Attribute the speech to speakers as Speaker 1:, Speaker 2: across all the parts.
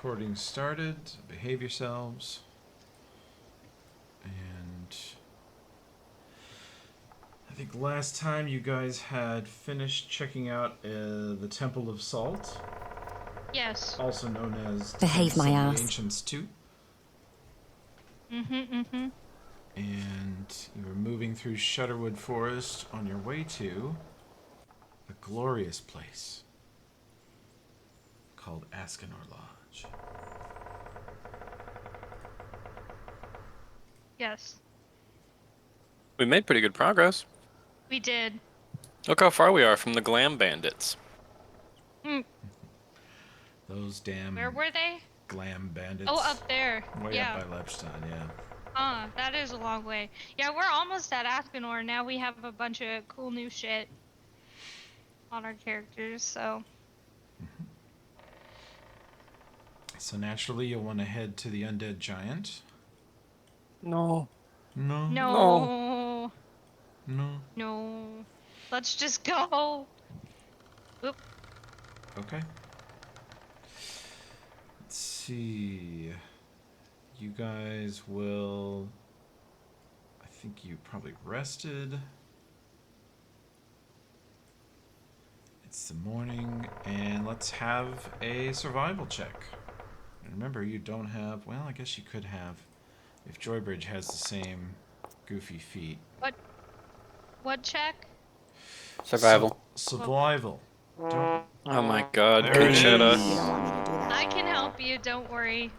Speaker 1: recording started. Behave yourselves. And I think last time you guys had finished checking out the Temple of Salt.
Speaker 2: Yes.
Speaker 1: Also known as
Speaker 3: Behave
Speaker 1: Defense
Speaker 3: my
Speaker 1: of the
Speaker 3: ass.
Speaker 1: Ancients 2.
Speaker 2: Mm-hmm.
Speaker 1: And you were moving through Shutterwood Forest on your way to a glorious place called Askenor Lodge.
Speaker 2: Yes.
Speaker 4: We made pretty good progress.
Speaker 2: We did.
Speaker 4: Look how far we are from the glam bandits.
Speaker 1: Those damn
Speaker 2: Where were they?
Speaker 1: glam bandits.
Speaker 2: Oh, up there.
Speaker 1: Way
Speaker 2: Yeah.
Speaker 1: up by Lepstein, yeah.
Speaker 2: That is a long way. Yeah, we're almost at Aspenor. Now we have a bunch of cool new shit on our characters, so.
Speaker 1: So naturally you'll want to head to the Undead Giant.
Speaker 4: No.
Speaker 1: No.
Speaker 2: No.
Speaker 1: No.
Speaker 2: No. Let's just go. Oop.
Speaker 1: Okay. Let's see. You guys will... I think you probably rested. It's the morning, and let's have a survival check. And remember, you don't have... Well, I guess you could have... If Joybridge has the same goofy feat.
Speaker 2: What check?
Speaker 4: Survival.
Speaker 1: Survival. Don't...
Speaker 4: Oh my god,
Speaker 1: There it
Speaker 4: Conchetta.
Speaker 1: is.
Speaker 3: You don't want me to do that.
Speaker 2: I can help you, don't worry.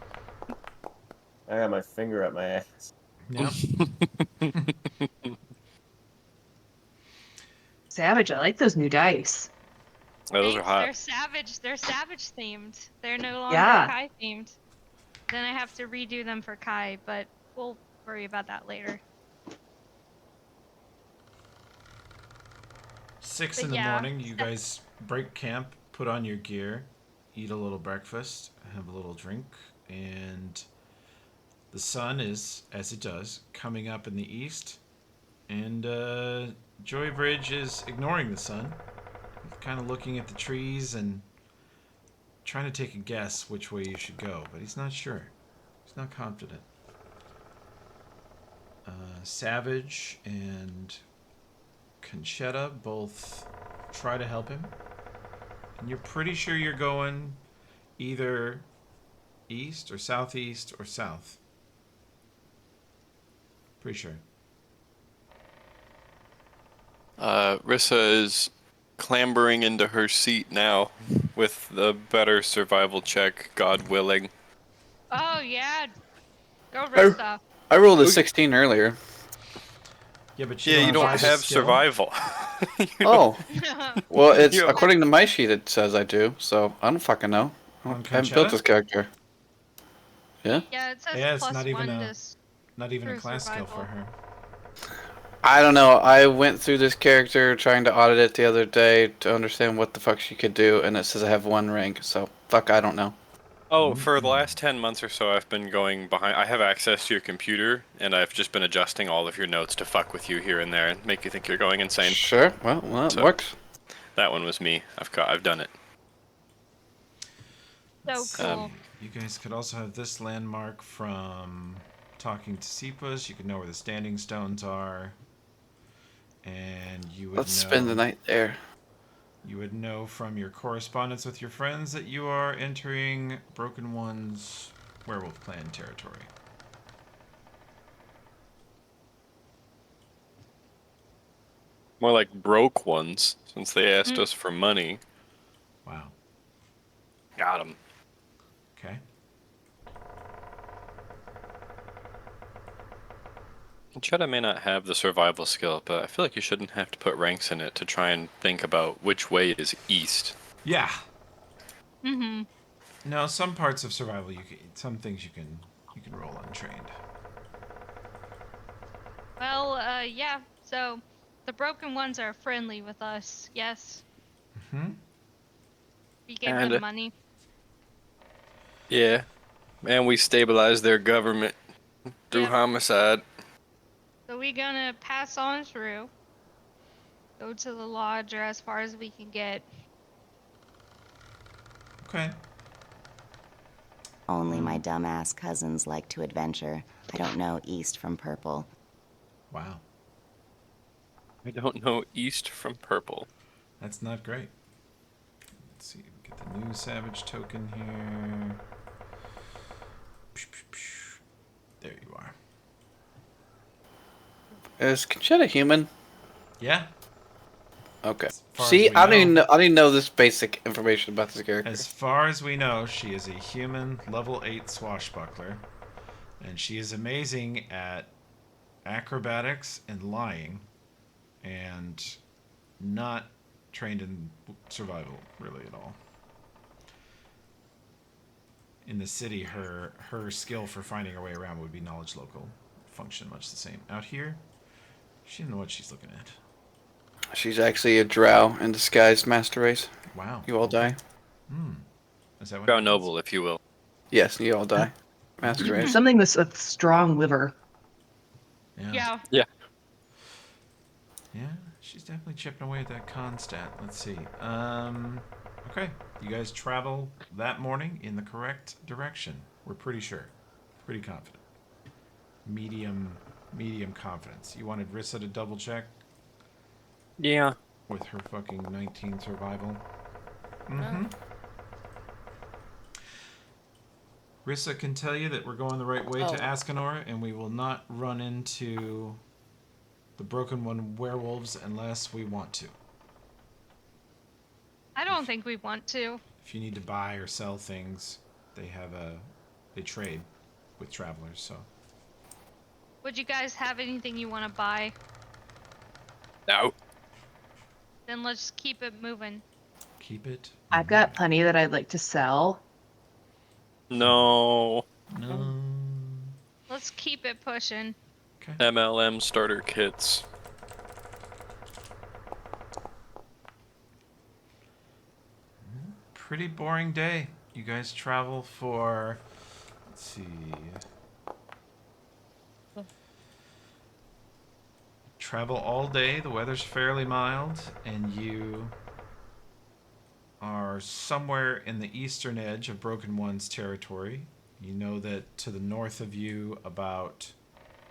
Speaker 5: I got my finger up my ass.
Speaker 1: Yep.
Speaker 6: Savage, I like those new dice.
Speaker 4: Oh, those are
Speaker 2: Thanks,
Speaker 4: hot.
Speaker 2: They're savage themed. They're no longer
Speaker 6: Yeah.
Speaker 2: Kai themed. Then I have to redo them for Kai, but we'll worry about that later.
Speaker 1: 6
Speaker 2: But
Speaker 1: in the
Speaker 2: yeah,
Speaker 1: morning, you guys break camp, put on your gear, eat a little breakfast, have a little drink, and the sun is, as it does, coming up in the east, and Joybridge is ignoring the sun, kind of looking at the trees and trying to take a guess which way you should go, but he's not sure. He's not confident. Savage and Conchetta both try to help him. And you're pretty sure you're going either east or southeast or south. Pretty sure.
Speaker 4: Rissa is clambering into her seat now with the better survival check, God willing.
Speaker 2: Oh yeah, go Rissa.
Speaker 7: I rolled a
Speaker 4: Okay.
Speaker 7: 16 earlier.
Speaker 1: Yeah, but
Speaker 4: Yeah, you don't
Speaker 1: survival
Speaker 4: have
Speaker 1: skill.
Speaker 4: survival.
Speaker 7: Oh, well, it's
Speaker 4: You-
Speaker 7: according to my sheet. It says I do, so I don't fucking know. I
Speaker 1: On
Speaker 7: haven't built
Speaker 1: Conchetta?
Speaker 7: this character. Yeah,
Speaker 2: Yeah, it says
Speaker 1: Yeah, it's
Speaker 2: plus
Speaker 1: not even
Speaker 2: one
Speaker 1: a-
Speaker 2: to s-
Speaker 1: Not even a
Speaker 2: For
Speaker 1: class skill for
Speaker 2: survival.
Speaker 1: her.
Speaker 7: I don't know. I went through this character trying to audit it the other day to understand what the fuck she could do, and it says I have one rank. So fuck, I don't know.
Speaker 4: Oh, for the last 10 months or so, I've been going behind. I have access to your computer, and I've just been adjusting all of your notes to fuck with you here and there and make you think you're going insane.
Speaker 7: Sure. Well, it
Speaker 4: So-
Speaker 7: works.
Speaker 4: That one was me. I've done it.
Speaker 2: So cool.
Speaker 1: You guys could also have this landmark from talking to Cepas. You could know where the standing stones are. And you would
Speaker 7: Let's
Speaker 1: know,
Speaker 7: spend the night there.
Speaker 1: You would know from your correspondence with your friends that you are entering Broken One's werewolf clan territory.
Speaker 4: More like broke ones, since they asked us for money.
Speaker 1: Wow.
Speaker 4: Got 'em.
Speaker 1: Okay.
Speaker 4: Chetta may not have the survival skill, but I feel like you shouldn't have to put ranks in it to try and think about which way is east.
Speaker 1: Yeah.
Speaker 2: Mm-hmm.
Speaker 1: No, some parts of survival some things you can roll untrained.
Speaker 2: Well, yeah. So the broken ones are friendly with us. Yes.
Speaker 1: Hmm?
Speaker 2: We gave
Speaker 4: Kinda.
Speaker 2: them money.
Speaker 4: Yeah. And we stabilized their government through
Speaker 2: Yep.
Speaker 4: homicide.
Speaker 2: So we gonna pass on through. Go to the lodge or as far as we can get.
Speaker 1: Okay.
Speaker 3: Only my dumbass cousins like to adventure. I don't know east from purple.
Speaker 1: Wow,
Speaker 4: I don't know east from purple.
Speaker 1: that's not great. Let's see, get the new Savage token here. There you are.
Speaker 7: Is Conchetta human?
Speaker 1: Yeah.
Speaker 7: Okay.
Speaker 1: As far as
Speaker 7: See,
Speaker 1: we
Speaker 7: I don't
Speaker 1: know.
Speaker 7: even know. I don't even know this basic information about this character.
Speaker 1: As far as we know, she is a human level 8 swashbuckler, and she is amazing at acrobatics and lying, and not trained in survival really at all. In the city, her skill for finding her way around would be knowledge local, function much the same. Out here, she doesn't know what she's looking at.
Speaker 7: She's actually a drow in disguise, master race.
Speaker 1: Wow.
Speaker 7: You all die.
Speaker 1: Is that what
Speaker 4: Crown
Speaker 1: happens?
Speaker 4: noble, if you will.
Speaker 7: Yes, you all die. Master race.
Speaker 6: Something with a strong liver.
Speaker 2: Yeah.
Speaker 4: Yeah.
Speaker 1: Yeah, she's definitely chipping away at that con stat. Let's see. Okay, you guys travel that morning in the correct direction. We're pretty sure. Pretty confident. Medium confidence. You wanted Rissa to double check
Speaker 4: Yeah.
Speaker 1: with her fucking 19 survival? Mm-hmm. Rissa can tell you that we're going the right way to Ascanor, and we will not run into the Broken One werewolves unless we want to.
Speaker 2: I don't think we want to.
Speaker 1: If you need to buy or sell things, they trade with travelers, so.
Speaker 2: Would you guys have anything you want to buy?
Speaker 4: No.
Speaker 2: Then let's keep it moving.
Speaker 1: Keep it.
Speaker 6: I've got plenty that I'd like to sell.
Speaker 4: No.
Speaker 1: No.
Speaker 2: Let's keep it pushing.
Speaker 1: Okay.
Speaker 4: MLM starter kits.
Speaker 1: Pretty boring day. You guys travel for, let's see. Travel all day. The weather's fairly mild, and you are somewhere in the eastern edge of Broken One's territory. You know that to the north of you, about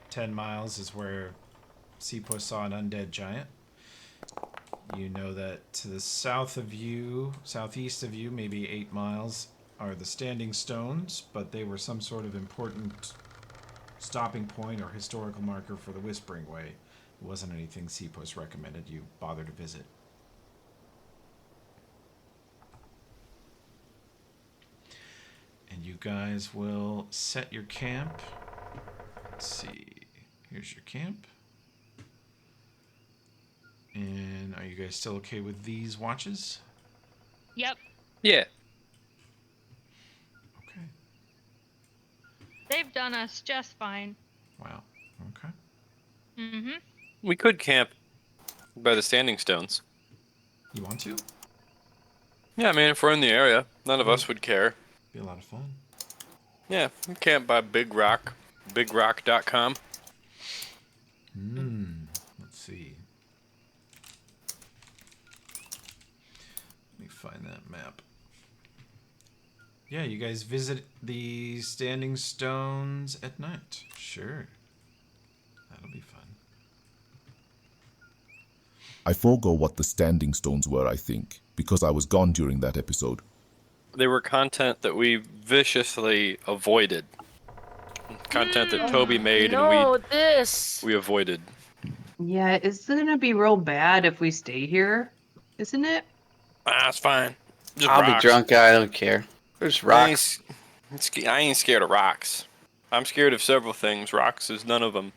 Speaker 1: 10 miles, is where Seapuss saw an undead giant. You know that to the south of you, southeast of you, maybe 8 miles, are the Standing Stones, but they were some sort of important stopping point or historical marker for the Whispering Way. It wasn't anything Seapuss recommended you bother to visit. And you guys will set your camp. Let's see. Here's your camp. And are you guys still okay with these watches?
Speaker 2: Yep.
Speaker 4: Yeah.
Speaker 1: Okay.
Speaker 2: They've done us just fine.
Speaker 1: Wow. Okay.
Speaker 2: Mm-hmm.
Speaker 4: We could camp by the Standing Stones.
Speaker 1: You want to?
Speaker 4: Yeah, I mean, if we're in the area, none of us would care.
Speaker 1: Be a lot of fun.
Speaker 4: Yeah, we camp by Big Rock, bigrock.com.
Speaker 1: Let's see. Let me find that map. Yeah, you guys visit the Standing Stones at night. Sure. That'll be fun.
Speaker 8: I forego what the Standing Stones were, I think, because I was gone during that episode.
Speaker 4: They were content that we viciously avoided. Content that Toby made and we avoided.
Speaker 6: Yeah, it's gonna be real bad if we stay here, isn't it?
Speaker 4: Ah, it's fine. Just
Speaker 7: I'll
Speaker 4: rocks.
Speaker 7: be drunk. I don't care. There's rocks.
Speaker 4: I ain't scared of rocks. I'm scared of several things. Rocks is none of them.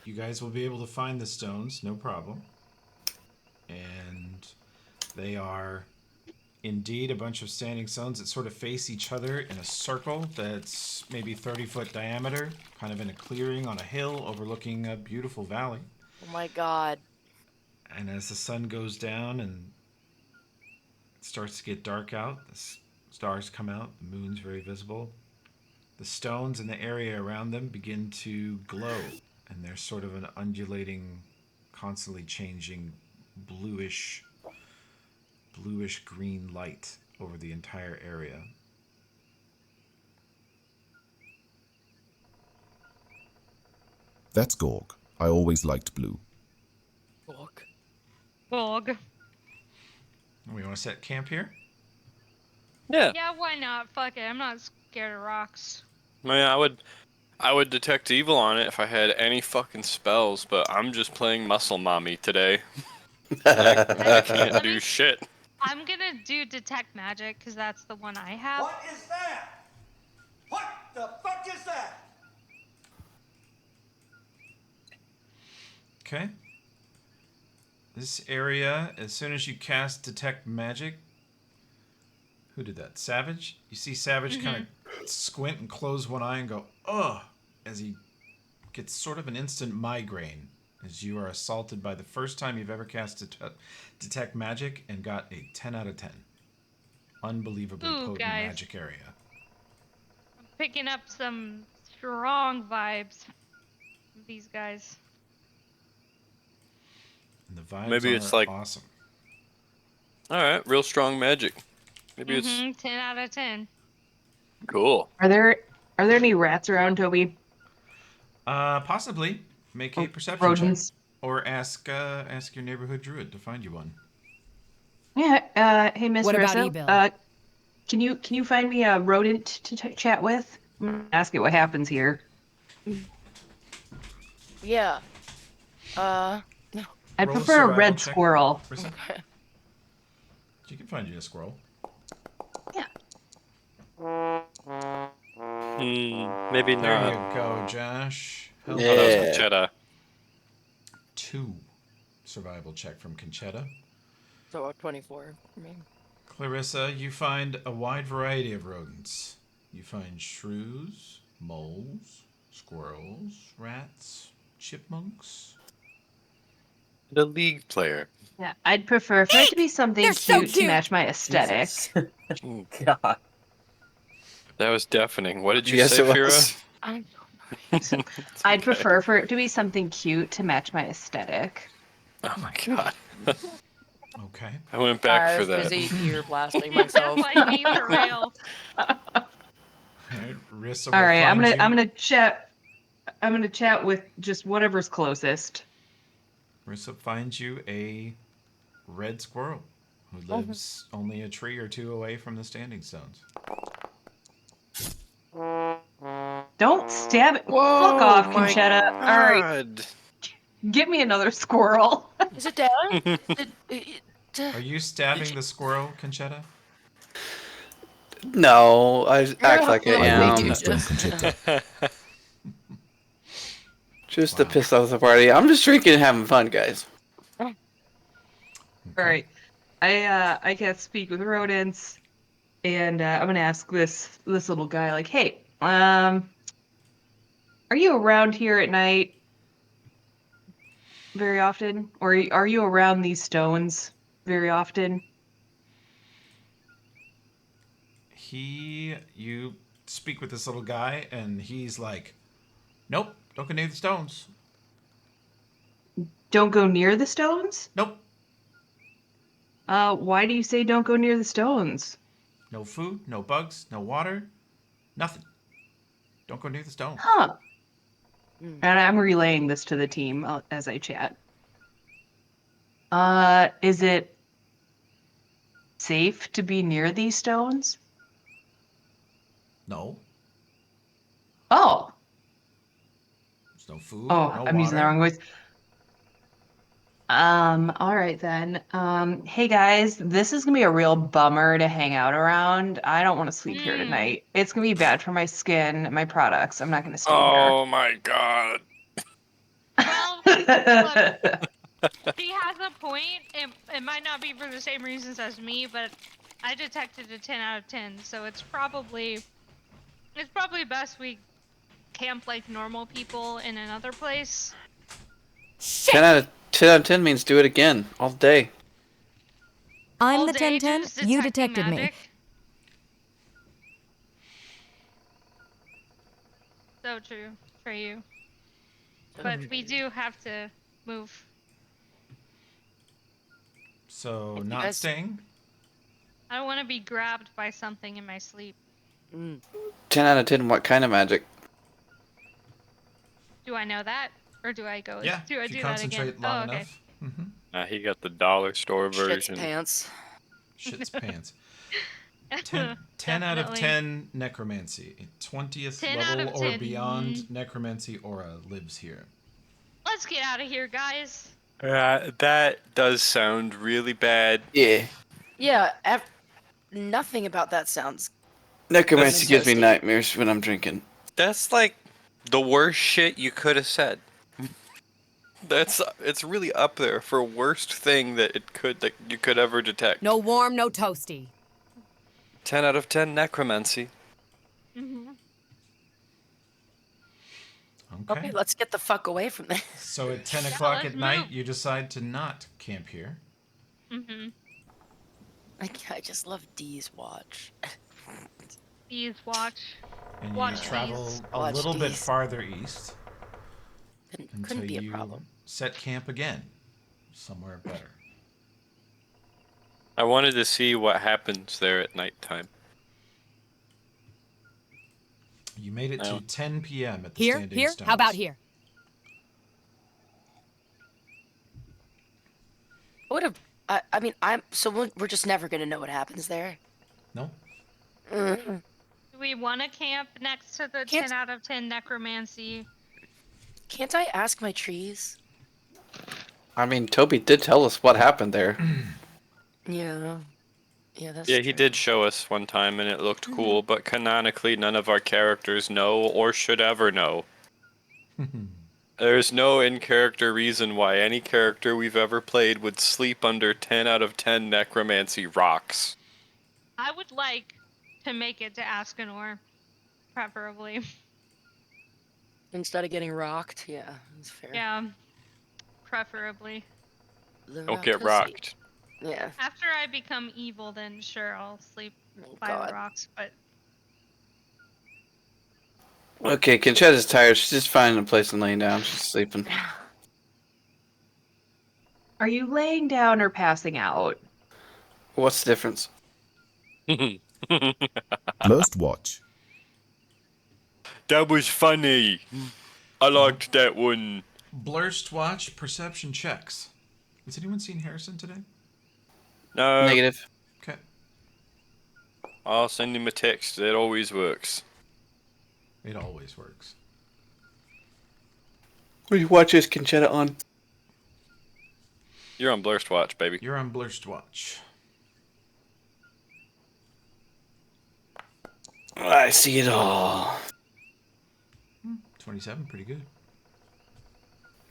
Speaker 1: You guys will be able to find the stones, no problem. And they are indeed a bunch of standing stones that sort of face each other in a circle that's maybe 30-foot diameter, kind of in a clearing on a hill overlooking a beautiful valley.
Speaker 9: Oh my god.
Speaker 1: And as the sun goes down and it starts to get dark out, the stars come out, the moon's very visible. The stones in the area around them begin to glow, and there's sort of an undulating, constantly changing bluish bluish green light over the entire area.
Speaker 8: That's Gorg. I always liked blue.
Speaker 2: Bog.
Speaker 1: We want to set camp here?
Speaker 4: Yeah.
Speaker 2: Yeah, why not? Fuck it. I'm not scared of rocks.
Speaker 4: I mean, I would detect evil on it if I had any fucking spells, but I'm just playing muscle mommy today. I can't do shit.
Speaker 2: I'm gonna do detect magic because that's the one I have.
Speaker 9: What is that? What the fuck is that?
Speaker 1: Okay. This area, as soon as you cast detect magic, who did that? Savage? You see Savage kind of squint and close one eye and go, ugh, as he gets sort of an instant migraine as you are assaulted by the first time you've ever cast detect magic and got a 10 out of 10. Unbelievably potent
Speaker 2: guys.
Speaker 1: magic area.
Speaker 2: I'm picking up some strong vibes from these guys.
Speaker 1: And the vibes
Speaker 4: Maybe
Speaker 1: are
Speaker 4: it's like-
Speaker 1: awesome.
Speaker 4: Alright, real strong magic. Maybe it's
Speaker 2: 10 out of 10.
Speaker 4: cool.
Speaker 6: Are there any rats around, Toby?
Speaker 1: Possibly. Make a perception
Speaker 6: Rodents?
Speaker 1: check. Or ask your neighborhood druid to find you one.
Speaker 6: Yeah. Hey, Miss
Speaker 10: What about
Speaker 6: Marissa,
Speaker 10: E-Bill?
Speaker 6: can you find me a rodent to chat with? I'm gonna ask it what happens here.
Speaker 11: Yeah.
Speaker 6: I
Speaker 1: Roll a
Speaker 6: prefer a
Speaker 1: survival
Speaker 6: red
Speaker 1: check.
Speaker 6: squirrel.
Speaker 1: Marissa? You can find you a squirrel.
Speaker 4: Maybe
Speaker 1: There
Speaker 4: not.
Speaker 1: you go, Josh. Hello.
Speaker 4: Oh, that was
Speaker 7: Yeah.
Speaker 4: Conchetta.
Speaker 1: 2 survival check from Conchetta.
Speaker 11: So 24 for me.
Speaker 1: Clarissa, you find a wide variety of rodents. You find shrews, moles, squirrels, rats, chipmunks.
Speaker 4: The league player.
Speaker 6: Yeah, I'd prefer for it to be something
Speaker 10: They're so
Speaker 6: cute to
Speaker 10: cute.
Speaker 6: match my aesthetic.
Speaker 5: Jesus. God.
Speaker 4: That was deafening. What did you
Speaker 7: Yes,
Speaker 4: say,
Speaker 7: it
Speaker 4: Fira?
Speaker 7: was.
Speaker 6: I'd prefer for it to be something cute to match my aesthetic.
Speaker 4: Oh my god.
Speaker 1: Okay.
Speaker 4: I went back
Speaker 11: I
Speaker 4: for
Speaker 11: was
Speaker 4: that.
Speaker 11: busy ear blasting myself.
Speaker 2: Like me for real.
Speaker 1: Alright, Rissa will
Speaker 6: All right, I'm
Speaker 1: find
Speaker 6: gonna
Speaker 1: you.
Speaker 6: chat. I'm gonna chat with just whatever's closest.
Speaker 1: Rissa finds you a red squirrel who lives only a tree or two away from the standing stones.
Speaker 6: Don't stab it.
Speaker 4: Whoa,
Speaker 6: Fuck off,
Speaker 4: my
Speaker 6: Conchetta. All right,
Speaker 4: God.
Speaker 6: get me another squirrel.
Speaker 11: Is it down?
Speaker 1: Are you stabbing the squirrel, Conchetta?
Speaker 7: No, I act like I
Speaker 8: I rolled
Speaker 7: am.
Speaker 8: to stone Conchetta.
Speaker 7: Just to
Speaker 1: Wow.
Speaker 7: piss off the party. I'm just drinking and having fun, guys.
Speaker 6: All right, I can't speak with rodents, and I'm gonna ask this little guy like, hey, are you around here at night very often, or are you around these stones very often?
Speaker 1: You speak with this little guy, and he's like, nope, don't go near the stones.
Speaker 6: Don't go near the stones?
Speaker 1: Nope,
Speaker 6: Why do you say don't go near the stones?
Speaker 1: no food, no bugs, no water, nothing. Don't go near the stones.
Speaker 6: Huh. And I'm relaying this to the team as I chat. Is it safe to be near these stones?
Speaker 1: No,
Speaker 6: Oh.
Speaker 1: there's no food,
Speaker 6: Oh,
Speaker 1: no
Speaker 6: I'm using the
Speaker 1: water.
Speaker 6: wrong voice. All right then. Hey guys, this is gonna be a real bummer to hang out around. I don't want to sleep here tonight. It's gonna be bad for my skin and my products. I'm not gonna stay
Speaker 4: Oh my god.
Speaker 2: Well, look, she has a point. It might not be for the same reasons as me, but I detected a 10 out of 10, so it's probably best we camp like normal people in another place.
Speaker 7: 10 out of 10 means do it again all day.
Speaker 10: I'm
Speaker 2: All
Speaker 10: the
Speaker 2: day
Speaker 10: 1010.
Speaker 2: just
Speaker 10: You
Speaker 2: detecting
Speaker 10: detected me.
Speaker 2: magic. So true for you. But we do have to move.
Speaker 1: So
Speaker 11: You
Speaker 1: not
Speaker 11: guys-
Speaker 1: staying.
Speaker 2: I don't want to be grabbed by something in my sleep.
Speaker 11: 10
Speaker 7: 10 out of 10. What kind of magic?
Speaker 2: Do I know that, or do I go?
Speaker 1: Yeah,
Speaker 2: Do I
Speaker 1: if you
Speaker 2: do that again?
Speaker 1: concentrate long
Speaker 2: Oh, okay.
Speaker 1: enough.
Speaker 4: He got the dollar store
Speaker 11: Shit's
Speaker 4: version.
Speaker 11: pants.
Speaker 1: Shit's pants. 10 out of
Speaker 2: Definitely.
Speaker 1: 10 necromancy. 20th
Speaker 2: 10 out
Speaker 1: level
Speaker 2: of
Speaker 1: or
Speaker 2: 10.
Speaker 1: beyond necromancy aura lives here.
Speaker 2: Let's get out of here, guys.
Speaker 4: That does sound really bad.
Speaker 7: Yeah.
Speaker 11: Yeah, nothing about that sounds.
Speaker 7: Necromancy gives me
Speaker 11: Associate.
Speaker 7: nightmares when I'm drinking.
Speaker 4: That's like the worst shit you could have said. It's really up there for worst thing that you could ever detect.
Speaker 10: No warm, no toasty.
Speaker 4: 10 out of 10 necromancy.
Speaker 2: Mm-hmm.
Speaker 11: Okay, let's get the fuck away from there.
Speaker 1: So at 10 o'clock
Speaker 2: let's
Speaker 1: at night,
Speaker 2: move.
Speaker 1: you decide to not camp here.
Speaker 2: Mm-hmm.
Speaker 11: I just love D's watch.
Speaker 2: These watch.
Speaker 1: And
Speaker 2: Watch
Speaker 1: you travel
Speaker 2: these.
Speaker 1: a
Speaker 11: Watch
Speaker 1: little bit
Speaker 11: these.
Speaker 1: farther east until
Speaker 11: Couldn't be a
Speaker 1: you
Speaker 11: problem.
Speaker 1: set camp again, somewhere better.
Speaker 4: I wanted to see what happens there at nighttime.
Speaker 1: You made it to 10 p.m. at the
Speaker 10: Here,
Speaker 1: Standing
Speaker 10: here.
Speaker 1: Stones.
Speaker 10: How about here?
Speaker 11: What if? I mean, we're just never gonna know what happens there.
Speaker 1: No?
Speaker 11: Mm.
Speaker 2: Do we want to camp next to the 10 out of 10 necromancy?
Speaker 11: Can't I ask my trees?
Speaker 7: I mean, Toby did tell us what happened there.
Speaker 11: Yeah. Yeah, that's
Speaker 4: Yeah, he
Speaker 11: true.
Speaker 4: did show us one time and it looked cool, but canonically none of our characters know or should ever know. There's no in-character reason why any character we've ever played would sleep under 10 out of 10 necromancy rocks.
Speaker 2: I would like to make it to Ascanor, preferably.
Speaker 11: Instead of getting rocked, yeah, that's fair.
Speaker 2: Yeah, preferably.
Speaker 4: Don't get rocked.
Speaker 11: Yeah.
Speaker 2: After I become evil, then sure, I'll sleep by
Speaker 11: God.
Speaker 2: the rocks, but
Speaker 7: Okay, Conchetta's tired. She's just finding a place and laying down. She's sleeping.
Speaker 6: Are you laying down or passing out?
Speaker 7: What's the difference?
Speaker 8: Blurst watch.
Speaker 4: That was funny. I liked that one.
Speaker 1: Blurst watch perception checks. Has anyone seen Harrison today?
Speaker 4: No.
Speaker 7: Negative.
Speaker 1: Okay.
Speaker 4: I'll send him a text. It always works.
Speaker 1: It always works.
Speaker 7: What do you watch this Conchetta on?
Speaker 4: You're on Blurst Watch, baby.
Speaker 1: You're on Blurst watch.
Speaker 7: I see it all.
Speaker 1: 27, pretty good.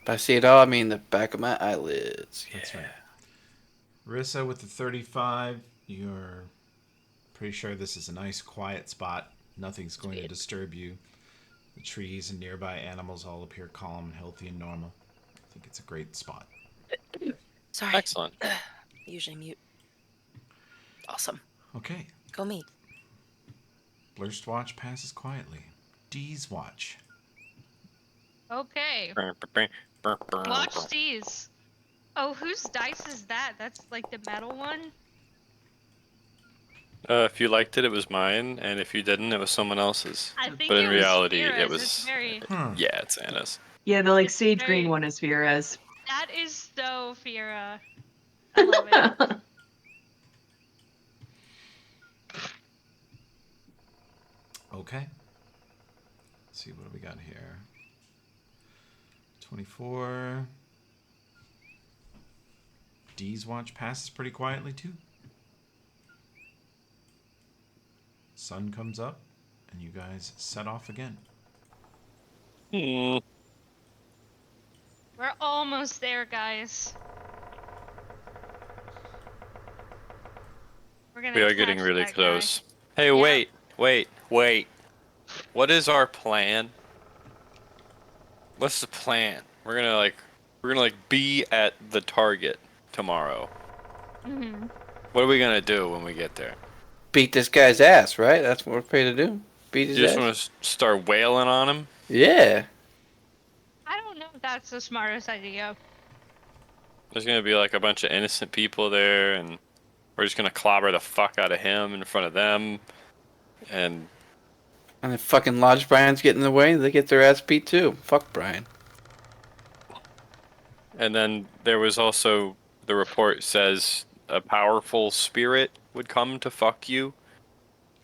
Speaker 7: By see it all, I mean the back of my eyelids. Yeah.
Speaker 1: That's right. Rissa with the 35, you're pretty sure this is a nice quiet spot. Nothing's going to disturb you. The trees and nearby animals all appear calm, healthy, and normal. I think it's a great spot.
Speaker 11: Sorry.
Speaker 4: Excellent.
Speaker 11: Usually mute. Awesome.
Speaker 1: Okay.
Speaker 11: Go me.
Speaker 1: Blurst watch passes quietly. D's watch.
Speaker 2: okay. Watch these. Oh, whose dice is that? That's like the metal one?
Speaker 4: If you liked it, it was mine, and if you didn't, it was someone else's.
Speaker 2: I think
Speaker 4: But in
Speaker 2: it was
Speaker 4: reality,
Speaker 2: Vera's.
Speaker 4: it was.
Speaker 2: It's very...
Speaker 4: Yeah, it's Anna's.
Speaker 6: Yeah, the like
Speaker 2: It's
Speaker 6: sage
Speaker 2: very-
Speaker 6: green one is Vera's.
Speaker 2: That is so Fiera. I love it.
Speaker 1: Okay. Let's see, what do we got here? 24. D's watch passes pretty quietly, too. Sun comes up, and you guys set off again.
Speaker 4: Hmm.
Speaker 2: We're almost there, guys. We're gonna
Speaker 4: We are
Speaker 2: catch
Speaker 4: getting really
Speaker 2: that guy.
Speaker 4: close. Hey, wait. What is our plan? What's the plan? We're gonna be at the target tomorrow.
Speaker 2: Mhm.
Speaker 4: What are we gonna do when we get there?
Speaker 7: Beat this guy's ass, right? That's what we're paid to do. Beat his
Speaker 4: You just
Speaker 7: ass.
Speaker 4: want to start wailing on him?
Speaker 7: Yeah.
Speaker 2: I don't know if that's the smartest idea.
Speaker 4: There's gonna be like a bunch of innocent people there, and We're just gonna clobber the fuck out of him in front of them, and
Speaker 7: if fucking Lodge Brian's getting in the way, they get their ass beat too. Fuck Brian.
Speaker 4: then there was also the report says a powerful spirit would come to fuck you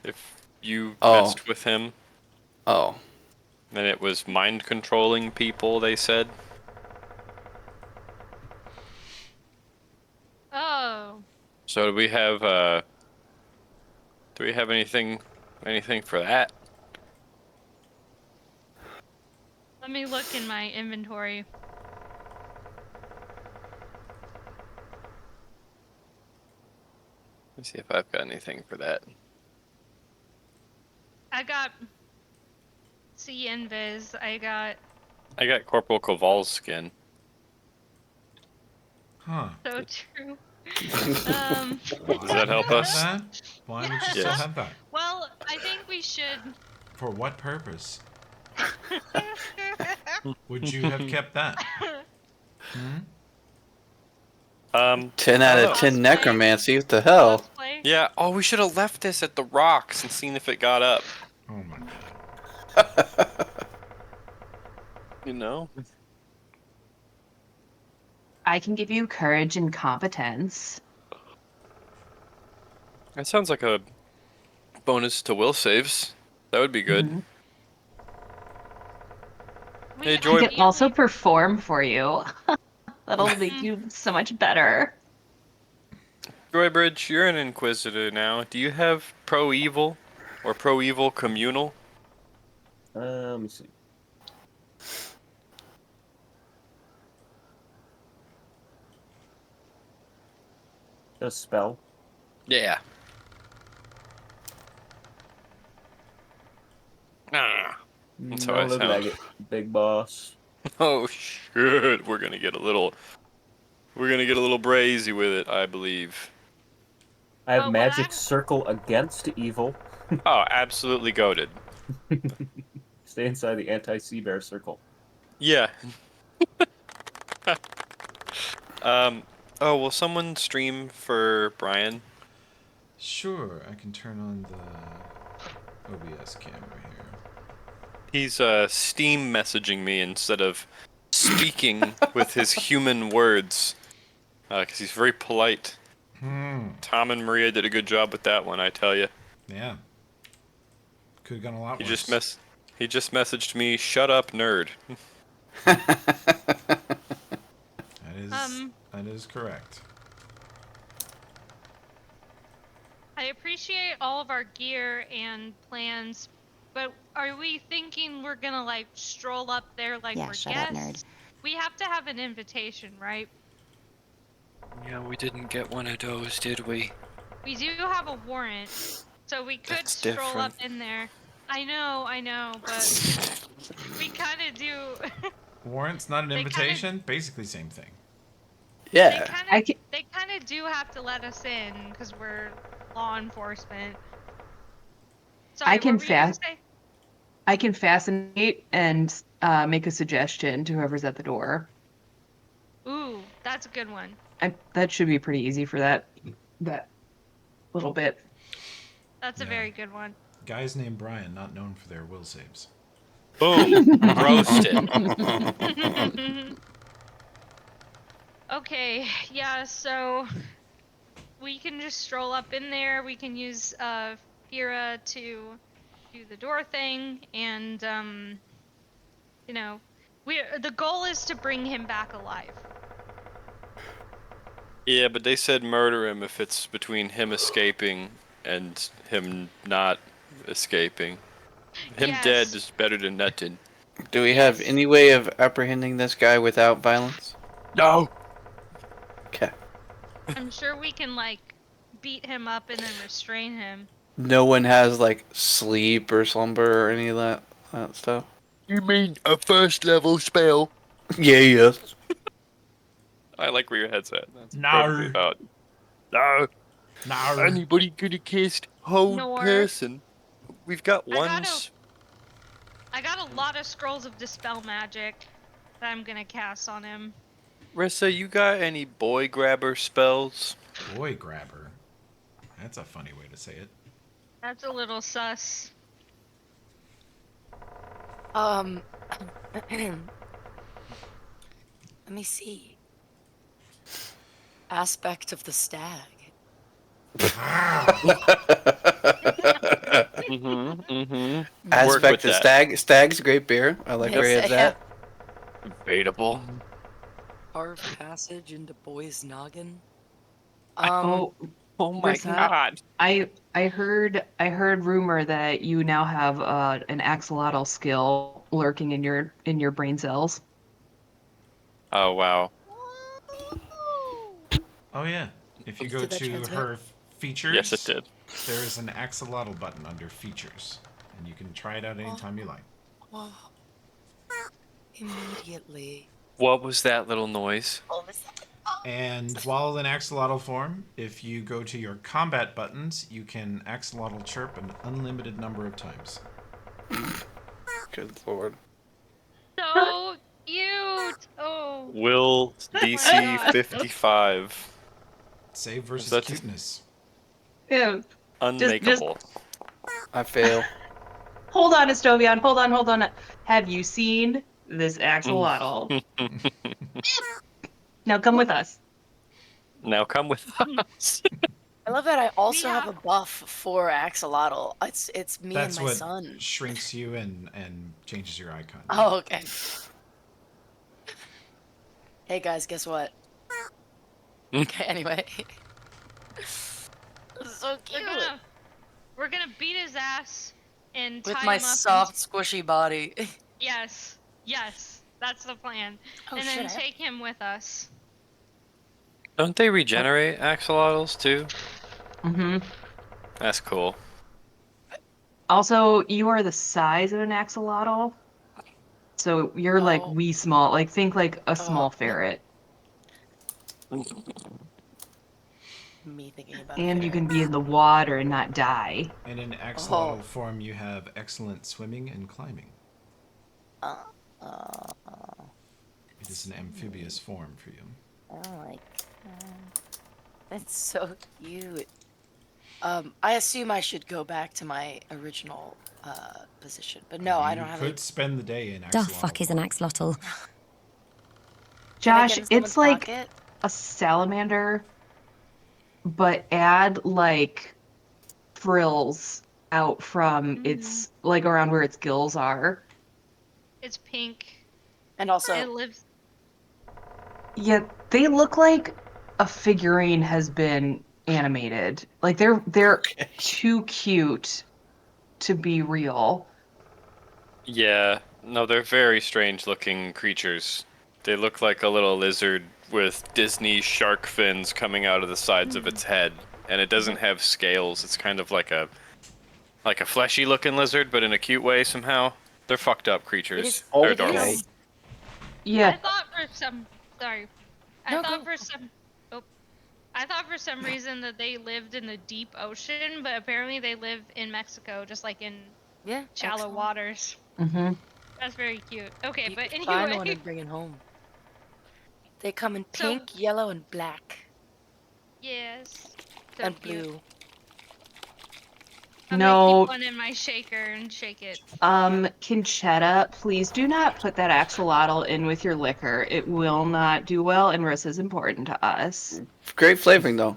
Speaker 4: if you messed with him.
Speaker 7: Oh.
Speaker 4: And it was mind controlling people, they said.
Speaker 2: Oh.
Speaker 4: So do we have anything for that?
Speaker 2: Let me look in my inventory.
Speaker 4: Let's see if I've got anything for that.
Speaker 2: I got C Invis. I got
Speaker 4: Corporal Koval's skin.
Speaker 1: Huh.
Speaker 2: so true.
Speaker 4: Does that help us?
Speaker 1: That? Why would you still
Speaker 4: Yes.
Speaker 1: have that?
Speaker 2: Well, I think we should.
Speaker 1: For what purpose? Would you have kept that?
Speaker 7: 10 out of 10
Speaker 2: Cosplay.
Speaker 7: necromancy. What the hell?
Speaker 2: Cosplay.
Speaker 4: Yeah. Oh, we should have left this at the rocks and seen if it got up.
Speaker 1: Oh my god.
Speaker 4: You know.
Speaker 6: I can give you courage and competence.
Speaker 4: That sounds like a bonus to will saves. That would be good.
Speaker 6: Mhm.
Speaker 4: Hey,
Speaker 6: I
Speaker 4: Joy.
Speaker 6: can also perform for you. That'll make you so much better.
Speaker 4: Joybridge, you're an Inquisitor now. Do you have Pro Evil or Pro Evil Communal?
Speaker 5: Let me see. Just spell.
Speaker 4: Yeah. Ah. That's how I
Speaker 5: Don't look
Speaker 4: sound.
Speaker 5: like it, big boss.
Speaker 4: Oh shit! We're gonna get a little brazy with it, I believe.
Speaker 5: I have
Speaker 2: Oh, well,
Speaker 5: magic circle against evil.
Speaker 4: Oh, absolutely goated.
Speaker 5: Stay inside the anti-sea bear circle.
Speaker 4: Yeah. Oh, will someone stream for Brian?
Speaker 1: Sure, I can turn on the OBS camera here.
Speaker 4: He's Steam messaging me instead of speaking with his human words, because he's very polite. Tom and Maria did a good job with that one, I tell you.
Speaker 1: Yeah. Could have gone a lot
Speaker 4: He
Speaker 1: worse.
Speaker 4: he just messaged me, "Shut up, nerd."
Speaker 1: That is correct.
Speaker 2: I appreciate all of our gear and plans, but are we thinking we're gonna like stroll up there like
Speaker 3: Yeah,
Speaker 2: we're
Speaker 3: shut up,
Speaker 2: guests?
Speaker 3: nerd.
Speaker 2: We have to have an invitation, right?
Speaker 4: Yeah, we didn't get one of those, did we?
Speaker 2: We do have a warrant, so we could
Speaker 4: That's
Speaker 2: stroll up
Speaker 4: different.
Speaker 2: in there. I know, but we kind of do.
Speaker 1: Warrant's not an
Speaker 2: They kinda-
Speaker 1: invitation? Basically, same thing.
Speaker 7: Yeah.
Speaker 2: They kind of do have to let us in because we're law enforcement. Sorry,
Speaker 6: I can
Speaker 2: what were you gonna
Speaker 6: fast.
Speaker 2: say?
Speaker 6: I can fascinate and make a suggestion to whoever's at the door.
Speaker 2: Ooh, that's a good one.
Speaker 6: That should be pretty easy for that little bit.
Speaker 2: That's a
Speaker 1: Yeah.
Speaker 2: very good one.
Speaker 1: Guys named Brian, not known for their will saves.
Speaker 4: Boom! Roasted.
Speaker 2: Okay, yeah, so we can just stroll up in there. We can use Fira to do the door thing, and you know, the goal is to bring him back alive.
Speaker 4: Yeah, but they said murder him if it's between him escaping and him not escaping. Him
Speaker 2: Yes.
Speaker 4: dead is better than nothing.
Speaker 7: Do we have any way of apprehending this guy without violence?
Speaker 4: No.
Speaker 7: Okay.
Speaker 2: I'm sure we can like beat him up and then restrain him.
Speaker 7: No one has like sleep or slumber or any of that stuff.
Speaker 4: You mean a first level spell?
Speaker 7: Yeah, yes.
Speaker 4: I like where your head's at. That's
Speaker 1: No.
Speaker 4: perfectly about. No.
Speaker 1: No.
Speaker 4: Anybody could have kissed hold
Speaker 2: Nor.
Speaker 4: person. We've got
Speaker 2: I
Speaker 4: one.
Speaker 2: gotta- I got a lot of scrolls of dispel magic that I'm gonna cast on him.
Speaker 4: Rissa, you got any boy grabber spells?
Speaker 1: Boy grabber. That's a funny way to say it.
Speaker 2: That's a little sus.
Speaker 11: Let me see. Aspect of the stag.
Speaker 4: Work with
Speaker 7: Aspect of
Speaker 4: that.
Speaker 7: Stag's great beer. I like where he
Speaker 11: Yes,
Speaker 7: has that.
Speaker 4: Debatable.
Speaker 11: Carved passage into boy's noggin.
Speaker 6: Oh,
Speaker 4: Oh my
Speaker 6: Rissa,
Speaker 4: god.
Speaker 6: I heard rumor that you now have an axolotl skill lurking in your brain cells.
Speaker 4: Oh wow.
Speaker 1: Oh yeah. If you go
Speaker 11: Did that
Speaker 1: to
Speaker 11: transmit?
Speaker 1: her features,
Speaker 4: Yes, it did.
Speaker 1: there is an axolotl button under features, and you can try it out anytime you like.
Speaker 11: Oh, immediately.
Speaker 4: What was that little noise?
Speaker 1: And while in axolotl form, if you go to your combat buttons, you can axolotl chirp an unlimited number of times.
Speaker 7: Good lord.
Speaker 2: So cute. Oh.
Speaker 4: Will
Speaker 2: my
Speaker 4: DC
Speaker 2: God.
Speaker 4: 55.
Speaker 1: Save versus
Speaker 4: That's-
Speaker 1: cuteness.
Speaker 6: Yeah.
Speaker 4: Unmakeable.
Speaker 7: I fail.
Speaker 6: Hold on, Estovian. Hold on. Have you seen this axolotl? Now come with us.
Speaker 4: Now come with us.
Speaker 11: I love that I also
Speaker 2: Yeah.
Speaker 11: have a buff for axolotl. It's me
Speaker 1: That's
Speaker 11: and my
Speaker 1: what
Speaker 11: son.
Speaker 1: shrinks you and changes your icon.
Speaker 11: Oh, okay. Hey guys, guess what? Okay, anyway. So cute.
Speaker 2: We're gonna beat his ass and
Speaker 11: With
Speaker 2: tie
Speaker 11: my
Speaker 2: him up.
Speaker 11: soft, squishy body.
Speaker 2: Yes, that's the plan.
Speaker 11: Oh,
Speaker 2: and
Speaker 11: shit,
Speaker 2: then take him with us.
Speaker 4: Don't they regenerate axolotls too?
Speaker 6: Mm-hmm.
Speaker 4: That's cool.
Speaker 6: Also, you are the size of an axolotl, so you're like
Speaker 11: Oh.
Speaker 6: wee small. Like think like a small
Speaker 11: Oh.
Speaker 6: ferret,
Speaker 11: Me thinking about
Speaker 6: and you
Speaker 11: it.
Speaker 6: can be in the water and not die.
Speaker 1: And in axolotl form, you have excellent swimming and climbing. It is an amphibious form for you.
Speaker 11: Oh my god. That's so cute. I assume I should go back to my original position, but no, I don't have
Speaker 1: You
Speaker 11: any.
Speaker 1: could spend the day in
Speaker 10: The
Speaker 1: axolotl
Speaker 10: fuck is an
Speaker 1: form.
Speaker 10: axolotl?
Speaker 11: Can I
Speaker 6: Josh,
Speaker 11: get in someone's
Speaker 6: it's like
Speaker 11: pocket?
Speaker 6: a salamander, but add like frills out from its like around where its gills are.
Speaker 2: It's pink.
Speaker 11: And also,
Speaker 2: It lives.
Speaker 6: Yeah, they look like a figurine has been animated. Like they're too cute to be real.
Speaker 4: Yeah, no, they're very strange looking creatures. They look like a little lizard with Disney shark fins coming out of the sides of its head, and it doesn't have scales. It's kind of like a fleshy looking lizard, but in a cute way somehow. They're fucked up creatures. They're adorable.
Speaker 7: Okay.
Speaker 6: Yeah.
Speaker 2: I thought for some. Sorry.
Speaker 11: No,
Speaker 2: I thought
Speaker 11: go.
Speaker 2: for some. Oh. I thought for some reason that they lived in the deep ocean, but apparently they live in Mexico, just like in
Speaker 11: Yeah,
Speaker 2: shallow
Speaker 11: excellent.
Speaker 2: waters.
Speaker 6: Mm-hmm.
Speaker 2: That's very cute. Okay,
Speaker 11: You
Speaker 2: but
Speaker 11: could find one
Speaker 2: anyway.
Speaker 11: and bring it home. They come in
Speaker 2: So-
Speaker 11: pink, yellow, and black,
Speaker 2: Yes. So
Speaker 11: and
Speaker 2: cute.
Speaker 11: blue.
Speaker 2: I'm
Speaker 6: No.
Speaker 2: gonna keep one in my shaker and shake it.
Speaker 6: Conchetta, please do not put that axolotl in with your liquor. It will not do well, and Riss is important to us.
Speaker 7: Great flavoring though.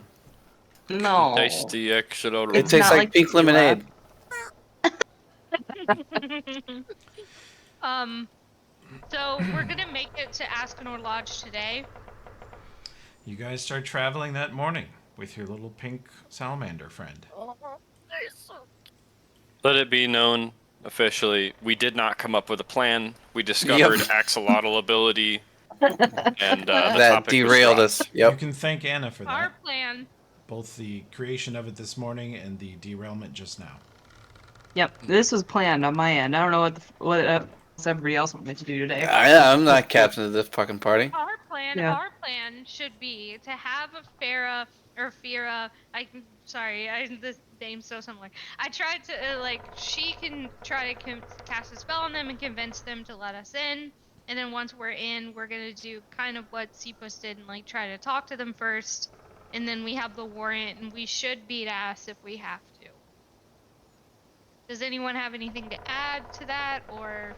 Speaker 6: No.
Speaker 4: Tasty axolotl.
Speaker 7: It
Speaker 6: It's
Speaker 7: tastes
Speaker 6: not
Speaker 7: like
Speaker 6: like
Speaker 7: pink
Speaker 6: tequila.
Speaker 7: lemonade.
Speaker 2: So we're gonna make it to Askinor Lodge today.
Speaker 1: You guys start traveling that morning with your little pink salamander friend.
Speaker 4: Let it be known officially, we did not come up with a plan. We discovered axolotl ability, and the
Speaker 7: That
Speaker 4: topic
Speaker 7: derailed
Speaker 4: was
Speaker 7: us.
Speaker 1: You
Speaker 7: Yep.
Speaker 1: can thank Anna for
Speaker 2: Our
Speaker 1: that.
Speaker 2: plan.
Speaker 1: Both the creation of it this morning and the derailment just now.
Speaker 6: Yep, this was planned on my end. I don't know what else everybody else wanted to do today.
Speaker 7: I'm not captain of this fucking party.
Speaker 2: Our plan.
Speaker 6: Yeah.
Speaker 2: Our plan should be to have a Farah or Fira. This name's so similar. I tried to she can try to cast a spell on them and convince them to let us in. And then once we're in, we're gonna do kind of what Cephas did and try to talk to them first. and then we have the warrant, and we should beat ass if we have to. Does anyone have anything to add to that, or?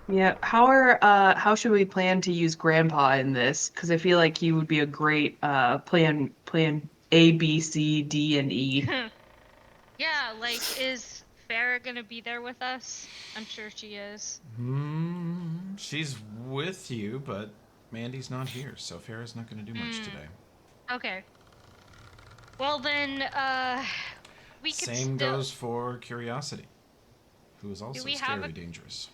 Speaker 6: Yeah, how should we plan to use Grandpa in this? Because I feel like he would be a great plan A, B, C, D, and E.
Speaker 2: Yeah, like, is Farah gonna be there with us? I'm sure she is.
Speaker 1: She's with you, but Mandy's not here, so Farah's not going to do much today.
Speaker 2: Okay. Well then, we could
Speaker 1: Same
Speaker 2: still.
Speaker 1: goes for Curiosity, who is also
Speaker 2: we have
Speaker 1: scary
Speaker 2: a-
Speaker 1: dangerous.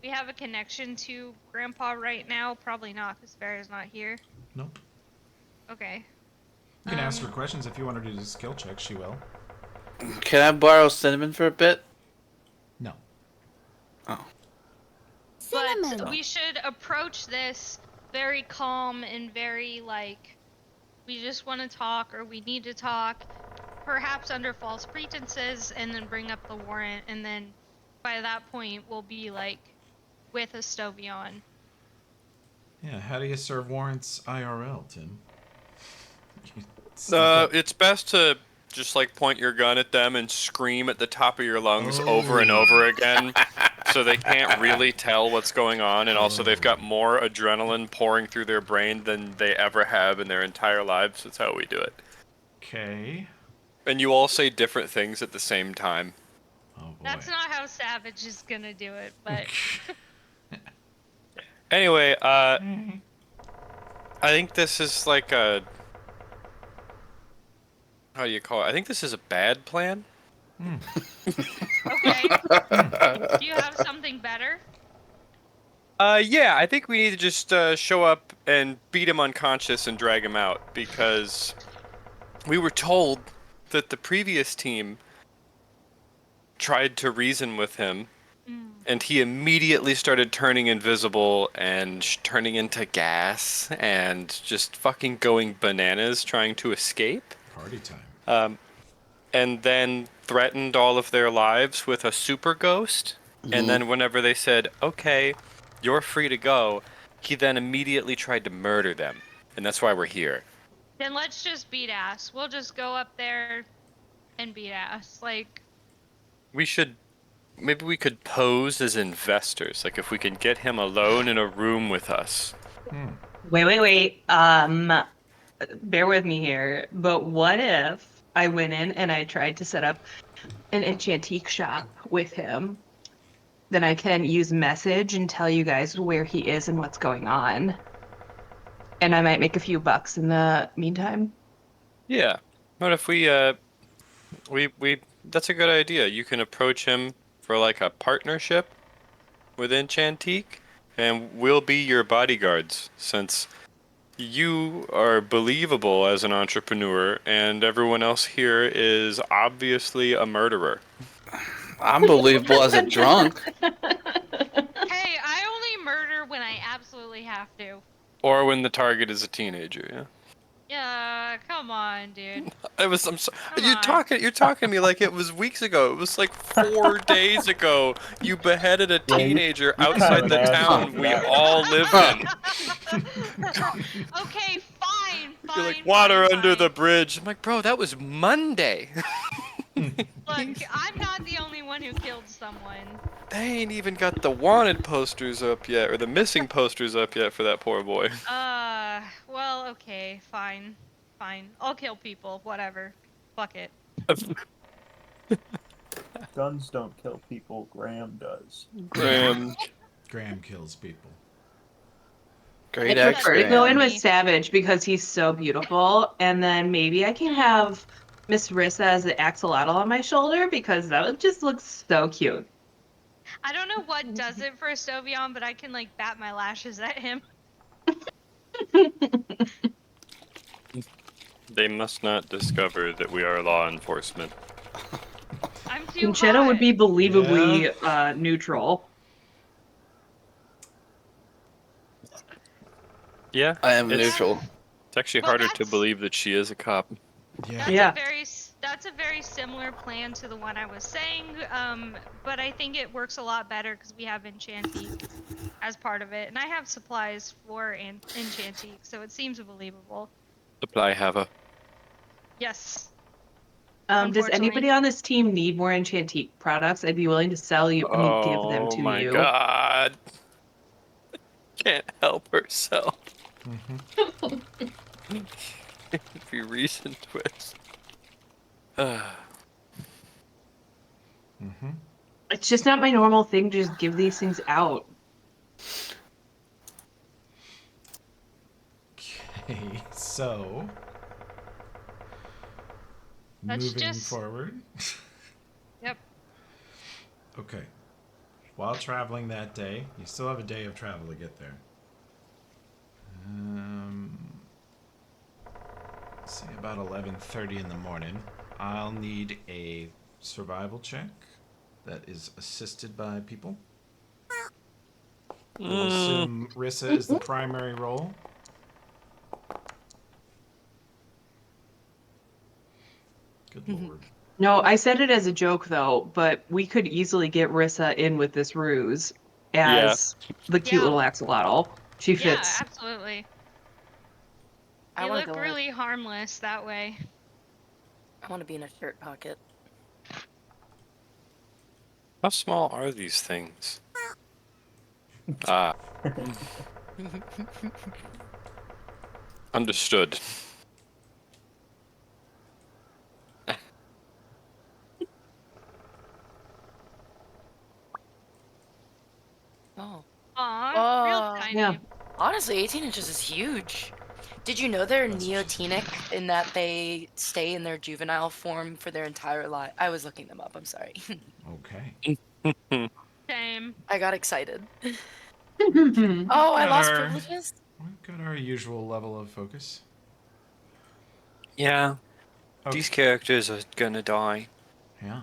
Speaker 2: We have a connection to Grandpa right now. Probably not, because Farah's not here.
Speaker 1: Nope.
Speaker 2: Okay.
Speaker 1: You can ask her questions if you want her to do skill checks. She will.
Speaker 7: Can I borrow Cinnamon for a bit?
Speaker 1: No.
Speaker 7: Oh.
Speaker 10: Cinnamon.
Speaker 2: But we should approach this very calm and very like, we just want to talk or we need to talk, perhaps under false pretenses, and then bring up the warrant, and then by that point we'll be like with Estovion.
Speaker 1: Yeah, how do you serve warrants IRL, Tim?
Speaker 4: It's best to just like point your gun at them and scream at the top of your lungs over and over again, so they can't really tell what's going on, and also they've got more adrenaline pouring through their brain than they ever have in their entire lives. That's how we do it.
Speaker 1: Okay.
Speaker 4: And you all say different things at the same time.
Speaker 1: Oh boy.
Speaker 2: That's not how Savage is gonna do it, but
Speaker 4: Anyway, I think this is like a... How do you call it? I think this is a bad plan.
Speaker 2: okay. Do you have something better?
Speaker 4: Yeah, I think we need to just show up and beat him unconscious and drag him out, because we were told that the previous team tried to reason with him, and he immediately started turning invisible and turning into gas and just fucking going bananas trying to escape.
Speaker 1: Party time.
Speaker 4: And then threatened all of their lives with a super ghost. And then whenever they said, okay, you're free to go, he then immediately tried to murder them. And that's why we're here.
Speaker 2: Then let's just beat ass. We'll just go up there and beat ass. Like,
Speaker 4: Maybe we could pose as investors. Like, if we could get him alone in a room with us.
Speaker 6: Wait. Bear with me here. But what if I went in and I tried to set up an enchantique shop with him? Then I can use message and tell you guys where he is and what's going on. And I might make a few bucks in the meantime.
Speaker 4: Yeah. What if we that's a good idea. You can approach him for like a partnership with Enchantique, and we'll be your bodyguards, since you are believable as an entrepreneur and everyone else here is obviously a murderer.
Speaker 7: I'm believable as a drunk.
Speaker 2: hey, I only murder when I absolutely have to.
Speaker 4: Or when the target is a teenager, yeah.
Speaker 2: Yeah, come on, dude.
Speaker 4: I'm sorry. You're talking to me like it was weeks ago. It was like 4 days ago. You beheaded a teenager outside the town we all live in.
Speaker 2: Okay, fine.
Speaker 4: You're like, water under the bridge. I'm like, bro, that was Monday.
Speaker 2: Look, I'm not the only one who killed someone.
Speaker 4: They ain't even got the wanted posters up yet, or the missing posters up yet for that poor boy.
Speaker 2: Well, okay, fine. I'll kill people, whatever. Fuck it.
Speaker 5: Guns don't kill people, Graham does.
Speaker 4: Graham
Speaker 1: kills people.
Speaker 7: Great
Speaker 6: I prefer to go in with
Speaker 2: Me.
Speaker 6: Savage because he's so beautiful, and then maybe I can have Miss Rissa as the axolotl on my shoulder because that would just look so cute.
Speaker 2: I don't know what does it for Estovion, but I can like bat my lashes at him.
Speaker 4: They must not discover that we are law enforcement.
Speaker 2: I'm too
Speaker 6: Conchetta
Speaker 2: hot.
Speaker 6: would be believably neutral.
Speaker 4: Yeah,
Speaker 7: I am
Speaker 4: it's
Speaker 7: neutral.
Speaker 4: It's actually
Speaker 2: Well,
Speaker 4: harder to
Speaker 2: that's-
Speaker 4: believe that she is a cop.
Speaker 1: Yeah.
Speaker 6: Yeah.
Speaker 2: That's a very similar plan to the one I was saying, but I think it works a lot better because we have Enchantique as part of it, and I have supplies for Enchantique, so it seems believable.
Speaker 4: Supply haver.
Speaker 2: Yes.
Speaker 6: Does
Speaker 2: Unfortunately.
Speaker 6: anybody on this team need more Enchantique products? I'd be willing to sell you. I mean, give them
Speaker 4: Oh
Speaker 6: to
Speaker 4: my
Speaker 6: you.
Speaker 4: god. Can't help herself. Every reason twist.
Speaker 6: It's just not my normal thing to just give these things out.
Speaker 1: Okay, so
Speaker 2: That's
Speaker 1: moving
Speaker 2: just-
Speaker 1: forward.
Speaker 2: Yep.
Speaker 1: Okay. While traveling that day, you still have a day of travel to get there. Say about 11:30 in the morning. I'll need a survival check that is assisted by people. We'll assume Rissa is the primary role. Good lord.
Speaker 6: No, I said it as a joke though, but we could easily get Rissa in with this ruse as the cute little axolotl. She
Speaker 2: Yeah,
Speaker 6: fits.
Speaker 2: absolutely.
Speaker 11: I
Speaker 2: You
Speaker 11: want
Speaker 2: look
Speaker 11: to go.
Speaker 2: really harmless that way.
Speaker 11: I want to be in a shirt pocket.
Speaker 4: How small are these things? Ah. Understood.
Speaker 11: Oh.
Speaker 2: Aw, real tiny.
Speaker 6: Yeah.
Speaker 11: Honestly, 18 inches is huge. Did you know they're
Speaker 1: That's what she said.
Speaker 11: neotenic in that they stay in their juvenile form for their entire life? I was looking them up. I'm sorry.
Speaker 1: Okay.
Speaker 2: Same.
Speaker 11: I got excited.
Speaker 6: Oh,
Speaker 11: Oh, I
Speaker 1: Got
Speaker 11: lost
Speaker 1: our-
Speaker 11: privileges?
Speaker 1: We've got our usual level of focus.
Speaker 4: Yeah.
Speaker 1: Okay.
Speaker 4: These characters are gonna die.
Speaker 1: Yeah.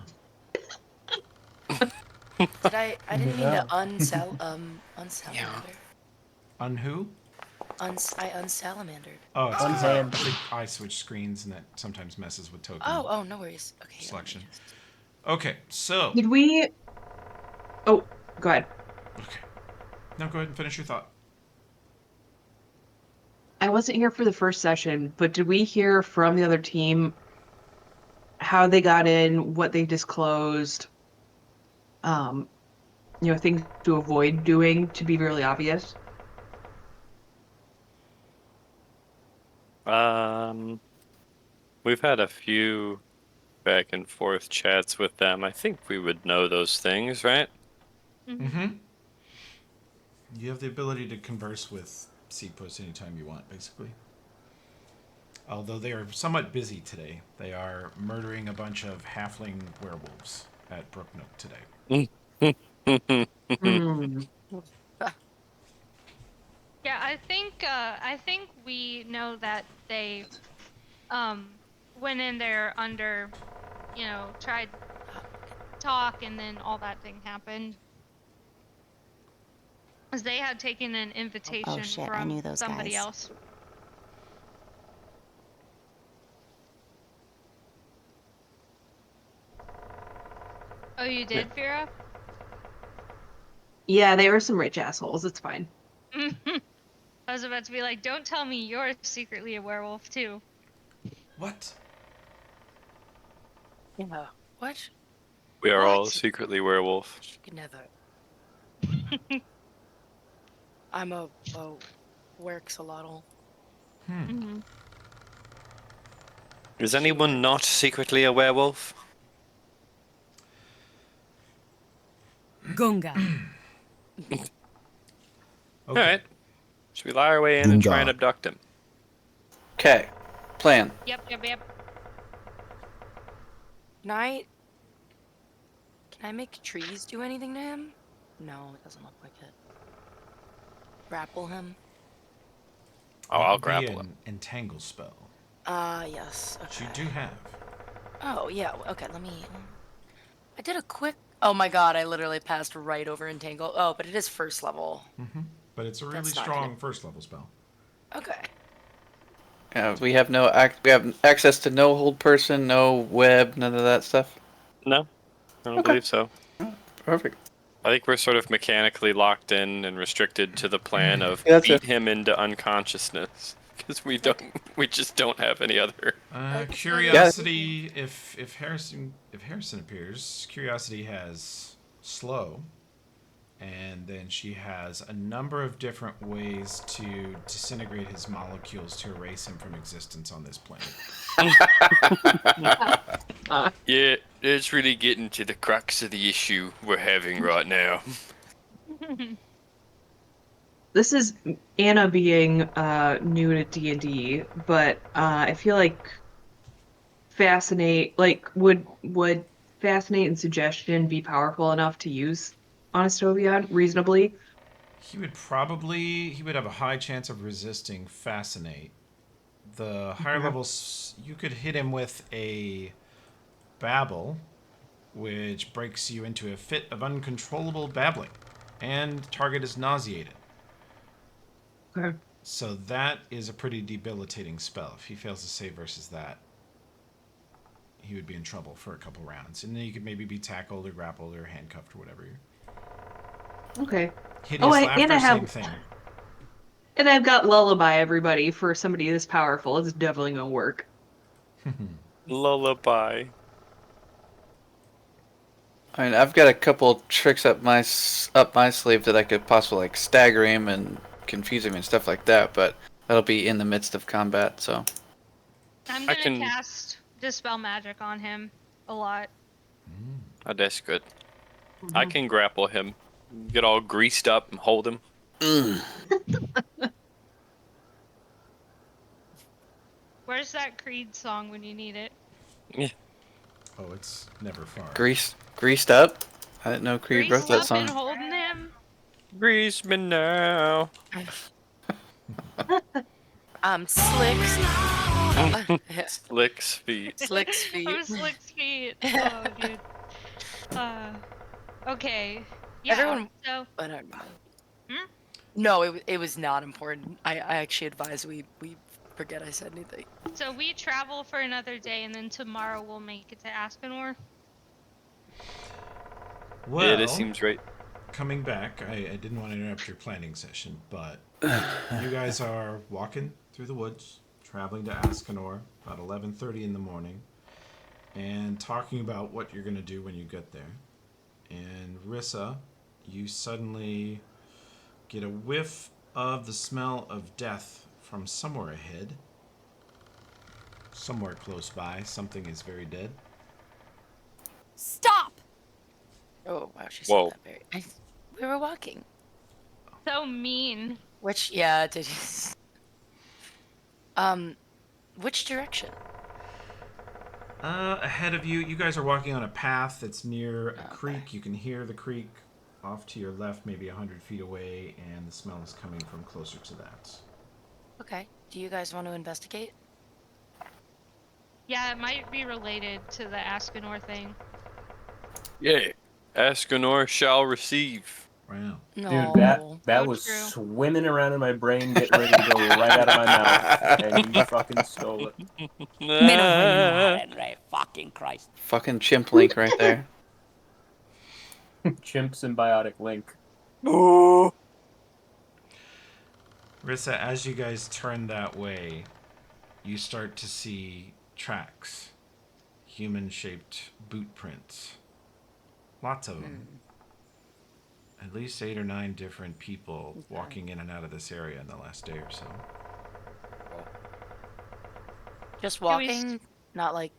Speaker 11: I didn't mean to
Speaker 5: Yeah.
Speaker 11: unsalamander.
Speaker 1: On who?
Speaker 11: I unsalamandred.
Speaker 1: Oh, it's because I
Speaker 5: Unhand.
Speaker 1: think I switch screens and that sometimes messes with token
Speaker 11: Oh, no worries. Okay. let me
Speaker 1: selection.
Speaker 11: just-
Speaker 1: Okay, so.
Speaker 6: Did we? Oh, go ahead.
Speaker 1: Okay. Now go ahead and finish your thought.
Speaker 6: I wasn't here for the first session, but did we hear from the other team how they got in, what they disclosed? Things to avoid doing to be really obvious.
Speaker 4: We've had a few back and forth chats with them. I think we would know those things, right?
Speaker 1: Mm-hmm. You have the ability to converse with Seedpost anytime you want, basically. Although they are somewhat busy today. They are murdering a bunch of halfling werewolves at Brooknook today.
Speaker 6: Mm.
Speaker 2: Yeah, I think we know that they went in there under, tried talk and then all that thing happened. Because they had taken an invitation
Speaker 3: shit,
Speaker 2: from
Speaker 3: I knew those
Speaker 2: somebody
Speaker 3: guys.
Speaker 2: else. Oh, you did, Vera?
Speaker 6: Yeah, they were some rich assholes. It's fine.
Speaker 2: I was about to be like, don't tell me you're secretly a werewolf too.
Speaker 1: What?
Speaker 11: Yeah. What?
Speaker 4: We are all
Speaker 11: What?
Speaker 4: secretly werewolf.
Speaker 11: She could never. I'm a werexolotl.
Speaker 4: Is anyone not secretly a werewolf?
Speaker 10: Gunga.
Speaker 1: Okay.
Speaker 4: Alright. Should we lie our way in and try and
Speaker 8: Gunga.
Speaker 4: abduct him?
Speaker 7: Okay. Plan.
Speaker 2: Yep.
Speaker 11: Can I make trees do anything to him? No, it doesn't look like it. Grapple him?
Speaker 4: Oh,
Speaker 1: That
Speaker 4: I'll
Speaker 1: would be
Speaker 4: grapple him.
Speaker 1: an entangle spell,
Speaker 11: Yes.
Speaker 1: which
Speaker 11: Okay.
Speaker 1: you do have.
Speaker 11: Oh, yeah. Okay, let me. I did a quick. Oh my god, I literally passed right over Entangle. Oh, but it is first level.
Speaker 1: Mm-hmm. But it's a really
Speaker 11: That's not
Speaker 1: strong
Speaker 11: good.
Speaker 1: first level spell.
Speaker 11: Okay.
Speaker 7: We have we have access to no hold person, no web, none of that stuff.
Speaker 4: No, I don't
Speaker 7: Okay.
Speaker 4: believe so.
Speaker 7: Perfect.
Speaker 4: I think we're sort of mechanically locked in and restricted to the plan of
Speaker 7: Gotcha.
Speaker 4: beat him into unconsciousness. Because we just don't have any other.
Speaker 1: Curiosity. If Harrison appears, Curiosity has slow, and then she has a number of different ways to disintegrate his molecules to erase him from existence on this planet.
Speaker 4: Yeah, it's really getting to the crux of the issue we're having right now.
Speaker 6: This is Anna being new to D&D, but I feel like would fascinate and suggestion be powerful enough to use on Estovion reasonably?
Speaker 1: He would have a high chance of resisting Fascinate. The higher levels, you could hit him with a Babble, which breaks you into a fit of uncontrollable babbling, and target is nauseated.
Speaker 6: Okay.
Speaker 1: So that is a pretty debilitating spell. If he fails to save versus that, he would be in trouble for a couple rounds. And then you could maybe be tackled or grappled or handcuffed or whatever.
Speaker 6: Okay.
Speaker 1: Hideous laughter, same thing.
Speaker 6: And I've got Lullaby, everybody, for somebody this powerful. It's definitely gonna work.
Speaker 4: Lullaby.
Speaker 7: I mean, I've got a couple tricks up my sleeve that I could possibly like stagger him and confuse him and stuff like that, but that'll be in the midst of combat. So
Speaker 2: I'm gonna cast Dispel Magic on him a lot.
Speaker 4: Oh, that's good. I can grapple him, get all greased up and hold him.
Speaker 2: Where's that Creed song when you need it?
Speaker 4: Yeah.
Speaker 1: Oh, it's never far.
Speaker 7: Greased up? I didn't know Creed wrote that song.
Speaker 2: And holding him?
Speaker 4: Grease me now.
Speaker 11: Slicks.
Speaker 4: Slick's feet.
Speaker 11: Slick's feet.
Speaker 2: I'm Slick's feet. Oh, dude. Okay. Yeah.
Speaker 11: Everyone.
Speaker 2: So.
Speaker 11: I don't know. No, it was not important. I actually advise we forget I said anything.
Speaker 2: So we travel for another day, and then tomorrow we'll make it to Aspenor.
Speaker 1: Well,
Speaker 4: yeah, this seems right.
Speaker 1: Coming back, I didn't want to interrupt your planning session, but you guys are walking through the woods, traveling to Aspenor about 11:30 in the morning, and talking about what you're going to do when you get there. And Rissa, you suddenly get a whiff of the smell of death from somewhere ahead. Somewhere close by, something is very dead.
Speaker 10: Stop!
Speaker 11: Oh, wow, she said that very... we were walking.
Speaker 2: So mean.
Speaker 11: Which direction?
Speaker 1: Ahead of you, you guys are walking on a path that's near a creek. You can hear the creek off to your left, maybe 100 feet away, and the smell is coming from closer to that.
Speaker 11: Okay. Do you guys want to investigate?
Speaker 2: Yeah, it might be related to the Aspenor thing.
Speaker 4: Yeah. Askenor shall receive.
Speaker 1: Wow.
Speaker 11: No.
Speaker 5: Dude, that was swimming around in my brain, getting ready to go right out of my mouth, and you fucking stole it.
Speaker 9: Fucking Christ.
Speaker 7: Fucking chimp link right there.
Speaker 5: Chimp symbiotic link.
Speaker 4: Oh.
Speaker 1: Rissa, as you guys turn that way, you start to see tracks. Human-shaped boot prints. Lots of them. At least 8 or 9 different people walking in and out of this area in the last day or so.
Speaker 11: Just walking? Not like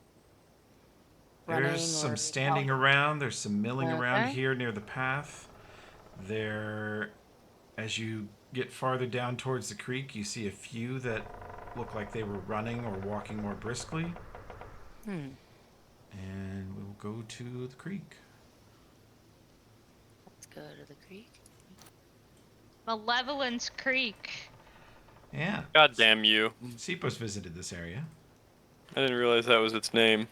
Speaker 11: running?
Speaker 1: There's some standing around. There's some milling around here near the path. As you get farther down towards the creek, you see a few that look like they were running or walking more briskly. And we'll go to the creek.
Speaker 11: Let's go to the creek.
Speaker 2: Malevolence Creek.
Speaker 1: Yeah.
Speaker 4: God damn you.
Speaker 1: Sipos visited this area.
Speaker 4: I didn't realize that was its name.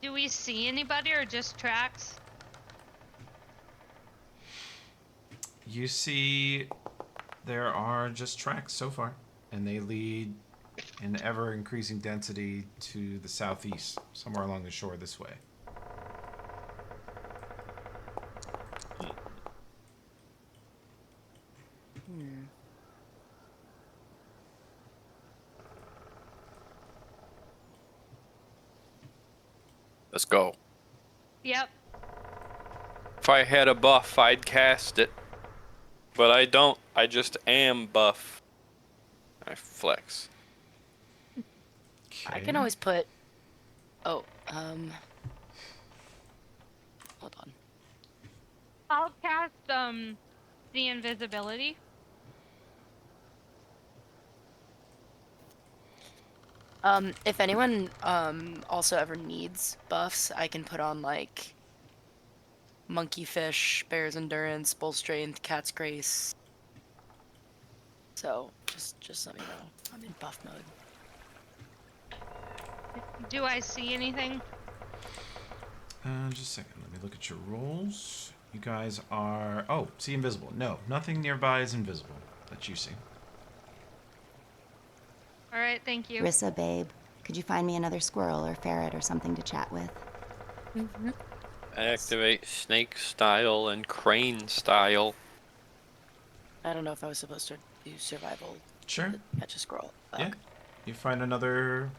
Speaker 2: Do we see anybody or just tracks?
Speaker 1: You see there are just tracks so far, and they lead in ever-increasing density to the southeast, somewhere along the shore this way.
Speaker 4: Let's go.
Speaker 2: Yep.
Speaker 4: If I had a buff, I'd cast it. But I don't. I just am buff. I flex.
Speaker 11: I can always put. Oh, hold on.
Speaker 2: I'll cast the invisibility.
Speaker 11: If anyone also ever needs buffs, I can put on like monkey fish, bear's endurance, bull strength, cat's grace. So just let me know. I'm in buff mode.
Speaker 2: Do I see anything?
Speaker 1: Just a second. Let me look at your rolls. You guys are... Oh, see invisible. No, nothing nearby is invisible that you see.
Speaker 2: All right, thank you.
Speaker 3: Rissa, babe, could you find me another squirrel or ferret or something to chat with?
Speaker 4: Activate snake style and crane style.
Speaker 11: I don't know if I was supposed to do survival.
Speaker 1: Sure.
Speaker 11: Catch a squirrel. Fuck.
Speaker 1: Yeah. You find another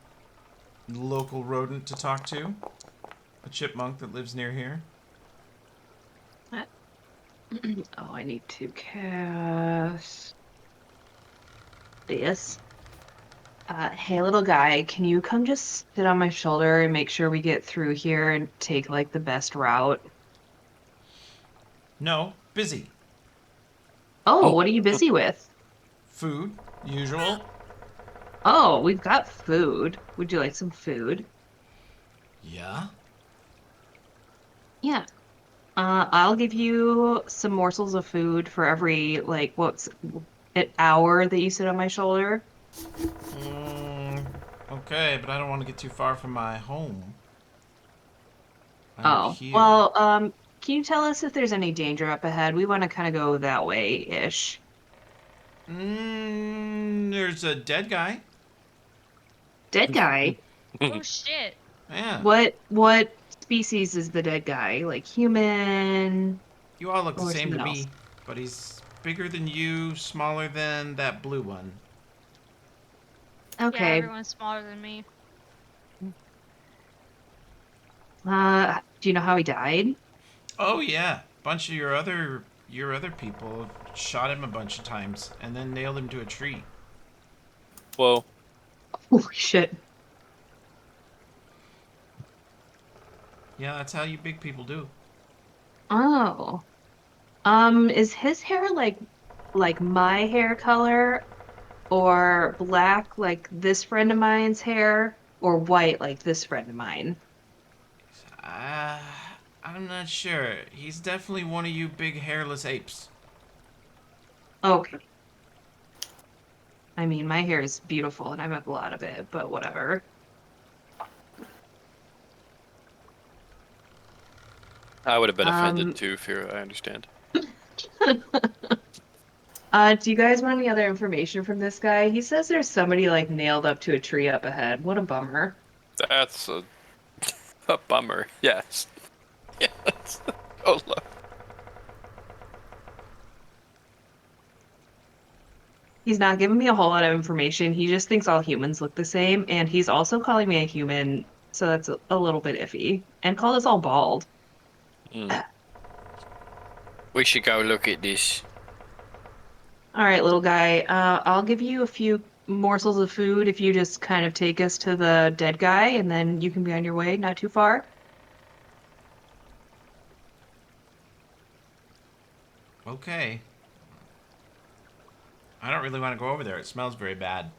Speaker 1: local rodent to talk to. A chipmunk that lives near here.
Speaker 6: Oh, I need to cast this. Hey, little guy, can you come just sit on my shoulder and make sure we get through here and take like the best route?
Speaker 1: No, busy.
Speaker 6: Oh, what are you busy with?
Speaker 1: Food, usual.
Speaker 6: Oh, we've got food. Would you like some food?
Speaker 1: Yeah.
Speaker 6: Yeah. I'll give you some morsels of food for every like what's an hour that you sit on my shoulder.
Speaker 1: Okay, but I don't want to get too far from my home. I'm
Speaker 6: Oh,
Speaker 1: here.
Speaker 6: well, can you tell us if there's any danger up ahead? We want to kind of go that way-ish.
Speaker 1: There's a dead guy.
Speaker 6: Dead guy?
Speaker 2: Oh shit.
Speaker 1: Yeah.
Speaker 6: What species is the dead guy? Like human
Speaker 1: You all look the
Speaker 6: or
Speaker 1: same to
Speaker 6: something else?
Speaker 1: me, but he's bigger than you, smaller than that blue one.
Speaker 2: Yeah,
Speaker 6: Okay.
Speaker 2: everyone's smaller than me.
Speaker 6: Do you know how he died?
Speaker 1: Oh yeah, bunch of your other people shot him a bunch of times and then nailed him to a tree.
Speaker 4: Whoa.
Speaker 6: Holy shit.
Speaker 1: Yeah, that's how you big people do.
Speaker 6: Oh. Is his hair like my hair color or black like this friend of mine's hair or white like this friend of mine?
Speaker 1: I'm not sure. He's definitely one of you big hairless apes.
Speaker 6: Okay. I mean, my hair is beautiful and I have a lot of it, but whatever.
Speaker 4: I would have been offended too, Fira, I understand.
Speaker 6: Do you guys want any other information from this guy? He says there's somebody like nailed up to a tree up ahead. What a bummer.
Speaker 4: That's a bummer, yes. Yes. Oh, look.
Speaker 6: He's not giving me a whole lot of information. He just thinks all humans look the same, and he's also calling me a human, so that's a little bit iffy. And called us all bald.
Speaker 4: We should go look at this.
Speaker 6: All right, little guy. I'll give you a few morsels of food if you just kind of take us to the dead guy, and then you can be on your way, not too far.
Speaker 1: Okay. I don't really want to go over there. It smells very bad.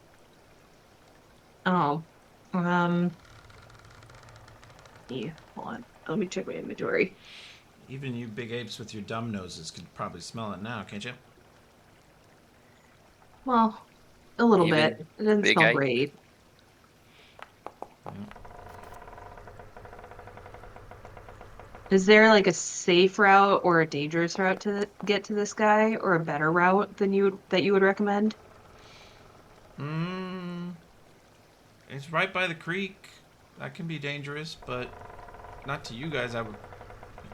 Speaker 6: Oh. Yeah, hold on. Let me check my inventory.
Speaker 1: Even you big apes with your dumb noses could probably smell it now, can't you?
Speaker 6: Well, a little
Speaker 4: Even
Speaker 6: bit. It doesn't
Speaker 4: big
Speaker 6: smell
Speaker 4: ape?
Speaker 6: great.
Speaker 1: Yeah.
Speaker 6: Is there like a safe route or a dangerous route to get to this guy, or a better route than you would recommend?
Speaker 1: It's right by the creek. That can be dangerous, but not to you guys. You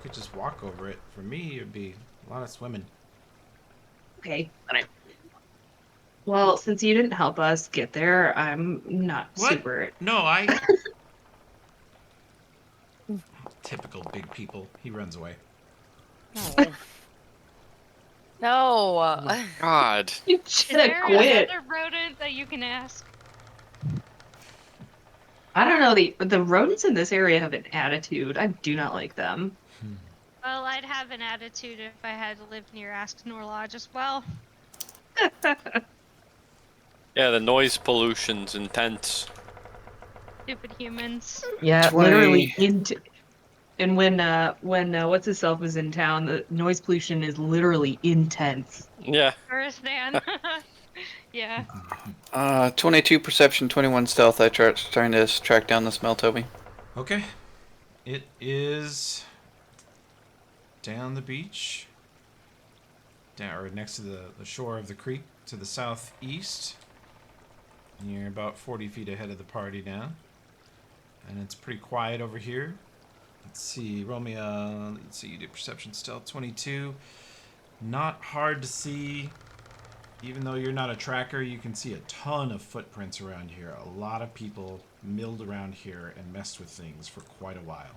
Speaker 1: could just walk over it. For me, it'd be a lot of swimming.
Speaker 6: Okay. Well, since you didn't help us get there, I'm not
Speaker 1: What?
Speaker 6: super.
Speaker 1: No, Typical big people. He runs away.
Speaker 11: No.
Speaker 4: God.
Speaker 6: You
Speaker 2: Is
Speaker 6: should
Speaker 2: there
Speaker 6: have quit.
Speaker 2: another rodent that you can ask?
Speaker 6: I don't know. The rodents in this area have an attitude. I do not like them.
Speaker 2: Well, I'd have an attitude if I had to live near Ask Norlodge as well.
Speaker 4: Yeah, the noise pollution's intense.
Speaker 2: Stupid humans.
Speaker 6: Yeah,
Speaker 7: 20.
Speaker 6: literally into. And when what's his self is in town, the noise pollution is literally intense.
Speaker 4: Yeah.
Speaker 2: First Dan. Yeah.
Speaker 7: 22 perception, 21 stealth. Trying to track down the smell, Toby.
Speaker 1: Okay. It is down the beach. Down or next to the shore of the creek to the southeast. And you're about 40 feet ahead of the party now. And it's pretty quiet over here. Let's see, roll me a, let's see, you do perception stealth 22. Not hard to see. Even though you're not a tracker, you can see a ton of footprints around here. A lot of people milled around here and messed with things for quite a while.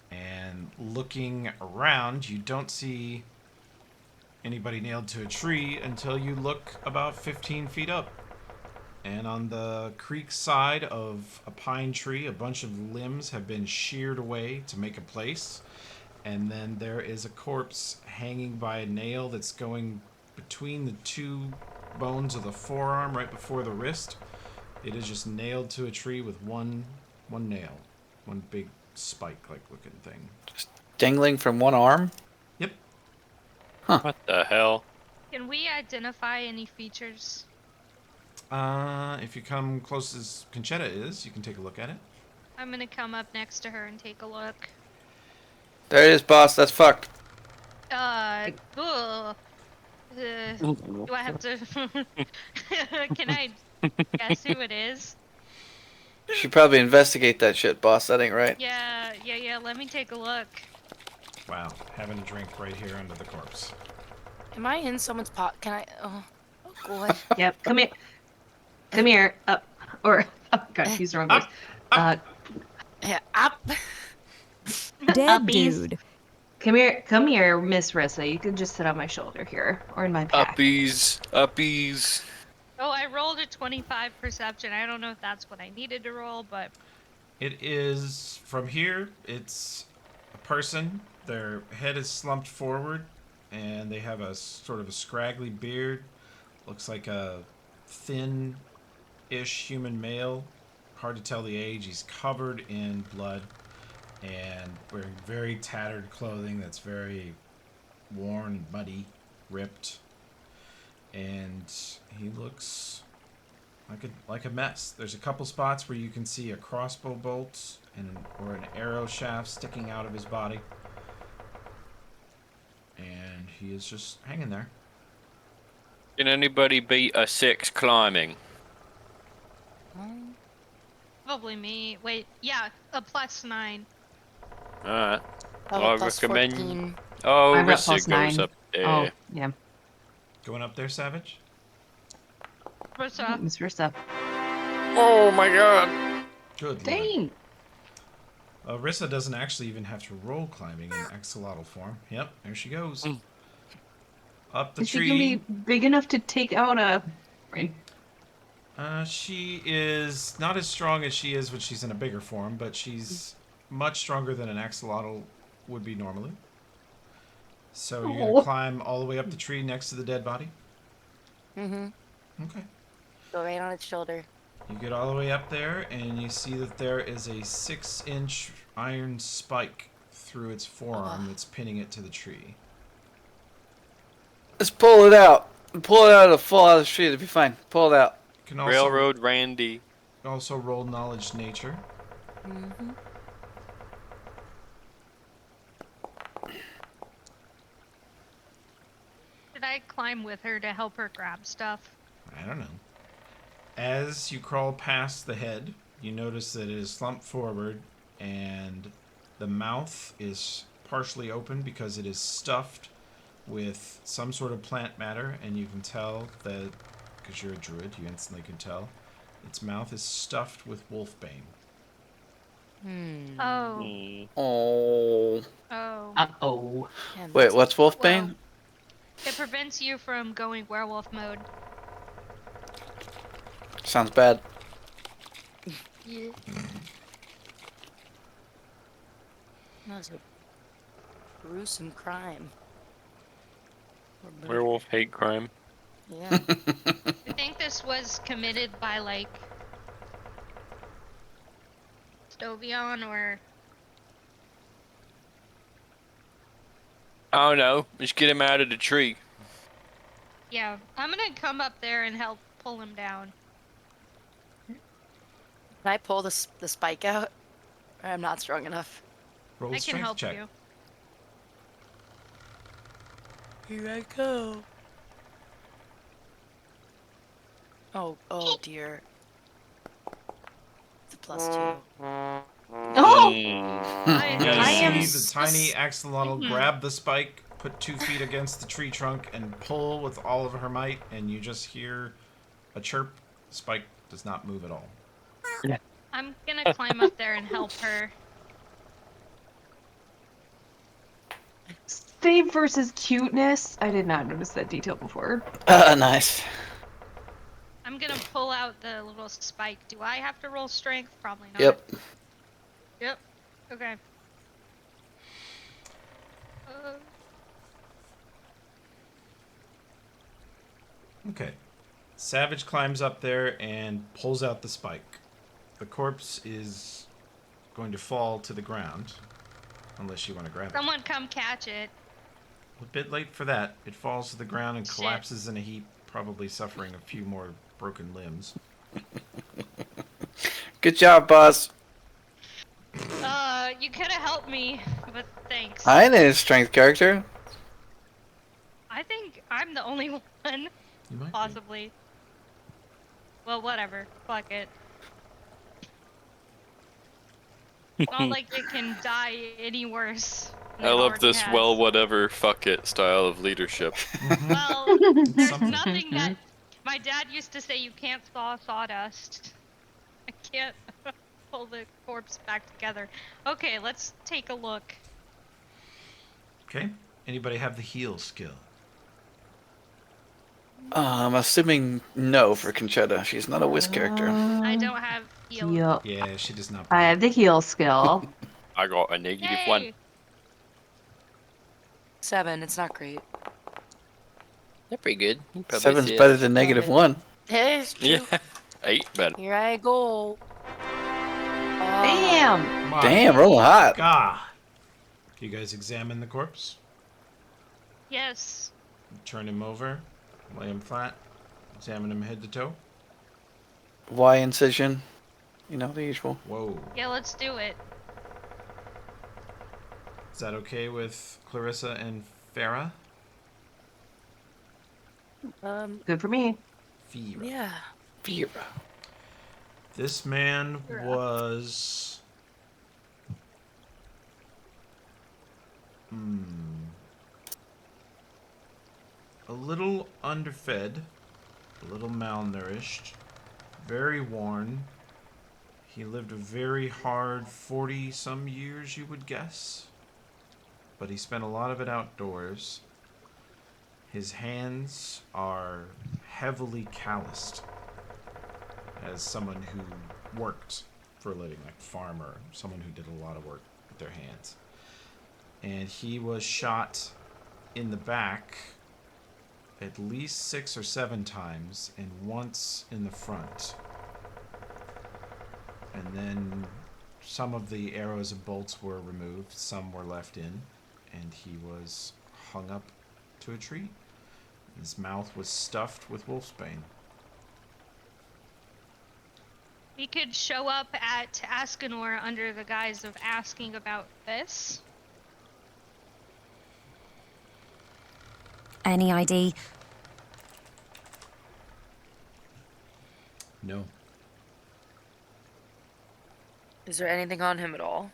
Speaker 1: And looking around, you don't see anybody nailed to a tree until you look about 15 feet up. And on the creek side of a pine tree, a bunch of limbs have been sheared away to make a place. And then there is a corpse hanging by a nail that's going between the two bones of the forearm right before the wrist. It is just nailed to a tree with one nail. One big spike-like looking thing.
Speaker 7: Just dangling from one arm?
Speaker 1: Yep.
Speaker 4: What the hell?
Speaker 2: Can we identify any features?
Speaker 1: If you come close as Conchetta is, you can take a look at it.
Speaker 2: I'm gonna come up next to her and take a look.
Speaker 7: There it is, boss. That's fucked.
Speaker 2: Ugh. Do I have to? Can I guess who it is?
Speaker 7: You should probably investigate that shit, boss. That ain't right.
Speaker 2: Yeah. Let me take a look.
Speaker 1: Wow, having a drink right here under the corpse.
Speaker 11: Am I in someone's pot? Can I? Oh God.
Speaker 6: Yep, come here. Come here. Up. Or, oh god, use the wrong voice.
Speaker 11: Yeah. Up.
Speaker 10: Dead
Speaker 6: Uppies.
Speaker 10: dude.
Speaker 6: Come here, Miss Rissa. You can just sit on my shoulder here, or in my pack.
Speaker 4: Uppies.
Speaker 2: Oh, I rolled a 25 perception. I don't know if that's what I needed to roll, but
Speaker 1: It is, from here, it's a person. Their head is slumped forward, and they have a sort of a scraggly beard. Looks like a thin-ish human male. Hard to tell the age. He's covered in blood and wearing very tattered clothing that's very worn and muddy, ripped. And he looks like a mess. There's a couple spots where you can see a crossbow bolt or an arrow shaft sticking out of his body. And he is just hanging there.
Speaker 4: Can anybody beat a 6 climbing?
Speaker 2: probably me. Wait, yeah, a +9.
Speaker 4: Alright.
Speaker 11: Oh,
Speaker 4: Well, I
Speaker 11: plus
Speaker 4: recommend.
Speaker 11: 14.
Speaker 4: Oh,
Speaker 6: I've got
Speaker 4: Rissa
Speaker 6: plus
Speaker 4: goes
Speaker 6: 9.
Speaker 4: up there.
Speaker 6: Oh, yeah.
Speaker 1: Going up there, Savage?
Speaker 2: What's up?
Speaker 6: Miss Rissa.
Speaker 4: Oh my god.
Speaker 1: Good lord.
Speaker 6: Dang.
Speaker 1: Rissa doesn't actually even have to roll climbing in axolotl form. Yep, there she goes. Up the
Speaker 6: Is she
Speaker 1: tree.
Speaker 6: gonna be big enough to take out a...
Speaker 1: She is not as strong as she is when she's in a bigger form, but she's much stronger than an axolotl would be normally. So you're going to climb all the way up the tree next to the dead body?
Speaker 11: Mm-hmm.
Speaker 1: Okay.
Speaker 11: Go right on its shoulder.
Speaker 1: You get all the way up there, and you see that there is a 6-inch iron spike through its forearm that's pinning it to the tree.
Speaker 7: Let's pull it out. Pull it out of the fall out of the street. It'll be fine. Pull it out.
Speaker 1: You can also,
Speaker 4: Railroad Randy.
Speaker 1: also roll knowledge nature.
Speaker 11: Mm-hmm.
Speaker 2: Should I climb with her to help her grab stuff?
Speaker 1: I don't know. As you crawl past the head, you notice that it is slumped forward, and the mouth is partially open because it is stuffed with some sort of plant matter, and you can tell that, because you're a druid, you instantly can tell, its mouth is stuffed with wolfbane.
Speaker 2: Oh.
Speaker 7: Oh.
Speaker 2: Oh.
Speaker 6: Uh-oh.
Speaker 7: Wait, what's Wolfbane?
Speaker 2: Well, it prevents you from going werewolf mode.
Speaker 7: Sounds bad.
Speaker 11: Yeah. That's a gruesome crime.
Speaker 4: Werewolf hate crime.
Speaker 11: Yeah.
Speaker 2: I think this was committed by like Stovion or
Speaker 4: I don't know. Just get him out of the tree.
Speaker 2: yeah. I'm gonna come up there and help pull him down.
Speaker 11: Can I pull the spike out? Or I'm not strong enough.
Speaker 1: Roll a
Speaker 2: I can
Speaker 1: strength
Speaker 2: help
Speaker 1: check.
Speaker 2: you.
Speaker 11: Here I go. Oh dear. It's a +2.
Speaker 6: Oh!
Speaker 2: I
Speaker 1: You
Speaker 2: am.
Speaker 1: see the tiny axolotl grab the spike, put 2 feet against the tree trunk, and pull with all of her might, and you just hear a chirp. The spike does not move at all.
Speaker 2: I'm gonna climb up there and help her.
Speaker 6: Save versus cuteness. I did not notice that detail before.
Speaker 7: Nice.
Speaker 2: I'm gonna pull out the little spike. Do I have to roll strength? Probably not.
Speaker 7: Yep.
Speaker 2: Yep. Okay.
Speaker 1: Okay. Savage climbs up there and pulls out the spike. The corpse is going to fall to the ground, unless you want to grab it.
Speaker 2: Someone come catch it.
Speaker 1: A bit late for that. It falls to the ground and
Speaker 2: Shit.
Speaker 1: collapses in a heap, probably suffering a few more broken limbs.
Speaker 7: Good job, boss.
Speaker 2: You could have helped me, but thanks.
Speaker 7: I ain't a strength character.
Speaker 2: I think I'm the only one,
Speaker 1: You might
Speaker 2: possibly. Well, whatever. Fuck it. It's not like it can die any worse. than
Speaker 4: I
Speaker 2: it
Speaker 4: love
Speaker 2: already
Speaker 4: this
Speaker 2: has.
Speaker 4: well whatever fuck it style of leadership.
Speaker 2: Well, there's
Speaker 1: Something.
Speaker 2: nothing that my dad used to say. You can't thaw sawdust. I can't pull the corpse back together. Okay, let's take a look.
Speaker 1: Okay. Anybody have the heal skill?
Speaker 7: I'm assuming no for Conchetta. She's not a whisk character.
Speaker 2: I don't have heal.
Speaker 6: Heal.
Speaker 1: Yeah, she does not.
Speaker 6: I have the heal skill.
Speaker 4: I got a -1.
Speaker 2: Yay!
Speaker 11: 7. It's not great.
Speaker 4: They're pretty good. You probably
Speaker 7: 7's
Speaker 4: see it.
Speaker 7: better than -1.
Speaker 11: Hey, it's true.
Speaker 4: Yeah. 8 better.
Speaker 11: Here I go.
Speaker 6: Damn!
Speaker 1: My
Speaker 7: Damn, rolling hot.
Speaker 1: God. You guys examine the corpse,
Speaker 2: Yes.
Speaker 1: turn him over, lay him flat, examine him head to toe.
Speaker 7: Y incision. You know, the usual.
Speaker 1: Whoa.
Speaker 2: Yeah, let's do it.
Speaker 1: Is that okay with Clarissa and Farah?
Speaker 6: Good for me.
Speaker 1: Fira.
Speaker 11: Yeah.
Speaker 7: Vera.
Speaker 1: This man was... a little underfed, a little malnourished, very worn. He lived a very hard 40-some years, you would guess. But he spent a lot of it outdoors. His hands are heavily calloused as someone who worked for a living, like farmer, someone who did a lot of work with their hands. And he was shot in the back at least 6 or 7 times and once in the front. And then some of the arrows and bolts were removed, some were left in, and he was hung up to a tree. His mouth was stuffed with wolfsbane.
Speaker 2: We could show up at Ascanor under the guise of asking about this.
Speaker 10: Any ID?
Speaker 1: No.
Speaker 11: Is there anything on him at all?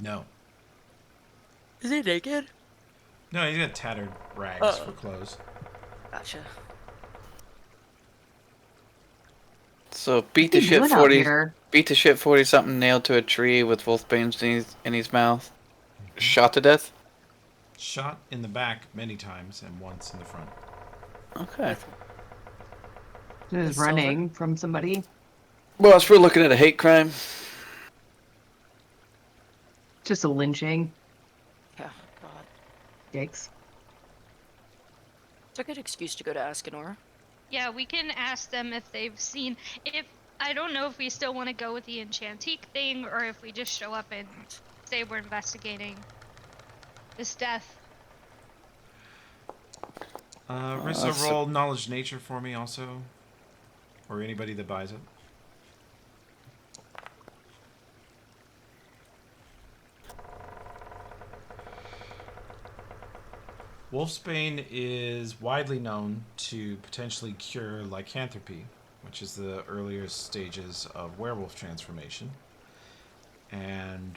Speaker 1: No.
Speaker 11: Is he naked?
Speaker 1: No, he's got tattered rags for clothes.
Speaker 11: Gotcha.
Speaker 7: So beat the
Speaker 6: What are you
Speaker 7: shit
Speaker 6: doing out
Speaker 7: 40.
Speaker 6: here?
Speaker 7: beat the shit 40-something nailed to a tree with wolfbanes in his mouth. Shot to death?
Speaker 1: Shot in the back many times and once in the front.
Speaker 7: Okay.
Speaker 6: Just running from somebody.
Speaker 7: Well, if we're looking at a hate crime.
Speaker 6: Just a lynching.
Speaker 11: Yeah, God.
Speaker 6: Yikes.
Speaker 11: It's a good excuse to go to Ascanor.
Speaker 2: Yeah, we can ask them if they've seen. If I don't know if we still want to go with the enchantique thing or if we just show up and say we're investigating this death.
Speaker 1: Rissa, roll knowledge nature for me also, or anybody that buys it. Wolfsbane is widely known to potentially cure lycanthropy, which is the earlier stages of werewolf transformation. And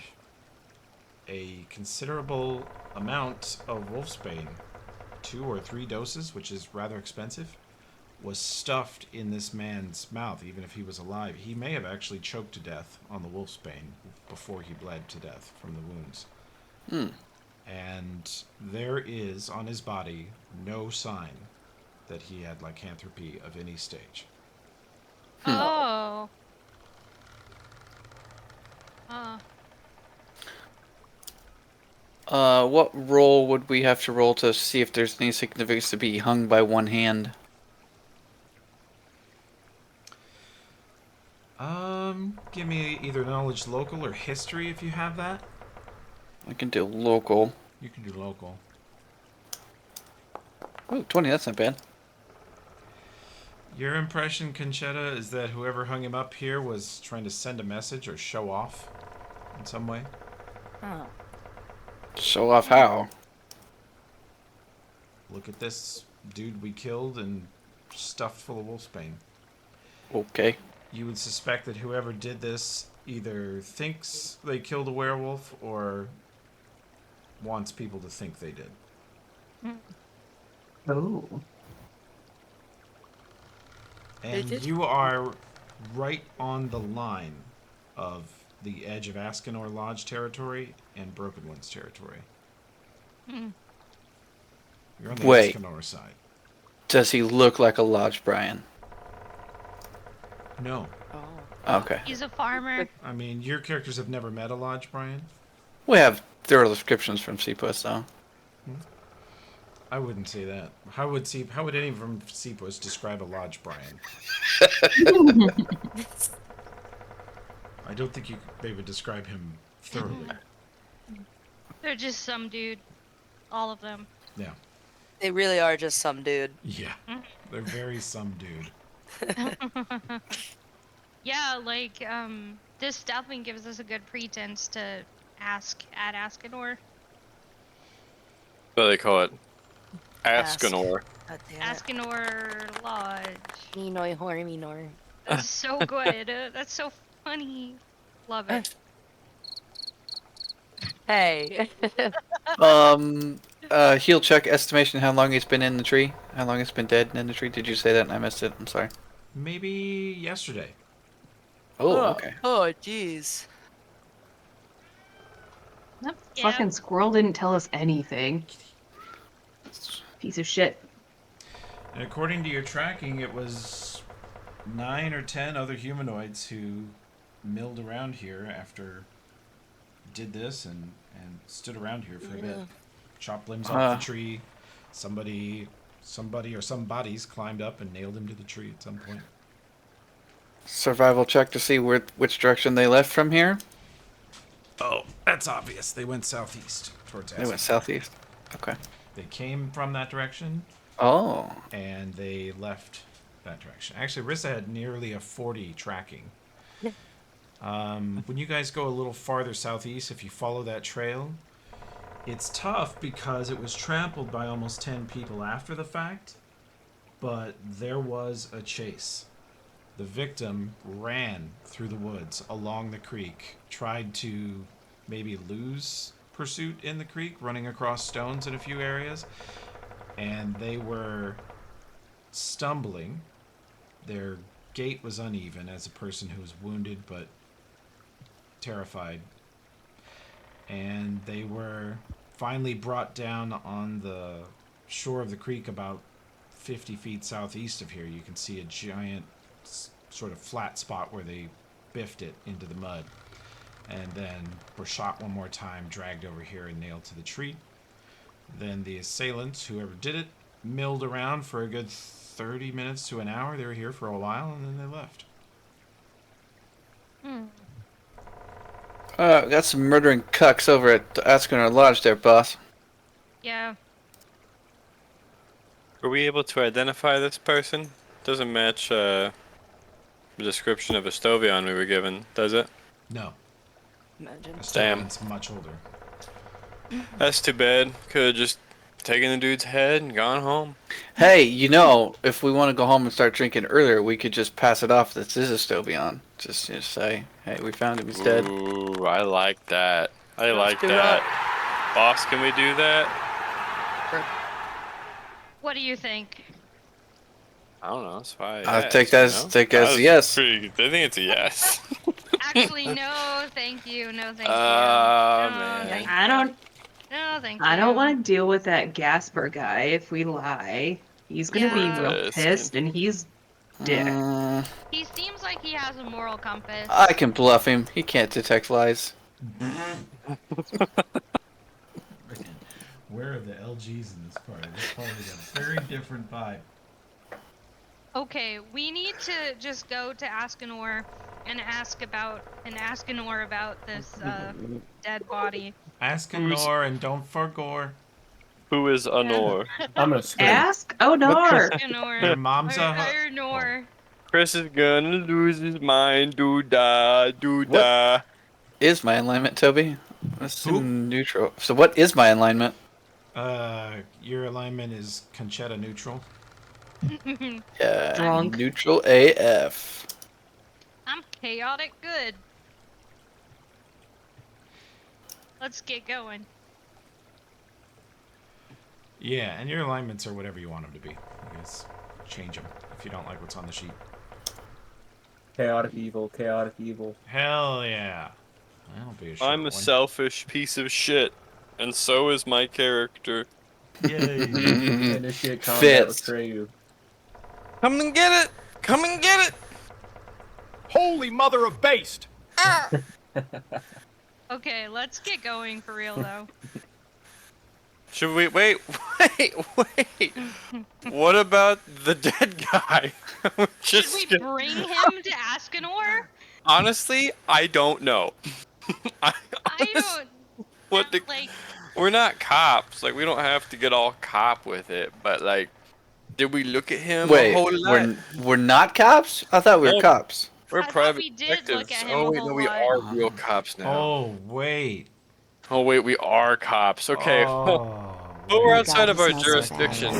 Speaker 1: a considerable amount of Wolfsbane, 2 or 3 doses, which is rather expensive, was stuffed in this man's mouth, even if he was alive. He may have actually choked to death on the Wolfsbane before he bled to death from the wounds. And there is, on his body, no sign that he had lycanthropy of any stage.
Speaker 2: Oh.
Speaker 7: What roll would we have to roll to see if there's any significance to be hung by one hand?
Speaker 1: Give me either knowledge local or history if you have that.
Speaker 7: I can do local.
Speaker 1: You can do local.
Speaker 7: Oh, 20, that's not bad.
Speaker 1: Your impression, Conchetta, is that whoever hung him up here was trying to send a message or show off in some way?
Speaker 11: Oh.
Speaker 7: Show off how?
Speaker 1: Look at this dude we killed and stuffed full of wolfsbane.
Speaker 7: Okay.
Speaker 1: You would suspect that whoever did this either thinks they killed a werewolf or wants people to think they did.
Speaker 6: Oh.
Speaker 1: And you are right on the line of the edge of Ascanor Lodge territory and Broken Winds territory. You're on the Ascanor side.
Speaker 7: Does he look like a Lodge Brian?
Speaker 1: No.
Speaker 11: Oh.
Speaker 7: Okay.
Speaker 2: He's a farmer.
Speaker 1: I mean, your characters have never met a Lodge Brian?
Speaker 7: We have thorough descriptions from Seapuss, though.
Speaker 1: I wouldn't say that. How would any from Seapuss describe a Lodge Brian? I don't think they would describe him thoroughly.
Speaker 2: They're just some dude. All of them.
Speaker 1: Yeah.
Speaker 11: They really are just some dude.
Speaker 1: Yeah. They're very some dude.
Speaker 2: Yeah, like, this definitely gives us a good pretense to ask at Ascanor.
Speaker 4: What do they call it? Ascanor.
Speaker 2: Ascanor Lodge.
Speaker 11: Minoi Horminor.
Speaker 2: That's so good. That's so funny. Love it.
Speaker 11: Hey.
Speaker 7: Heal check estimation how long he's been in the tree? How long it's been dead and in the tree? Did you say that and I missed it? I'm sorry.
Speaker 1: Maybe yesterday.
Speaker 7: Oh, okay.
Speaker 11: Oh, jeez.
Speaker 6: That fucking squirrel didn't tell us anything. Piece of shit.
Speaker 1: And according to your tracking, it was 9 or 10 other humanoids who milled around here after did this and stood around here for a bit. Chopped limbs off the tree. Somebody or some bodies climbed up and nailed him to the tree at some point.
Speaker 7: Survival check to see which direction they left from here?
Speaker 1: Oh, that's obvious. They went southeast towards Ascanor.
Speaker 7: They went southeast. Okay.
Speaker 1: They came from that direction.
Speaker 7: Oh.
Speaker 1: And they left that direction. Actually, Rissa had nearly a 40 tracking. When you guys go a little farther southeast, if you follow that trail, it's tough because it was trampled by almost 10 people after the fact, but there was a chase. The victim ran through the woods along the creek, tried to maybe lose pursuit in the creek, running across stones in a few areas, and they were stumbling. Their gait was uneven as a person who was wounded, but terrified. And they were finally brought down on the shore of the creek about 50 feet southeast of here. You can see a giant sort of flat spot where they biffed it into the mud. And then were shot one more time, dragged over here, and nailed to the tree. Then the assailants, whoever did it, milled around for a good 30 minutes to an hour. They were here for a while, and then they left.
Speaker 7: Got some murdering cucks over at Askenar Lodge there, boss.
Speaker 2: Yeah.
Speaker 4: Were we able to identify this person? Doesn't match the description of Estovion we were given, does it?
Speaker 1: No.
Speaker 11: Imagine.
Speaker 4: Damn.
Speaker 1: It's much older.
Speaker 4: That's too bad. Could have just taken the dude's head and gone home.
Speaker 7: Hey, you know, if we want to go home and start drinking earlier, we could just pass it off. This is Estovion. Just say, hey, we found him. He's dead.
Speaker 4: Ooh, I like that. I like that. Boss, can we do that?
Speaker 2: What do you think?
Speaker 4: I don't know. That's why.
Speaker 7: I'll take that as a yes.
Speaker 4: I think it's a yes.
Speaker 2: Actually, no, thank you. No, thank you.
Speaker 4: Man.
Speaker 2: Thank
Speaker 6: I don't.
Speaker 2: No, thank you.
Speaker 6: I don't want to deal with that Gasper guy if we lie. He's gonna be real
Speaker 4: Yes.
Speaker 6: pissed, and he's dick.
Speaker 2: He seems like he has a moral compass.
Speaker 7: I can bluff him. He can't detect lies.
Speaker 1: Where are the LGs in this party? This party has a very different vibe.
Speaker 2: Okay, we need to just go to Askenor and ask Askenor about this dead body.
Speaker 1: Askenor and don't forgore.
Speaker 4: Who is Anor?
Speaker 5: I'm gonna scream.
Speaker 6: Ask Onar.
Speaker 2: Askenor.
Speaker 1: Your mom's a
Speaker 2: Nor.
Speaker 4: Chris is gonna lose his mind. Doo-da, doo-da.
Speaker 7: Is my alignment, Toby? That's
Speaker 1: Who?
Speaker 7: neutral. So what is my alignment?
Speaker 1: Your alignment is Conchetta neutral.
Speaker 7: Yeah,
Speaker 6: Drunk.
Speaker 7: neutral AF.
Speaker 2: I'm chaotic good. Let's get going.
Speaker 1: Yeah, and your alignments are whatever you want them to be. You guys change them if you don't like what's on the sheet.
Speaker 5: Chaotic evil, chaotic evil.
Speaker 1: Hell yeah. That'll be a short
Speaker 4: I'm a
Speaker 1: one.
Speaker 4: selfish piece of shit, and so is my character.
Speaker 1: Yay.
Speaker 5: Initiate combat
Speaker 7: Fits.
Speaker 5: with Treyu.
Speaker 4: Come and get it! Come and get it!
Speaker 9: Holy mother of based!
Speaker 2: Okay, let's get going for real though.
Speaker 4: Should we wait? What about the dead guy?
Speaker 2: Should we bring him to Askenor?
Speaker 4: Honestly, I don't know.
Speaker 2: I don't.
Speaker 4: What the?
Speaker 2: Like,
Speaker 4: We're not cops. Like, we don't have to get all cop with it. But like, did we look at him
Speaker 7: Wait,
Speaker 4: a whole lot?
Speaker 7: we're not cops? I thought we were
Speaker 4: No.
Speaker 7: cops.
Speaker 4: We're
Speaker 2: I thought
Speaker 4: private
Speaker 2: we did look
Speaker 4: detectives.
Speaker 2: at him
Speaker 4: Oh
Speaker 2: a
Speaker 4: wait,
Speaker 2: whole
Speaker 4: no, we
Speaker 2: lot.
Speaker 4: are real cops now.
Speaker 1: Oh, wait.
Speaker 4: Oh wait, we are cops. Okay.
Speaker 1: Oh,
Speaker 4: But we're
Speaker 3: my
Speaker 4: outside
Speaker 3: God,
Speaker 4: of
Speaker 3: he
Speaker 4: our
Speaker 3: smells so
Speaker 4: jurisdiction.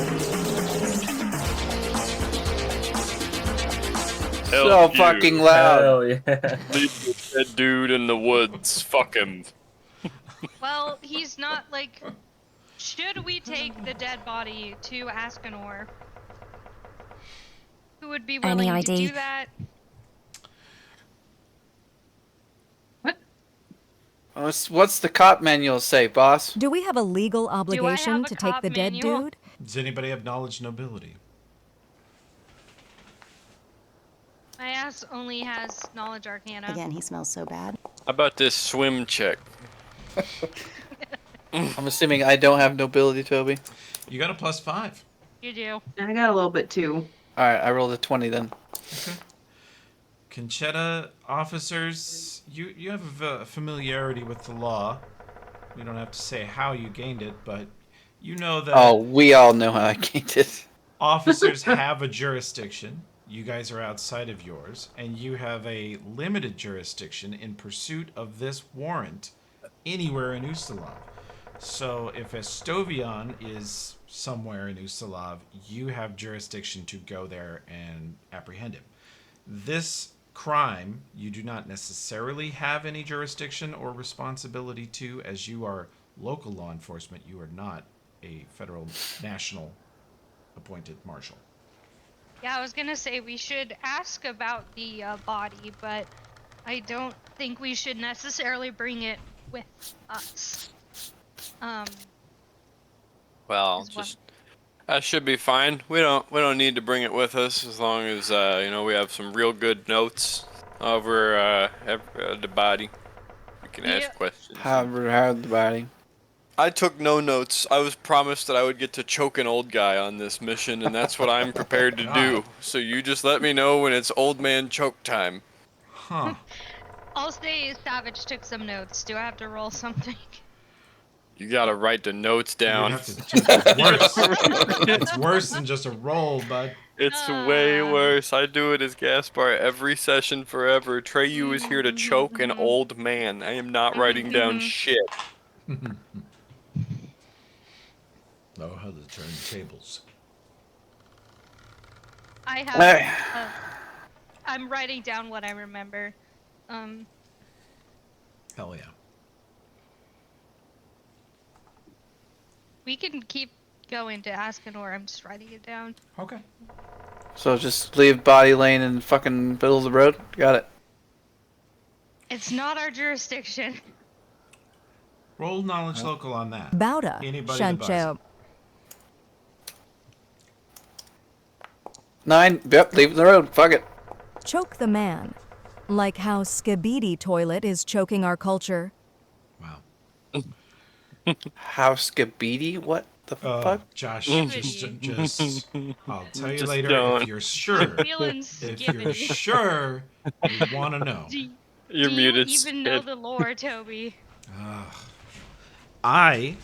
Speaker 7: So
Speaker 4: Hell you.
Speaker 7: fucking loud.
Speaker 5: Hell yeah.
Speaker 4: Leave the dead dude in the woods. Fuck him.
Speaker 2: Well, he's not like. Should we take the dead body to Askenor? Who would be willing to
Speaker 10: ID?
Speaker 2: do that?
Speaker 7: What's the cop manual say, boss?
Speaker 10: Do we have a legal obligation
Speaker 2: a
Speaker 10: to take
Speaker 2: cop
Speaker 10: the dead
Speaker 2: manual?
Speaker 10: dude?
Speaker 1: Does anybody have knowledge nobility?
Speaker 2: My ass only has knowledge arcana.
Speaker 3: Again, he smells so bad.
Speaker 4: How about this swim check?
Speaker 7: I'm assuming I don't have nobility, Toby.
Speaker 1: You got a +5.
Speaker 2: You do.
Speaker 6: I got a little bit too.
Speaker 7: Alright, I rolled a 20 then.
Speaker 1: Okay. Conchetta officers, you have a familiarity with the law. We don't have to say how you gained it, but you know that
Speaker 7: Oh, we all know how I gained it.
Speaker 1: officers have a jurisdiction. You guys are outside of yours, and you have a limited jurisdiction in pursuit of this warrant anywhere in Ustalav. So if Estovion is somewhere in Ustalav, you have jurisdiction to go there and apprehend him. This crime, you do not necessarily have any jurisdiction or responsibility to, as you are local law enforcement. You are not a federal national appointed marshal.
Speaker 2: Yeah, I was gonna say we should ask about the body, but I don't think we should necessarily bring it with us.
Speaker 4: Well,
Speaker 2: is what-
Speaker 4: just that should be fine. We don't need to bring it with us as long as we have some real good notes over the body. We can ask questions.
Speaker 7: Hard the body.
Speaker 4: I took no notes. I was promised that I would get to choke an old guy on this mission, and that's what I'm prepared to do. So you just let me know when it's old man choke time.
Speaker 1: Huh.
Speaker 2: I'll say Savage took some notes. Do I have to roll something?
Speaker 4: You gotta write the notes down.
Speaker 1: It's worse. It's worse than just a roll, bud.
Speaker 4: It's way worse. I do it as Gaspar every session forever. Treyu is here to choke an old man. I am not writing down shit.
Speaker 1: Know how to turn tables.
Speaker 2: I have. I'm writing down what I remember.
Speaker 1: Hell yeah.
Speaker 2: We can keep going to Askinor. I'm just writing it down.
Speaker 1: Okay.
Speaker 7: So just leave body laying in fucking middle of the road? Got it.
Speaker 2: It's not our jurisdiction.
Speaker 1: Roll knowledge local on that.
Speaker 10: Bauda.
Speaker 1: Anybody that buys it.
Speaker 10: Shancho.
Speaker 7: 9. Yep, leave it in the road. Fuck it.
Speaker 10: Choke the man. Like how Skibidi Toilet is choking our culture.
Speaker 1: Wow.
Speaker 7: House Skibidi? What the fuck?
Speaker 1: Josh, just I'll tell you
Speaker 4: Just
Speaker 1: later
Speaker 4: don't.
Speaker 1: if you're sure.
Speaker 2: Feeling
Speaker 1: If you're
Speaker 2: skibbity.
Speaker 1: sure, you want to know.
Speaker 4: You're
Speaker 2: Do
Speaker 4: muted.
Speaker 2: you even know the lore, Toby?
Speaker 1: I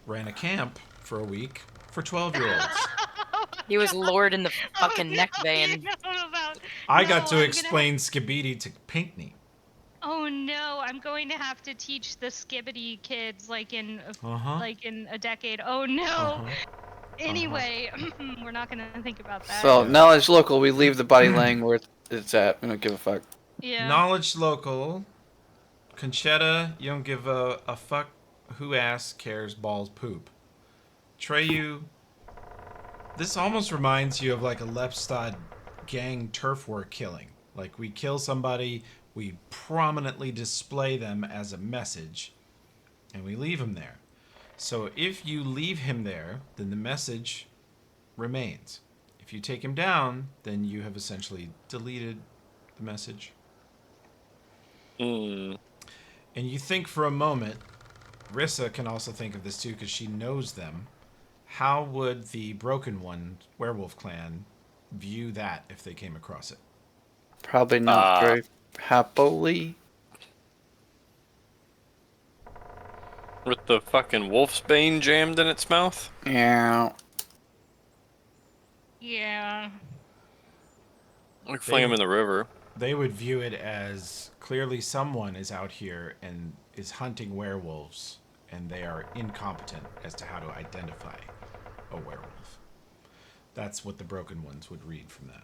Speaker 1: ran a camp for a week for 12-year-olds.
Speaker 11: He was lured in the fucking neck vein.
Speaker 1: I got to
Speaker 2: I'm gonna
Speaker 1: explain Skibidi to Pinkney.
Speaker 2: Oh no, I'm going to have to teach the Skibbity kids like in a decade. Oh no. Anyway, we're not gonna think about that.
Speaker 7: So, knowledge local, we leave the body laying where it's at. We don't give a fuck.
Speaker 2: Yeah.
Speaker 1: Knowledge local. Conchetta, you don't give a fuck who ass cares balls poop. Treyu, this almost reminds you of like a Lepstad gang turf war killing. Like we kill somebody, we prominently display them as a message, and we leave him there. So if you leave him there, then the message remains. If you take him down, then you have essentially deleted the message. And you think for a moment, Rissa can also think of this too because she knows them. How would the Broken One werewolf clan view that if they came across it?
Speaker 7: Probably not very happily.
Speaker 4: With the fucking wolf's bane jammed in its mouth?
Speaker 7: Yeah.
Speaker 2: Yeah.
Speaker 4: Like fling him in the river.
Speaker 1: They would view it as clearly someone is out here and is hunting werewolves, and they are incompetent as to how to identify a werewolf. That's what the Broken Ones would read from that.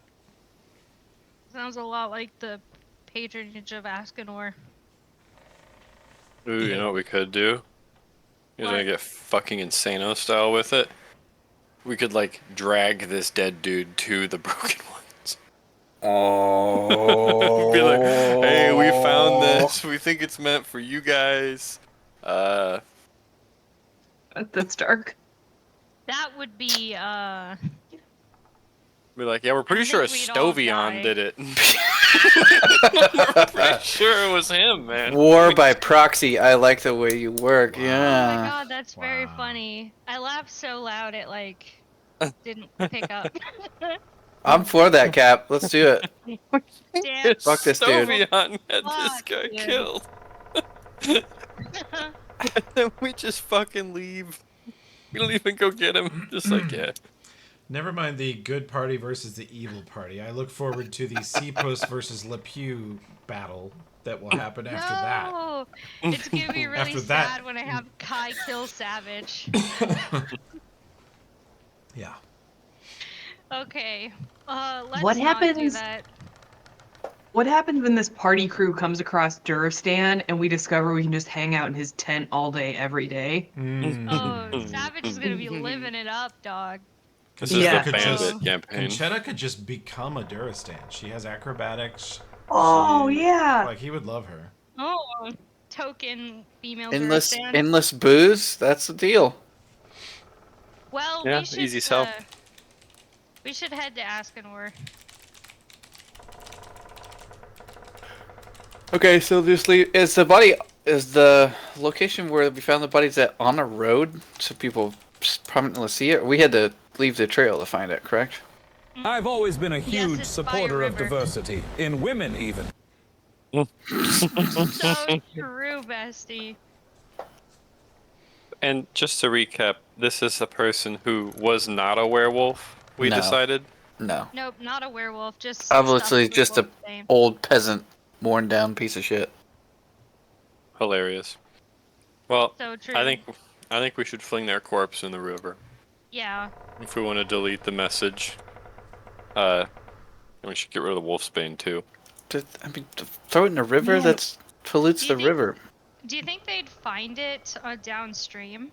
Speaker 2: Sounds a lot like the patronage of Askinor.
Speaker 4: Ooh, you know what we could do? You're gonna get fucking Insano style with it. We could like drag this dead dude to the Broken Ones.
Speaker 7: Oh.
Speaker 4: Be like, hey, we found this. We think it's meant for you guys.
Speaker 6: That's dark.
Speaker 2: That would be
Speaker 4: Be like, yeah, we're pretty sure a
Speaker 2: think we'd all die.
Speaker 4: Stovion did it. We're pretty sure it was him, man.
Speaker 7: War by proxy. I like the way you work.
Speaker 2: Oh my
Speaker 7: Yeah.
Speaker 2: god, that's very funny. I laughed so loud it like didn't pick up.
Speaker 7: I'm for that, Cap. Let's do it.
Speaker 2: Damn.
Speaker 7: Fuck this dude.
Speaker 4: Stovion had this
Speaker 2: Fuck,
Speaker 4: guy
Speaker 2: dude.
Speaker 4: killed. And then we just fucking leave. We don't even go get him. Just like, yeah.
Speaker 1: Never mind the good party versus the evil party. I look forward to the Seapuss versus LePew battle that will happen after that.
Speaker 2: No, it's gonna be really
Speaker 1: After that-
Speaker 2: sad when I have Kai kill Savage.
Speaker 1: Yeah.
Speaker 2: Okay, let's
Speaker 6: What
Speaker 2: not do
Speaker 6: happens-
Speaker 2: that.
Speaker 6: What happens when this party crew comes across Durstan and we discover we can just hang out in his tent all day, every day?
Speaker 2: Oh, Savage is gonna be living it up, dog.
Speaker 4: This is
Speaker 6: Yeah.
Speaker 4: the bandit campaign.
Speaker 1: Conchetta could just become a Duristan. She has acrobatics.
Speaker 6: Oh, yeah.
Speaker 1: Like, he would love her.
Speaker 2: Oh, token female girl
Speaker 7: Endless,
Speaker 2: stand.
Speaker 7: endless booze. That's the deal.
Speaker 2: Well,
Speaker 4: Yeah,
Speaker 2: we should
Speaker 4: easy sell.
Speaker 2: We should head to Askenor.
Speaker 7: Okay, so just leave. Is the location where we found the bodies at on a road so people prominently see it? We had to leave the trail to find it, correct?
Speaker 12: I've always been a
Speaker 2: Yes,
Speaker 12: huge
Speaker 2: it's by a
Speaker 12: supporter of
Speaker 2: river.
Speaker 12: diversity, in women even.
Speaker 2: So true, bestie.
Speaker 4: And just to recap, this is a person who was not a werewolf, we
Speaker 7: No.
Speaker 4: decided?
Speaker 7: No.
Speaker 2: Nope, not a werewolf. Just
Speaker 7: Obviously,
Speaker 2: stuffed with
Speaker 7: just a
Speaker 2: wolfbane.
Speaker 7: old peasant, worn down piece of shit.
Speaker 4: Hilarious. Well,
Speaker 2: So true.
Speaker 4: I think we should fling their corpse in the river.
Speaker 2: Yeah.
Speaker 4: If we want to delete the message. And we should get rid of the wolfsbane too.
Speaker 7: I mean, throw it in a river?
Speaker 6: Yeah.
Speaker 7: That pollutes the river.
Speaker 2: Do you think they'd find it downstream?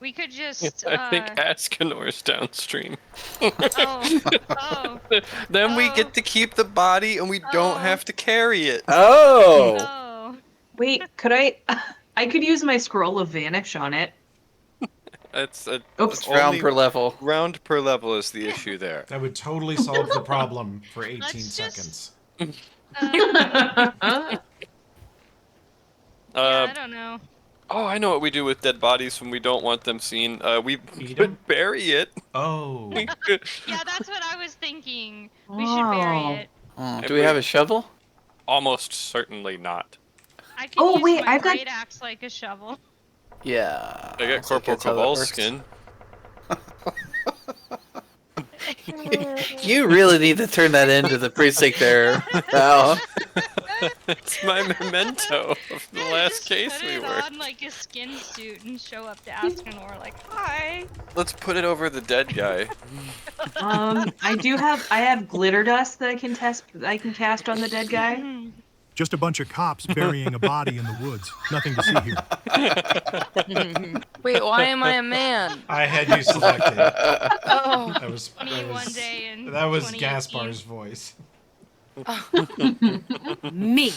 Speaker 2: We could just.
Speaker 4: I think Askenor's downstream.
Speaker 2: Oh.
Speaker 4: Then we get to keep the body and we don't have to carry it.
Speaker 7: Oh!
Speaker 2: Oh.
Speaker 6: Wait, could I? I could use my scroll of vanish on it.
Speaker 4: It's
Speaker 7: Oops, round per level.
Speaker 4: Round per level is the issue there.
Speaker 1: That would totally solve the problem for 18
Speaker 2: Let's just-
Speaker 1: seconds.
Speaker 2: I don't know.
Speaker 4: Oh, I know what we do with dead bodies when we don't want them seen. We
Speaker 1: Eat
Speaker 4: could
Speaker 1: 'em?
Speaker 4: bury it.
Speaker 1: Oh.
Speaker 4: We could,
Speaker 2: Yeah, that's what I was thinking. We should bury it.
Speaker 7: Oh, do we have a shovel?
Speaker 4: almost certainly not.
Speaker 2: I can
Speaker 6: Oh,
Speaker 2: use
Speaker 6: wait,
Speaker 2: my
Speaker 6: I've got-
Speaker 2: great axe like a shovel.
Speaker 7: Yeah.
Speaker 4: I got Corporal Kowalskin.
Speaker 7: You really need to turn that into the precinct there, Al.
Speaker 4: It's my memento of the last case
Speaker 2: Put
Speaker 4: we
Speaker 2: it
Speaker 4: were.
Speaker 2: on like a skin suit and show up to Askenor like, hi.
Speaker 4: Let's put it over the dead guy.
Speaker 6: I have glitter dust that I can cast on the dead guy.
Speaker 13: Just a bunch of cops burying a body in the woods. Nothing to see here.
Speaker 11: Wait, why am I a man?
Speaker 1: I had you selected.
Speaker 11: Oh.
Speaker 1: That was
Speaker 2: one day in
Speaker 1: that was
Speaker 2: 2018.
Speaker 1: Gaspar's voice.
Speaker 10: Me.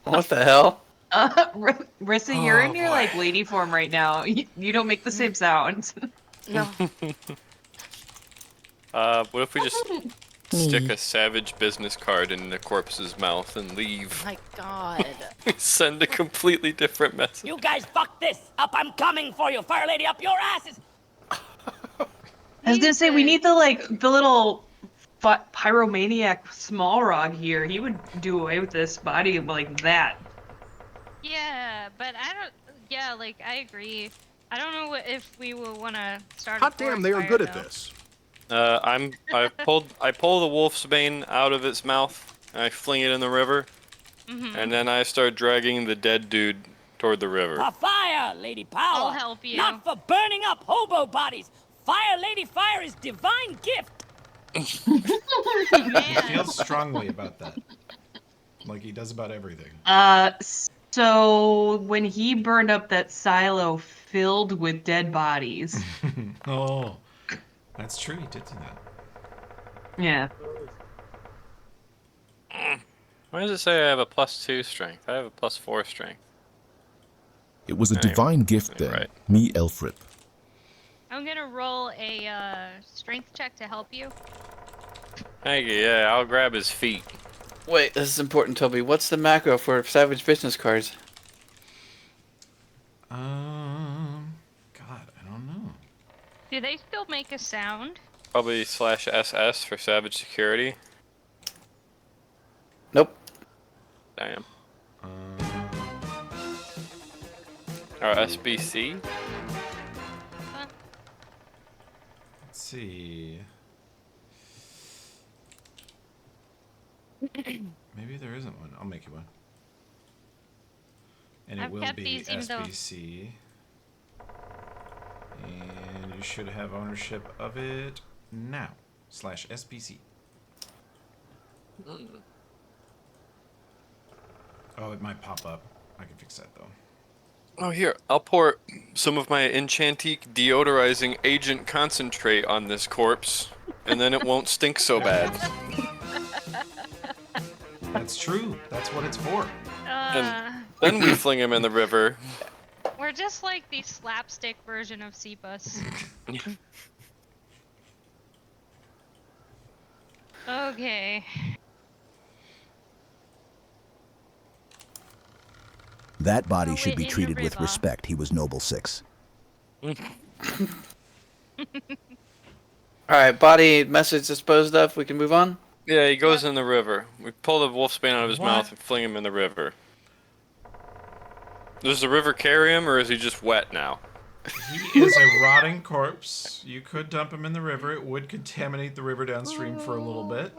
Speaker 7: What the hell?
Speaker 6: Rissa, you're in
Speaker 1: Oh,
Speaker 6: your like lady form right now. You don't make the same sounds.
Speaker 11: No.
Speaker 4: What if we just stick a savage business card in the corpse's mouth and leave?
Speaker 11: My God.
Speaker 4: Send a completely different message.
Speaker 14: You guys fuck this up. I'm coming for you. Fire lady up your asses.
Speaker 6: I was gonna say we need the little pyromaniac small rog here. He would do away with this body like that.
Speaker 2: Yeah, but I don't. Yeah, like I agree. I don't know if we will want to start.
Speaker 13: Hot damn, they are good at this.
Speaker 4: I pull the wolf's bane out of its mouth and I fling it in the river, and then I start dragging the dead dude toward the river.
Speaker 14: A fire, Lady Power.
Speaker 2: I'll help you.
Speaker 14: Not for burning up hobo bodies. Fire, Lady Fire is divine gift.
Speaker 1: He feels strongly about that. Like he does about everything.
Speaker 6: So when he burned up that silo filled with dead bodies.
Speaker 1: Oh, that's true. He did do that.
Speaker 6: Yeah.
Speaker 4: Why does it say I have a +2 strength? I have a +4 strength.
Speaker 8: It was a
Speaker 4: Anyway,
Speaker 8: divine gift then.
Speaker 4: right.
Speaker 8: Me, Elfrip.
Speaker 2: I'm gonna roll a strength check to help you.
Speaker 4: Thank you. Yeah, I'll grab his feet.
Speaker 7: Wait, this is important, Toby. What's the macro for savage business cards?
Speaker 1: God, I don't know.
Speaker 2: Do they still make a sound?
Speaker 4: Probably /SS for savage security.
Speaker 7: Nope.
Speaker 4: Damn. Or SBC?
Speaker 1: Let's see. Maybe there isn't one. I'll make you one. And it
Speaker 2: I've
Speaker 1: will
Speaker 2: kept
Speaker 1: be
Speaker 2: these even though-
Speaker 1: SBC. And you should have ownership of it now. /SBC. Oh, it might pop up. I can fix that though.
Speaker 4: Oh, here. I'll pour some of my Enchantique deodorizing agent concentrate on this corpse. And then it won't stink so bad.
Speaker 1: That's true. That's what it's for.
Speaker 4: And then we fling him in the river.
Speaker 2: We're just like the slapstick version of Ceebus. Okay.
Speaker 15: That body
Speaker 2: Throw
Speaker 15: should
Speaker 2: it
Speaker 15: be
Speaker 2: in the
Speaker 15: treated with
Speaker 2: river.
Speaker 15: respect. He was Noble 6.
Speaker 7: Alright, body message disposed of. We can move on.
Speaker 4: Yeah, he goes in the river. We pull the wolf's bane out of his
Speaker 1: What?
Speaker 4: mouth and fling him in the river. Does the river carry him, or is he just wet now?
Speaker 1: He is a rotting corpse. You could dump him in the river. It would contaminate the river downstream for a little bit,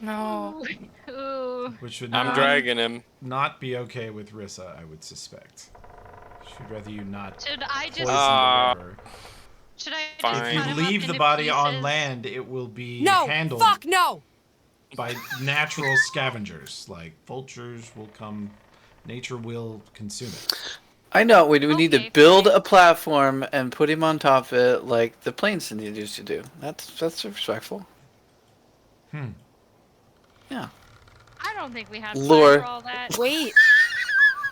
Speaker 11: No.
Speaker 2: Ooh.
Speaker 1: which would
Speaker 4: I'm dragging him.
Speaker 1: not be okay with Rissa, I would suspect. She'd rather you not
Speaker 2: Should I just?
Speaker 1: poison the river.
Speaker 2: Should I just
Speaker 4: Fine.
Speaker 2: cut
Speaker 1: If
Speaker 2: him
Speaker 1: you
Speaker 2: up
Speaker 1: leave the
Speaker 2: into
Speaker 1: body on
Speaker 2: pieces?
Speaker 1: land, it will be
Speaker 14: No!
Speaker 1: handled
Speaker 14: Fuck no!
Speaker 1: by natural scavengers. Like vultures will come, nature will consume it.
Speaker 7: I know, we need to
Speaker 2: Okay,
Speaker 7: build
Speaker 2: fine.
Speaker 7: a platform and put him on top of it like the planes used to do. That's respectful. Yeah.
Speaker 2: I don't think we had
Speaker 7: Lore.
Speaker 2: time for all that.
Speaker 11: Wait.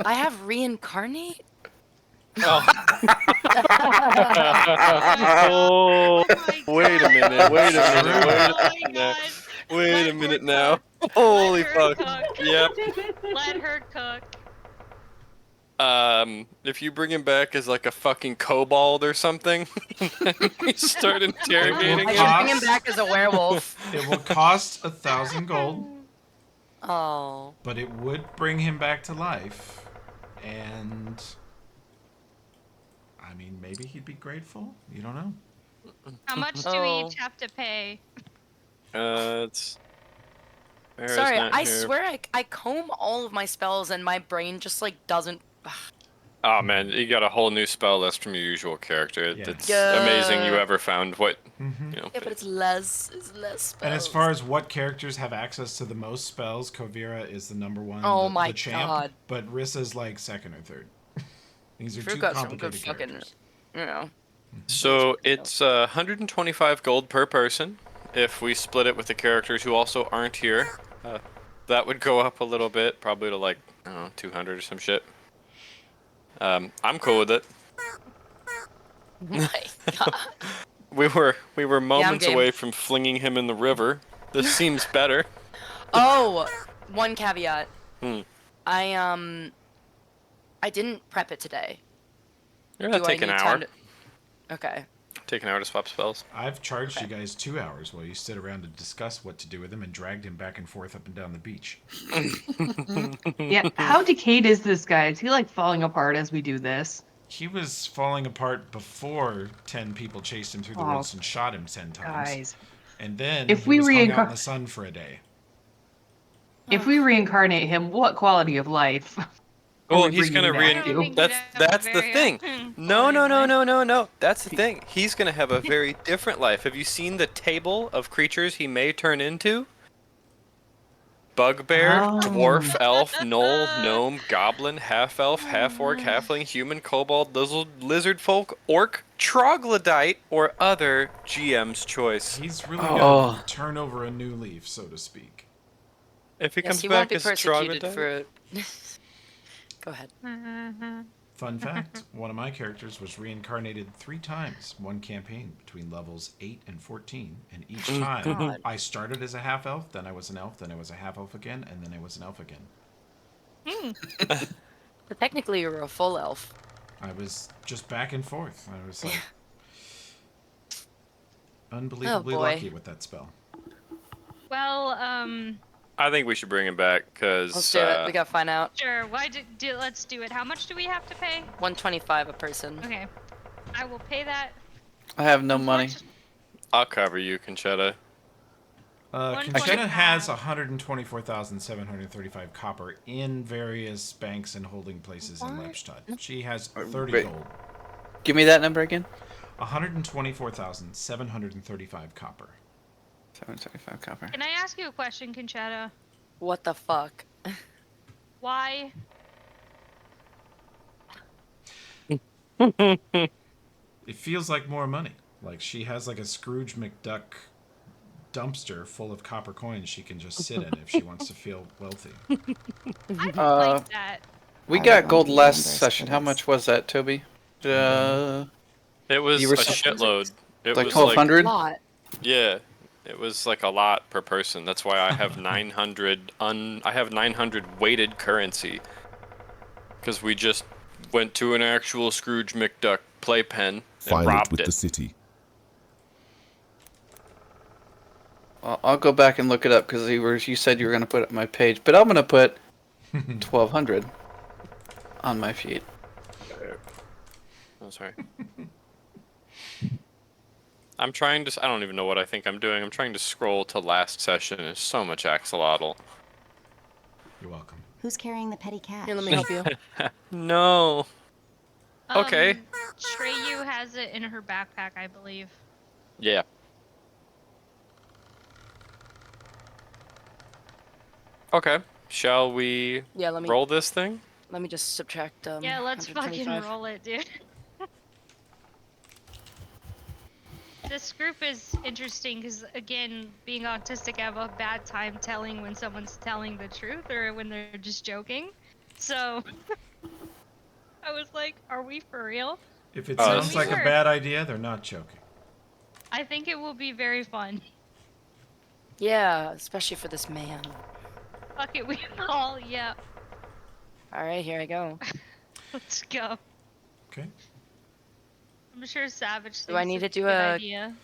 Speaker 11: I have reincarnate?
Speaker 4: Oh.
Speaker 2: Oh my
Speaker 4: Wait a
Speaker 2: God.
Speaker 4: minute, wait a minute, wait
Speaker 2: Oh
Speaker 4: a
Speaker 2: my
Speaker 4: minute.
Speaker 2: God.
Speaker 4: Wait
Speaker 2: Let
Speaker 4: a
Speaker 2: her
Speaker 4: minute now.
Speaker 2: cook.
Speaker 4: Holy
Speaker 2: Let her
Speaker 4: fuck.
Speaker 2: cook.
Speaker 4: Yep.
Speaker 2: Let her cook.
Speaker 4: If you bring him back as like a fucking kobold or something, and we start interrogating
Speaker 11: I
Speaker 4: him.
Speaker 11: should bring him back as a werewolf.
Speaker 1: It will cost 1,000 gold,
Speaker 11: Oh.
Speaker 1: but it would bring him back to life. And I mean, maybe he'd be grateful. You don't know.
Speaker 2: How much do we
Speaker 11: Oh.
Speaker 2: each have to pay?
Speaker 4: It's. Farrah's
Speaker 11: Sorry,
Speaker 4: not
Speaker 11: I
Speaker 4: here.
Speaker 11: swear I comb all of my spells and my brain just like doesn't.
Speaker 4: Oh man, you got a whole new spell list from your usual character.
Speaker 1: Yeah.
Speaker 4: It's
Speaker 11: Yeah.
Speaker 4: amazing you ever found what
Speaker 1: Mm-hmm.
Speaker 4: you know.
Speaker 11: Yeah, but it's less spells.
Speaker 1: And as far as what characters have access to the most spells, Kovira is the number one.
Speaker 11: Oh
Speaker 1: the,
Speaker 11: my
Speaker 1: the champ,
Speaker 11: God.
Speaker 1: But Rissa's like second or third. These are
Speaker 11: We've
Speaker 1: two
Speaker 11: got some good
Speaker 1: complicated
Speaker 11: fucking,
Speaker 1: characters.
Speaker 11: you know.
Speaker 4: So it's 125 gold per person. If we split it with the characters who also aren't here, that would go up a little bit, probably to like I don't know 200 or some shit. I'm cool with it.
Speaker 11: My God.
Speaker 4: We were moments
Speaker 11: game.
Speaker 4: away from flinging him in the river. This seems better.
Speaker 11: Oh, one caveat.
Speaker 4: Hmm.
Speaker 11: I didn't prep it today.
Speaker 4: You're gonna
Speaker 11: Do I
Speaker 4: take an
Speaker 11: need
Speaker 4: hour.
Speaker 11: time to- Okay.
Speaker 4: Take an hour to swap spells.
Speaker 1: I've charged you guys 2 hours while you sit around to discuss what to do with him and dragged him back and forth up and down the beach.
Speaker 6: Yeah, how decayed is this guy? Is he like falling apart as we do this?
Speaker 1: He was falling apart before 10 people chased him through the
Speaker 6: Oh,
Speaker 1: woods and shot him 10 times.
Speaker 6: Guys,
Speaker 1: And then
Speaker 6: If
Speaker 1: he
Speaker 6: we
Speaker 1: was hung out in
Speaker 6: reincar-
Speaker 1: the sun for a day.
Speaker 6: if we reincarnate him, what quality of life? are
Speaker 4: Well,
Speaker 6: we
Speaker 4: he's
Speaker 6: bringing
Speaker 4: gonna
Speaker 6: back
Speaker 4: rein.
Speaker 6: to?
Speaker 4: That's the thing. No. That's the thing. He's gonna have a very different life. Have you seen the table of creatures he may turn into? Bugbear,
Speaker 6: Oh.
Speaker 4: dwarf, elf, gnoll, gnome, goblin, half-elf, half-orc, halfling, human, kobold, lizard folk, orc, troglodyte, or other GM's choice.
Speaker 1: He's really
Speaker 7: Oh.
Speaker 1: gonna turn over a new leaf, so to speak.
Speaker 4: If he
Speaker 11: Yes,
Speaker 4: comes
Speaker 11: he
Speaker 4: back
Speaker 11: won't be
Speaker 4: as
Speaker 11: persecuted
Speaker 4: troglodyte,
Speaker 11: for. Go ahead.
Speaker 1: Fun fact, one of my characters was reincarnated 3 times, one campaign between levels 8 and 14, and each time
Speaker 11: God.
Speaker 1: I started as a half-elf, then I was an elf, then I was a half-elf again, and then I was an elf again.
Speaker 11: But technically, you're a full elf.
Speaker 1: I was just back and forth. I was like unbelievably
Speaker 11: boy.
Speaker 1: lucky with that spell.
Speaker 2: Well,
Speaker 4: I think we should bring him back because
Speaker 11: Let's do it. We gotta find out.
Speaker 2: sure. Why let's do it. How much do we have to pay?
Speaker 11: 125 a person.
Speaker 2: Okay. I will pay that.
Speaker 7: I have no money.
Speaker 4: I'll cover you, Conchetta.
Speaker 1: Conchetta has 124,735 copper in various banks and holding places in Lepstadt. She has 30
Speaker 7: Wait.
Speaker 1: gold.
Speaker 7: Give me that number again.
Speaker 1: 124,735 copper.
Speaker 7: 775 copper.
Speaker 2: Can I ask you a question, Conchetta?
Speaker 11: What the fuck?
Speaker 2: Why?
Speaker 1: It feels like more money. Like she has like a Scrooge McDuck dumpster full of copper coins she can just sit in if she wants to feel wealthy.
Speaker 2: I don't like that.
Speaker 7: We
Speaker 3: I
Speaker 7: got
Speaker 3: won't
Speaker 7: gold
Speaker 3: be
Speaker 7: last
Speaker 3: reimbursed
Speaker 7: session.
Speaker 3: for
Speaker 7: How
Speaker 3: this.
Speaker 7: much was that, Toby?
Speaker 4: It was
Speaker 7: You
Speaker 4: a
Speaker 7: were
Speaker 4: shitload. It
Speaker 7: like
Speaker 4: was
Speaker 7: 1,200?
Speaker 11: Lot.
Speaker 4: Yeah, it was like a lot per person. That's why I have 900 I have 900 weighted currency. Because we just went to an actual Scrooge McDuck playpen and
Speaker 8: File it
Speaker 4: robbed
Speaker 8: with
Speaker 4: it.
Speaker 8: the city.
Speaker 7: I'll go back and look it up because you said you were going to put it on my page, but I'm going to put 1,200 on my feed.
Speaker 4: Oh, sorry. I'm trying to. I don't even know what I think I'm doing. I'm trying to scroll to last session. There's so much axolotl.
Speaker 1: You're welcome.
Speaker 3: Who's carrying the petty cash?
Speaker 11: Here, let me help you.
Speaker 4: No. Okay.
Speaker 2: Treyu has it in her backpack, I believe.
Speaker 4: Yeah. Okay. Shall we
Speaker 11: Yeah, let me
Speaker 4: roll this thing?
Speaker 11: Let me just subtract.
Speaker 2: Yeah, let's fucking
Speaker 11: 125.
Speaker 2: roll it, dude. This group is interesting because, again, being autistic, I have a bad time telling when someone's telling the truth or when they're just joking. So, I was like, are we for real?
Speaker 1: If it sounds like a bad idea, they're not joking.
Speaker 2: I think it will be very fun.
Speaker 11: Yeah, especially for this man.
Speaker 2: Fuck it, we all, yeah.
Speaker 11: Alright, here I go.
Speaker 2: Let's go.
Speaker 1: Okay.
Speaker 2: I'm sure Savage thinks
Speaker 11: Do I need to
Speaker 2: it's a
Speaker 11: do
Speaker 2: good
Speaker 11: a...
Speaker 2: idea.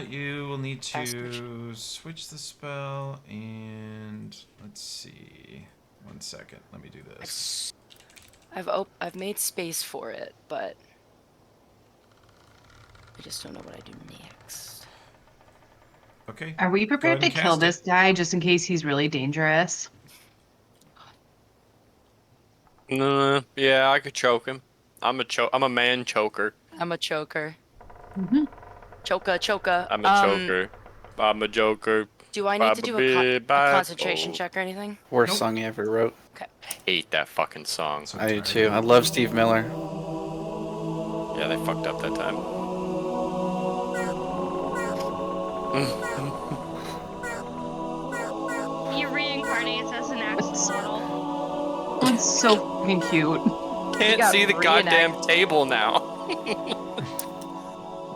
Speaker 1: You will need to switch the spell and let's see. 1 second. Let me do this.
Speaker 11: I've made space for it, but I just don't know what I do next.
Speaker 1: Okay.
Speaker 6: Are we prepared to
Speaker 1: ahead and
Speaker 6: kill
Speaker 1: cast
Speaker 6: this guy just in case he's really dangerous?
Speaker 4: Yeah, I could choke him. I'm a man choker.
Speaker 11: I'm a choker. Choker.
Speaker 4: I'm a choker. I'm a joker.
Speaker 11: Do I need to do a concentration check or anything?
Speaker 7: Worst song you ever wrote.
Speaker 11: Okay.
Speaker 4: Hate that fucking song.
Speaker 7: I do too. I love Steve Miller.
Speaker 4: Yeah, they fucked up that time.
Speaker 2: He reincarnates as an axolotl.
Speaker 6: It's so fucking cute.
Speaker 4: Can't see the goddamn table now.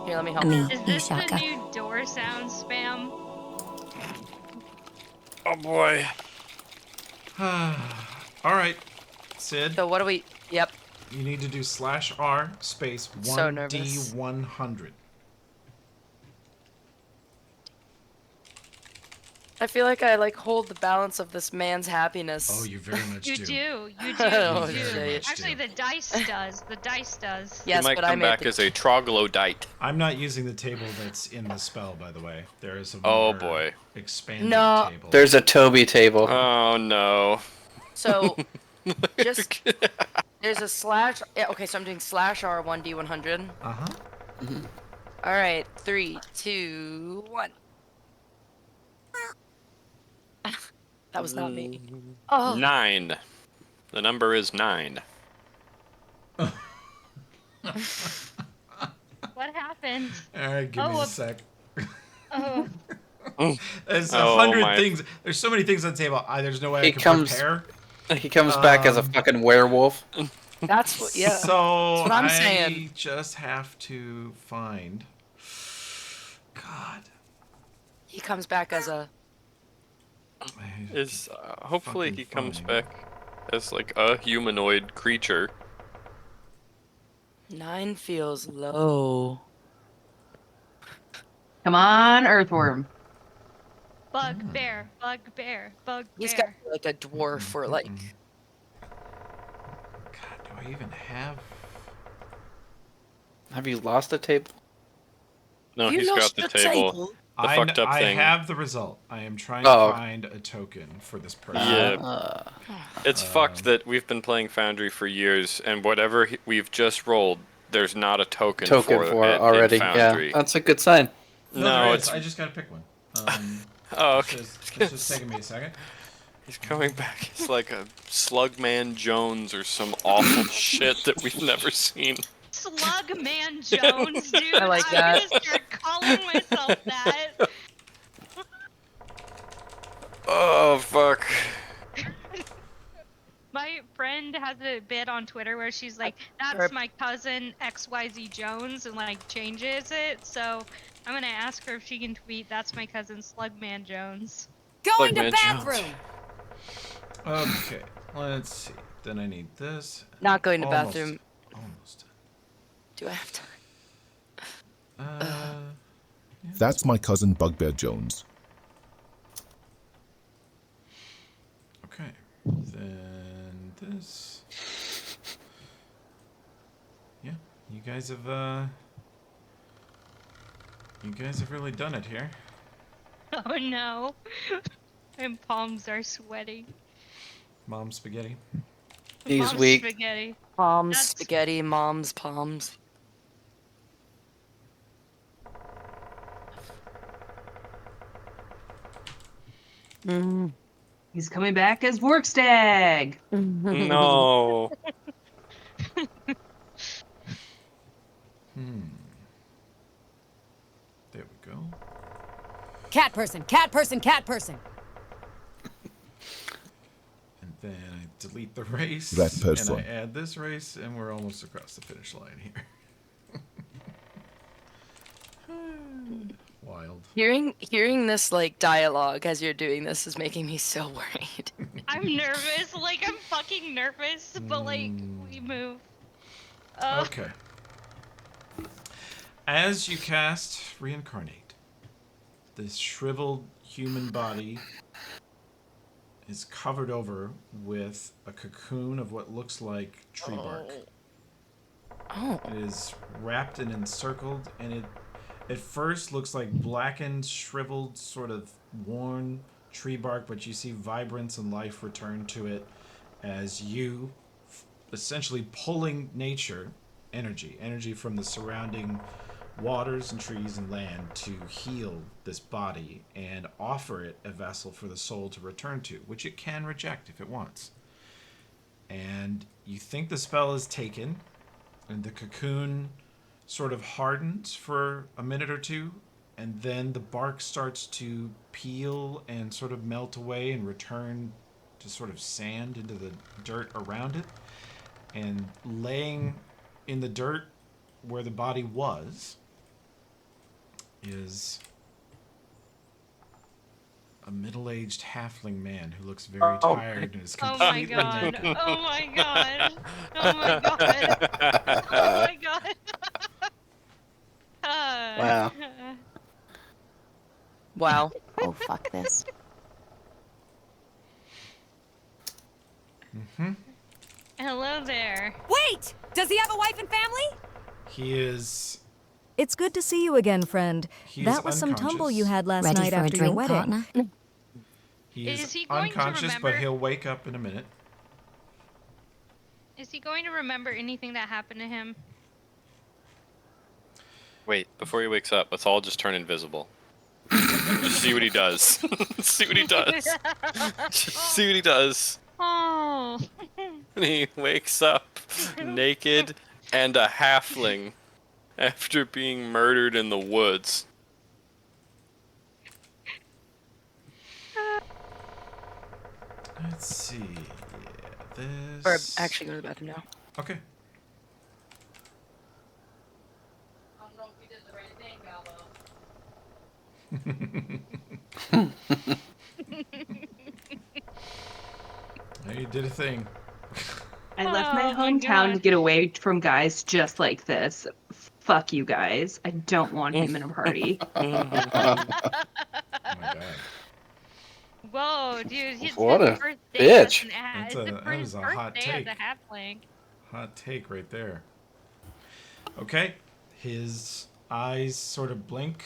Speaker 11: Here, let me help you.
Speaker 2: Is this the new door sound spam?
Speaker 4: Oh boy.
Speaker 1: All right, Sid.
Speaker 11: So what do we... Yep.
Speaker 1: You need to do /R space
Speaker 11: So nervous.
Speaker 1: 1D100.
Speaker 11: I feel like I hold the balance of this man's happiness.
Speaker 1: Oh, you very much do.
Speaker 2: You do.
Speaker 11: Oh,
Speaker 2: You do.
Speaker 11: shit.
Speaker 2: Actually, the dice does. The dice does.
Speaker 11: Yes,
Speaker 4: he might
Speaker 11: but I
Speaker 4: come
Speaker 11: made
Speaker 4: back
Speaker 11: the...
Speaker 4: as a troglodyte.
Speaker 1: I'm not using the table that's in the spell, by the way. There is a
Speaker 4: Oh
Speaker 1: more
Speaker 4: boy.
Speaker 1: expanded
Speaker 11: No.
Speaker 1: table.
Speaker 7: There's a Toby table.
Speaker 4: Oh no.
Speaker 11: So, just... There's a slash... Yeah, okay, so I'm doing /R 1D100.
Speaker 1: Uh-huh.
Speaker 11: Alright, 3, 2, 1. That was not me. Oh.
Speaker 4: 9. The number is 9.
Speaker 2: What happened?
Speaker 1: All right, give me a sec.
Speaker 2: Oh.
Speaker 1: There's
Speaker 4: Oh,
Speaker 1: 100
Speaker 4: my.
Speaker 1: things. There's so many things on the table. There's no way I
Speaker 7: He
Speaker 1: can
Speaker 7: comes-
Speaker 1: prepare.
Speaker 7: He comes back as a fucking werewolf.
Speaker 11: That's what... Yeah.
Speaker 1: So
Speaker 11: That's what I'm
Speaker 1: I
Speaker 11: saying.
Speaker 1: just have to find. God.
Speaker 11: He comes back as a...
Speaker 4: Hopefully
Speaker 1: Fucking
Speaker 4: he comes
Speaker 1: funny.
Speaker 4: back as like a humanoid creature.
Speaker 11: 9 feels low.
Speaker 6: Come on, Earthworm.
Speaker 2: Bugbear.
Speaker 11: He's got like a dwarf or like...
Speaker 1: God, do I even have?
Speaker 7: Have you lost a table?
Speaker 4: No,
Speaker 11: You
Speaker 4: he's got
Speaker 11: lost
Speaker 4: the
Speaker 11: the
Speaker 4: table.
Speaker 11: table.
Speaker 4: The fucked up
Speaker 1: I
Speaker 4: thing.
Speaker 1: have the result. I am trying
Speaker 7: Oh.
Speaker 1: to find a token for this person.
Speaker 4: Yeah. It's fucked that we've been playing Foundry for years, and whatever we've just rolled, there's not a token for it
Speaker 7: already.
Speaker 4: in Foundry.
Speaker 7: Yeah, that's a good sign.
Speaker 1: No,
Speaker 4: No,
Speaker 1: there
Speaker 4: it's...
Speaker 1: is. I just gotta pick one.
Speaker 4: Oh, okay.
Speaker 1: It's just taking me a second.
Speaker 4: He's coming back. It's like a Slugman Jones or some awful shit that we've never seen.
Speaker 2: Slugman Jones, dude.
Speaker 11: I like that.
Speaker 2: I'm gonna start calling myself that.
Speaker 4: fuck.
Speaker 2: My friend has a bit on Twitter where she's like, "That's my cousin XYZ Jones," and like changes it. So I'm gonna ask her if she can tweet, "That's my cousin Slugman Jones."
Speaker 14: Going to
Speaker 4: Slugman
Speaker 14: bathroom.
Speaker 1: Okay, let's see. Then I need this.
Speaker 11: Not going to
Speaker 1: Almost.
Speaker 11: bathroom.
Speaker 1: Almost.
Speaker 11: Do I have time?
Speaker 8: That's my cousin Bugbear Jones.
Speaker 1: Okay. Then this. Yeah, you guys have really done it here.
Speaker 2: Oh no, my palms are sweating.
Speaker 1: Mom spaghetti.
Speaker 7: He's
Speaker 2: Mom's
Speaker 7: weak.
Speaker 2: Spaghetti.
Speaker 11: Palms,
Speaker 2: That's-
Speaker 11: spaghetti, mom's palms.
Speaker 6: He's coming back as Workstag.
Speaker 4: No.
Speaker 1: There we go.
Speaker 14: Cat person, cat person, cat person.
Speaker 1: And then I delete the race.
Speaker 8: That person.
Speaker 1: And I add this race, and we're almost across the finish line here. Wild.
Speaker 11: Hearing this like dialogue as you're doing this is making me so worried.
Speaker 2: I'm nervous. Like I'm fucking nervous, but like we move.
Speaker 1: Okay. As you cast Reincarnate, this shriveled human body is covered over with a cocoon of what looks like tree bark.
Speaker 11: Oh.
Speaker 1: It is wrapped and encircled, and it at first looks like blackened, shriveled, sort of worn tree bark, but you see vibrance and life return to it as you essentially pulling nature energy from the surrounding waters and trees and land to heal this body and offer it a vessel for the soul to return to, which it can reject if it wants. And you think the spell is taken, and the cocoon sort of hardens for a minute or two, and then the bark starts to peel and sort of melt away and return to sort of sand into the dirt around it. And laying in the dirt where the body was is a middle-aged halfling man who looks very tired and is
Speaker 2: Oh my
Speaker 1: completely
Speaker 2: god. Oh my god. Oh my god. Oh my god.
Speaker 7: Wow.
Speaker 11: Wow.
Speaker 3: Oh, fuck this.
Speaker 2: Hello there.
Speaker 14: Wait! Does he have a wife and family?
Speaker 1: He is...
Speaker 10: It's good to see you again, friend.
Speaker 1: He is
Speaker 10: That was some tumble you had last
Speaker 3: Ready
Speaker 10: night
Speaker 3: for a
Speaker 10: after your
Speaker 3: drink,
Speaker 10: wedding.
Speaker 3: partner?
Speaker 1: He
Speaker 2: Is
Speaker 1: is
Speaker 2: he going to
Speaker 1: unconscious, but
Speaker 2: remember-
Speaker 1: he'll wake up in a minute.
Speaker 2: Is he going to remember anything that happened to him?
Speaker 4: Wait, before he wakes up, let's all just turn invisible. Just see what he does. See what he does. Just see what he does.
Speaker 2: Oh.
Speaker 4: And he wakes up naked and a halfling after being murdered in the woods.
Speaker 1: Let's see. Yeah,
Speaker 11: Or
Speaker 1: this...
Speaker 11: actually go to the bathroom now.
Speaker 1: Okay.
Speaker 6: I don't know if we did the right thing, Gallo.
Speaker 1: You did a thing.
Speaker 6: I left my
Speaker 2: Oh my
Speaker 6: hometown to
Speaker 2: God.
Speaker 6: get away from guys just like this. Fuck you guys. I don't want him in a party.
Speaker 1: Oh my god.
Speaker 2: Whoa, dude. His
Speaker 7: What a
Speaker 2: birthday
Speaker 7: bitch.
Speaker 2: as an ad-
Speaker 1: That's
Speaker 2: it's
Speaker 1: a-
Speaker 2: the
Speaker 1: that
Speaker 2: first
Speaker 1: was a hot
Speaker 2: birthday as
Speaker 1: take.
Speaker 2: a halfling.
Speaker 1: Hot take right there. Okay. His eyes sort of blink,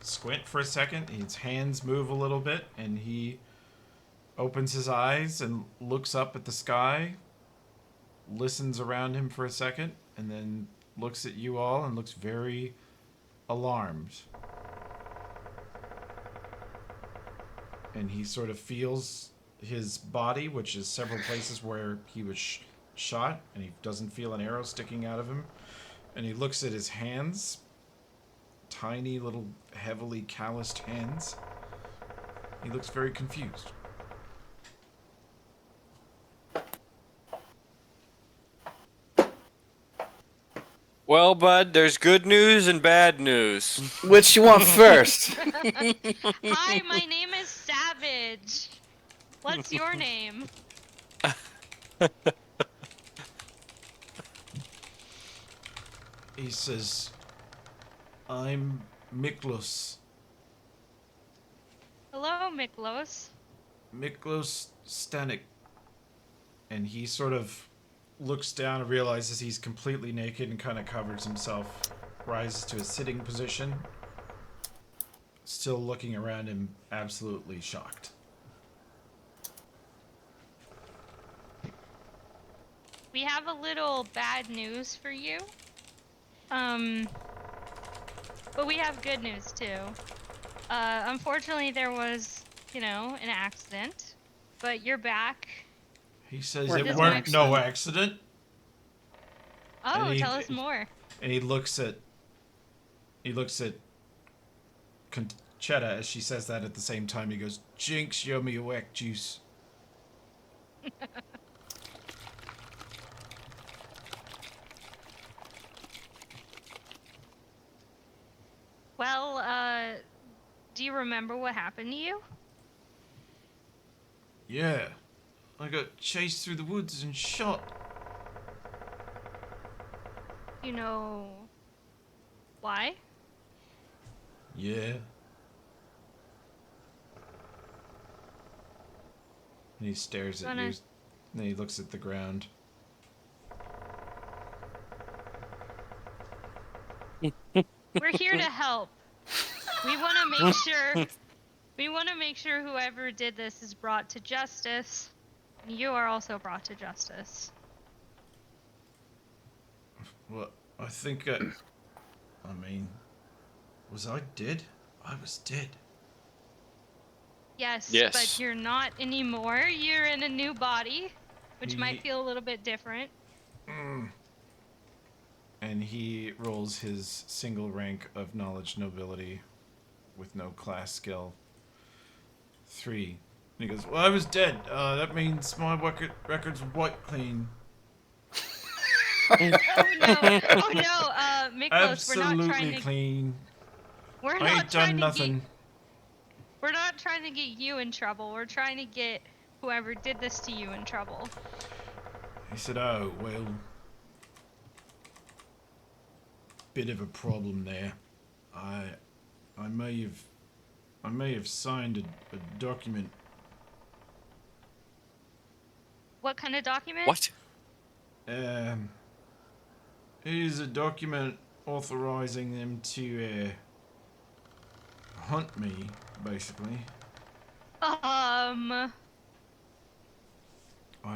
Speaker 1: squint for a second. His hands move a little bit, and he opens his eyes and looks up at the sky, listens around him for a second, and then looks at you all and looks very alarmed. And he sort of feels his body, which is several places where he was shot, and he doesn't feel an arrow sticking out of him. And he looks at his hands, tiny little heavily calloused hands. He looks very confused.
Speaker 4: Well, bud, there's good news and bad news.
Speaker 7: Which you want first?
Speaker 2: Hi, my name is Savage. What's your name?
Speaker 1: He says, I'm Miklos.
Speaker 2: Hello, Miklos.
Speaker 1: Miklos Stanek. And he sort of looks down and realizes he's completely naked and kind of covers himself. Rises to a sitting position. Still looking around him, absolutely shocked.
Speaker 2: We have a little bad news for you. But we have good news too. Unfortunately there was, an accident. But you're back.
Speaker 1: He says
Speaker 2: What
Speaker 1: it
Speaker 2: is
Speaker 1: weren't
Speaker 2: an
Speaker 1: no accident.
Speaker 2: Oh,
Speaker 1: And
Speaker 2: tell us more.
Speaker 1: And he looks at Conchetta as she says that at the same time. He goes, Jinx, show me your whack juice.
Speaker 2: Well, do you remember what happened to you?
Speaker 1: Yeah. I got chased through the woods and shot.
Speaker 2: You know why?
Speaker 1: Yeah. And he stares at you. And then he looks at the ground.
Speaker 2: We're here to help. We want to make sure. We want to make sure whoever did this is brought to justice. You are also brought to justice.
Speaker 1: Well, I think. Was I dead? I was dead.
Speaker 2: Yes,
Speaker 4: Yes.
Speaker 2: but you're not anymore. You're in a new body, which might feel a little bit different.
Speaker 1: And he rolls his single rank of knowledge nobility with no class skill. 3. And he goes, well, I was dead. That means my record's white clean.
Speaker 2: Oh no, Miklos,
Speaker 1: Absolutely
Speaker 2: we're not trying to...
Speaker 1: clean.
Speaker 2: We're
Speaker 1: I
Speaker 2: not
Speaker 1: ain't
Speaker 2: trying
Speaker 1: done
Speaker 2: to
Speaker 1: nothing.
Speaker 2: We're not trying to get you in trouble. We're trying to get whoever did this to you in trouble.
Speaker 1: He said, oh, well, bit of a problem there. I may have signed a document.
Speaker 2: What kind of document?
Speaker 4: What?
Speaker 1: It is a document authorizing them to hunt me, basically. I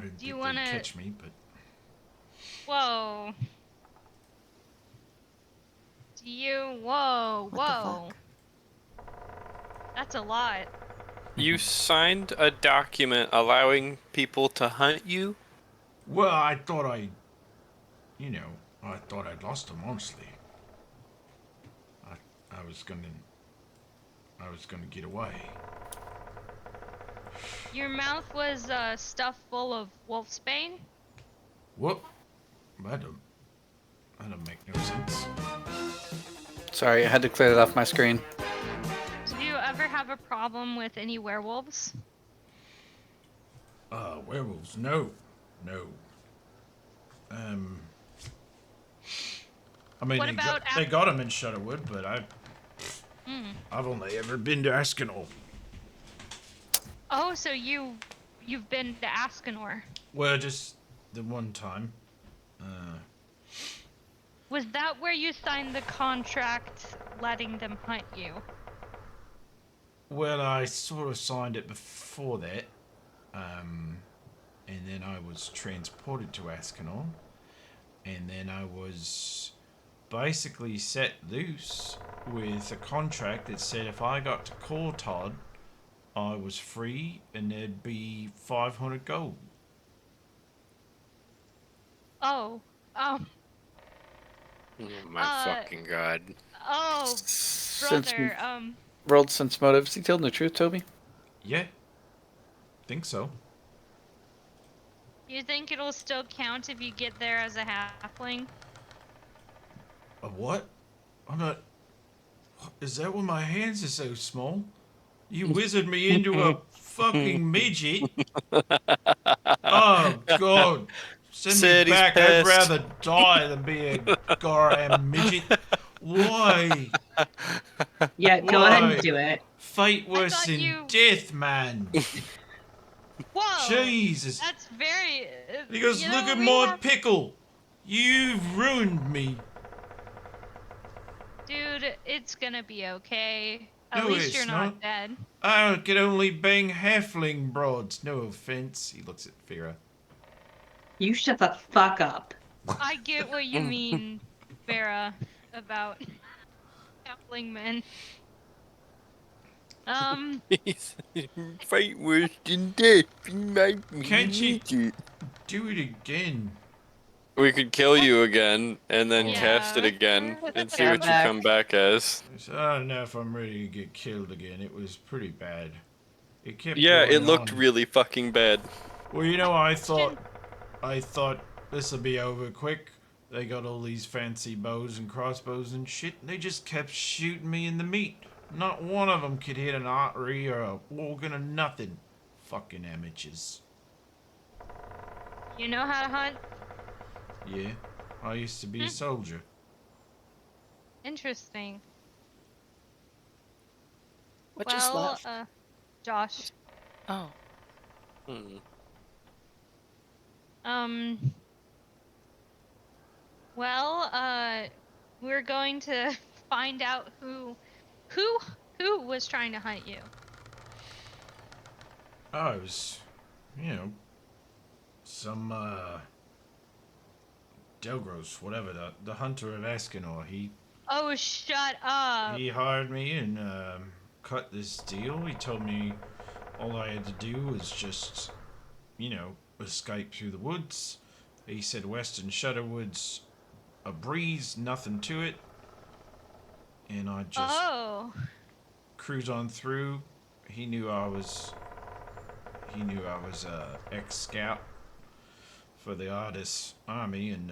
Speaker 1: didn't
Speaker 2: Do you
Speaker 1: think
Speaker 2: wanna...
Speaker 1: they'd catch me, but
Speaker 2: Whoa. Whoa.
Speaker 3: What the fuck?
Speaker 2: That's a lot.
Speaker 4: You signed a document allowing people to hunt you?
Speaker 1: well, I thought I thought I'd lost them. Honestly, I was gonna get away.
Speaker 2: Your mouth was stuffed full of wolfsbane?
Speaker 1: What? That don't make no sense.
Speaker 7: Sorry, I had to clear that off my screen.
Speaker 2: Do you ever have a problem with any werewolves?
Speaker 1: Werewolves? No. I mean,
Speaker 2: What
Speaker 1: they
Speaker 2: about
Speaker 1: they got them in Shutterwood, but I've only ever been to Askinol.
Speaker 2: Oh, so you've been to Ascanor.
Speaker 1: Well, just the one time.
Speaker 2: Was that where you signed the contract letting them hunt you?
Speaker 1: Well, I sort of signed it before that. And then I was transported to Askinol. And then I was basically set loose with a contract that said if I got to call Todd, I was free and there'd be 500 gold.
Speaker 2: Oh.
Speaker 4: Oh my fucking god.
Speaker 2: Oh, brother,
Speaker 7: World sense motive. Is he telling the truth, Toby?
Speaker 1: Yeah. Think so.
Speaker 2: you think it'll still count if you get there as a halfling?
Speaker 1: A what? I'm not. Is that why my hands are so small? You wizarded me into a fucking midget. Oh God! Send me
Speaker 4: Sid, he's
Speaker 1: back. I'd
Speaker 4: pissed.
Speaker 1: rather die than be a goddamn midget. Why?
Speaker 6: Yeah, go ahead and
Speaker 1: Why?
Speaker 6: do it.
Speaker 1: Fate worse
Speaker 2: thought
Speaker 1: than
Speaker 2: you-
Speaker 1: death, man.
Speaker 2: Whoa!
Speaker 1: Jesus.
Speaker 2: That's very.
Speaker 1: He goes,
Speaker 2: you
Speaker 1: look
Speaker 2: know,
Speaker 1: at
Speaker 2: we
Speaker 1: my
Speaker 2: have-
Speaker 1: pickle. You've ruined me.
Speaker 2: Dude, it's gonna be okay. At
Speaker 1: No,
Speaker 2: least
Speaker 1: it's
Speaker 2: you're not dead.
Speaker 1: I can only bang halfling broads. No offense. He looks at Fira.
Speaker 6: You shut the fuck up.
Speaker 2: I get what you mean, Vera, about halfling men.
Speaker 4: Fight worse than death.
Speaker 1: Can't you do it again?
Speaker 4: We could kill you again, and then
Speaker 2: Yeah.
Speaker 4: cast it again, and see
Speaker 6: Yeah,
Speaker 4: what you
Speaker 6: back.
Speaker 4: come back as.
Speaker 1: I don't know if I'm ready to get killed again. It was pretty bad. It kept
Speaker 4: Yeah,
Speaker 1: going
Speaker 4: it looked
Speaker 1: on.
Speaker 4: really fucking bad.
Speaker 1: Well, I thought this would be over quick. They got all these fancy bows and crossbows and shit, and they just kept shooting me in the meat. Not one of them could hit an artery or a organ or nothing. Fucking amateurs.
Speaker 2: You know how to hunt?
Speaker 1: Yeah, I used to be a soldier.
Speaker 2: Interesting.
Speaker 11: What
Speaker 2: well,
Speaker 11: just left?
Speaker 2: Josh.
Speaker 11: Oh.
Speaker 2: Well, we're going to find out who was trying to hunt you.
Speaker 1: Oh, it was, some, Delgros, whatever, the hunter of Escanor.
Speaker 2: Oh, shut up.
Speaker 1: He hired me and, cut this deal. He told me all I had to do was just, escape through the woods. He said Western Shutterwood's a breeze, nothing to it. And I just cruise on through. He knew I was a ex-scout for the artist's army, and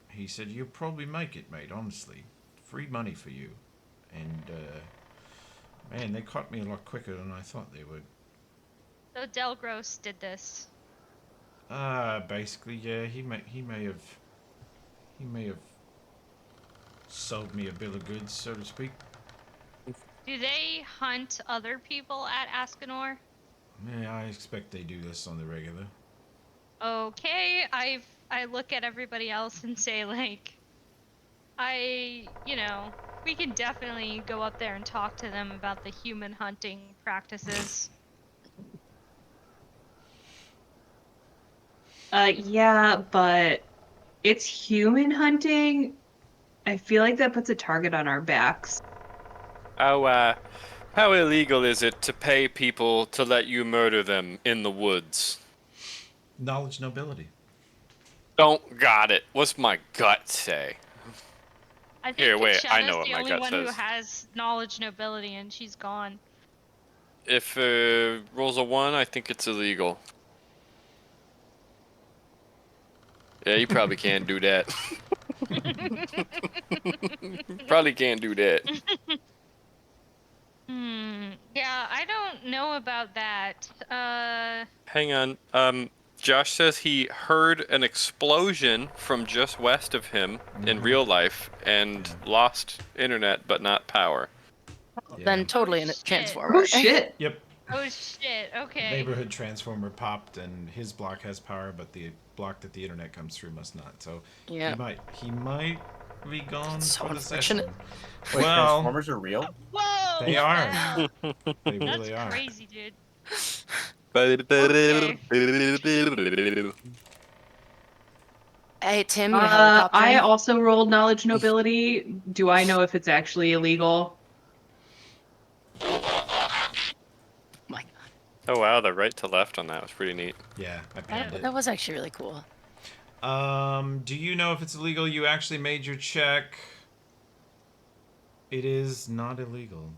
Speaker 1: he said, you'll probably make it, mate, honestly. Free money for you. And, man, they caught me a lot quicker than I thought they would.
Speaker 2: So Delgros did this.
Speaker 1: Basically, yeah, he may have sold me a bill of goods, so to speak.
Speaker 2: Do they hunt other people at Ascanor?
Speaker 1: Yeah, I expect they do this on the regular.
Speaker 2: Okay, I look at everybody else and say, like, we can definitely go up there and talk to them about the human hunting practices.
Speaker 6: Yeah, but it's human hunting. I feel like that puts a target on our backs.
Speaker 4: How illegal is it to pay people to let you murder them in the woods?
Speaker 1: Knowledge nobility.
Speaker 4: Don't got it. What's my gut say?
Speaker 2: I think
Speaker 4: Here, wait, I know
Speaker 2: Kachena's
Speaker 4: what
Speaker 2: the
Speaker 4: my
Speaker 2: only
Speaker 4: gut
Speaker 2: one who
Speaker 4: says.
Speaker 2: has knowledge nobility, and she's gone.
Speaker 4: If rolls a 1, I think it's illegal. Yeah, you probably can't do that. Probably can't do that.
Speaker 2: Yeah, I don't know about that.
Speaker 4: Hang on. Josh says he heard an explosion from just west of him in real life and lost internet but not power.
Speaker 11: Then totally in a transformer.
Speaker 6: Oh shit.
Speaker 1: Yep.
Speaker 2: Oh shit, okay.
Speaker 1: Neighborhood transformer popped, and his block has power, but the block that the internet comes through must not. So
Speaker 11: Yeah.
Speaker 1: he might be gone
Speaker 11: So
Speaker 1: for the session.
Speaker 11: unfortunate.
Speaker 5: Wait,
Speaker 1: Well,
Speaker 5: Transformers are real?
Speaker 2: Whoa!
Speaker 1: they
Speaker 2: what
Speaker 1: are.
Speaker 2: the hell?
Speaker 1: They
Speaker 2: That's
Speaker 1: really are.
Speaker 2: crazy, dude.
Speaker 11: Hey, Tim, your helicopter.
Speaker 6: I also rolled knowledge nobility. Do I know if it's actually illegal?
Speaker 4: Oh wow, the right to left on that was pretty neat.
Speaker 1: Yeah, I panned
Speaker 11: That was actually really cool.
Speaker 1: it. Do you know if it's illegal? You actually made your check. It is not illegal.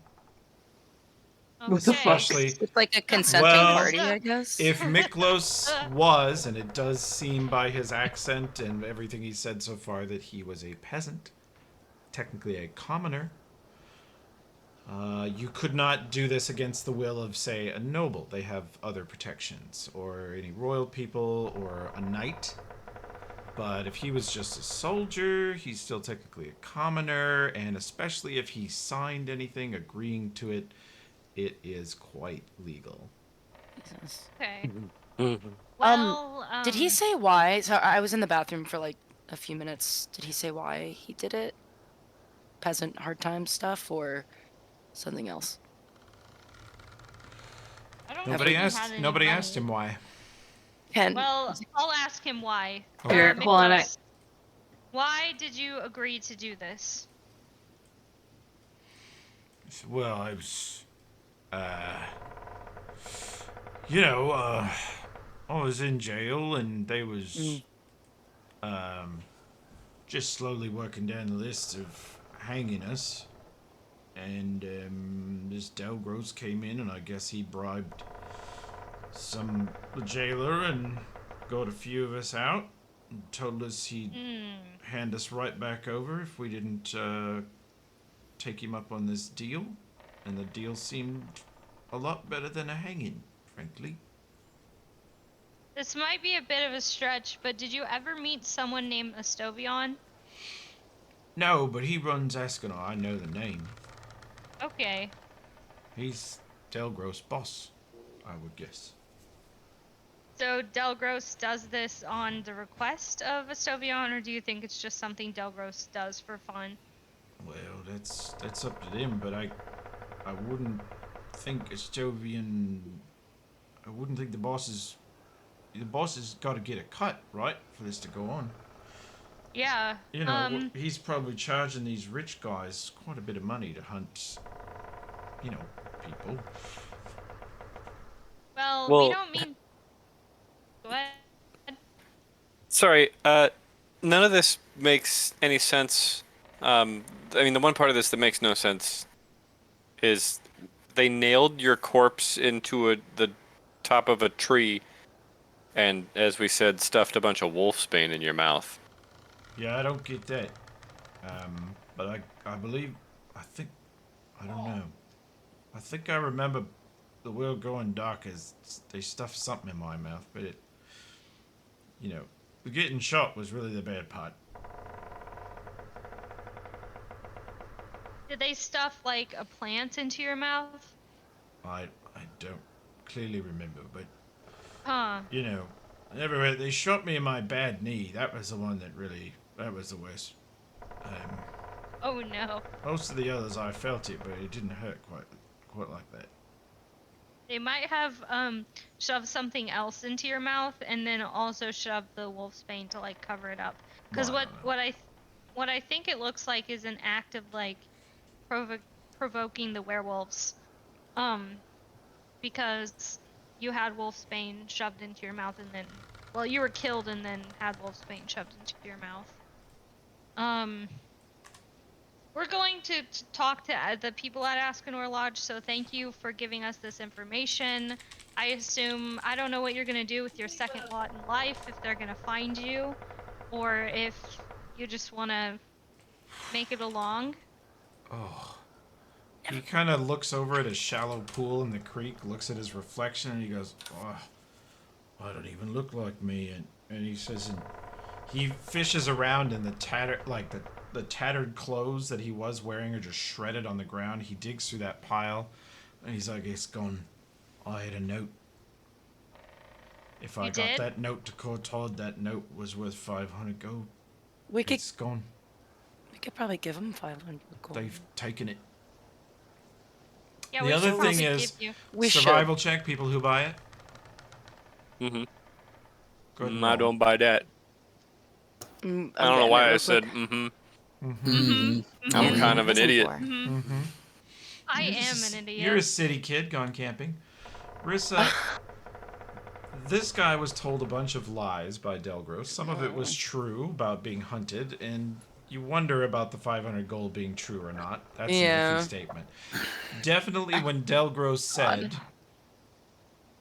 Speaker 6: What the fuck?
Speaker 1: Especially,
Speaker 11: It's like a consenting
Speaker 1: well,
Speaker 11: party, I guess.
Speaker 1: if Miklos was, and it does seem by his accent and everything he said so far that he was a peasant, technically a commoner, you could not do this against the will of, say, a noble. They have other protections, or any royal people, or a knight. But if he was just a soldier, he's still technically a commoner, and especially if he signed anything agreeing to it, it is quite legal.
Speaker 2: Okay.
Speaker 11: Did he say why? So I was in the bathroom for like a few minutes. Did he say why he did it? Peasant hard time stuff or something else?
Speaker 2: I don't
Speaker 1: Nobody
Speaker 2: think he
Speaker 1: asked.
Speaker 2: had any
Speaker 1: Nobody
Speaker 2: money.
Speaker 1: asked him why.
Speaker 2: Well, I'll ask him why.
Speaker 6: Here, hold on.
Speaker 2: Miklos, why did you agree to do this?
Speaker 1: Well, I was, I was in jail and they was, just slowly working down the list of hanging us. And, this Delgros came in and I guess he bribed some jailer and got a few of us out and told us he'd hand us right back over if we didn't, take him up on this deal, and the deal seemed a lot better than a hanging, frankly.
Speaker 2: This might be a bit of a stretch, but did you ever meet someone named Estovion?
Speaker 1: No, but he runs Escanor. I know the name.
Speaker 2: Okay.
Speaker 1: He's Delgros' boss, I would guess.
Speaker 2: So Delgros does this on the request of Estovion, or do you think it's just something Delgros does for fun?
Speaker 1: Well, that's up to them, but I wouldn't think Estovian. I wouldn't think the boss has got to get a cut, right, for this to go on.
Speaker 2: Yeah.
Speaker 1: You know, he's probably charging these rich guys quite a bit of money to hunt, people.
Speaker 2: Well,
Speaker 4: Well-
Speaker 2: we don't mean. Go ahead.
Speaker 4: Sorry, none of this makes any sense. The one part of this that makes no sense is they nailed your corpse into the top of a tree and, as we said, stuffed a bunch of wolfsbane in your mouth.
Speaker 1: Yeah, I don't get that. But I don't know. I think I remember the world going dark as they stuffed something in my mouth, but the getting shot was really the bad part.
Speaker 2: Did they stuff like a plant into your mouth?
Speaker 1: I don't clearly remember, but
Speaker 2: Huh.
Speaker 1: everywhere they shot me in my bad knee. That was the one that was the worst.
Speaker 2: Oh no.
Speaker 1: Most of the others I felt it, but it didn't hurt quite like that.
Speaker 2: They might have shoved something else into your mouth and then also shoved the wolfsbane to like cover it up. Because
Speaker 1: Well, I
Speaker 2: what I think it looks like is an act of like provoking the werewolves. Because you had wolfsbane shoved into your mouth and then, well, you were killed and then had wolfsbane shoved into your mouth. We're going to talk to the people at Ascanor Lodge, so thank you for giving us this information. I don't know what you're going to do with your second lot in life, if they're going to find you, or if you just want to make it along.
Speaker 1: Oh. He kind of looks over at a shallow pool in the creek, looks at his reflection, and he goes, "Oh, I don't even look like me." And he says, and he fishes around in the tattered clothes that he was wearing are just shredded on the ground. He digs through that pile, and he's like, "It's gone. I had a note. If I got that note to Cortod, that note was worth 500 gold. It's gone.
Speaker 11: We could probably give him 500 gold.
Speaker 1: They've taken it."
Speaker 2: Yeah,
Speaker 1: The
Speaker 2: we
Speaker 1: other
Speaker 2: should
Speaker 1: thing
Speaker 2: probably
Speaker 1: is
Speaker 2: give you.
Speaker 1: survival check people who buy it.
Speaker 4: Mm-hmm.
Speaker 1: Go ahead and
Speaker 4: I
Speaker 1: roll.
Speaker 4: don't buy that. I don't know why I said mm-hmm. I'm kind of an idiot.
Speaker 2: I am an idiot.
Speaker 1: You're a city kid gone camping. Rissa, this guy was told a bunch of lies by Delgros. Some of it was true about being hunted, and you wonder about the 500 gold being true or not. That's an
Speaker 11: Yeah.
Speaker 1: iffy statement. Definitely when Delgros said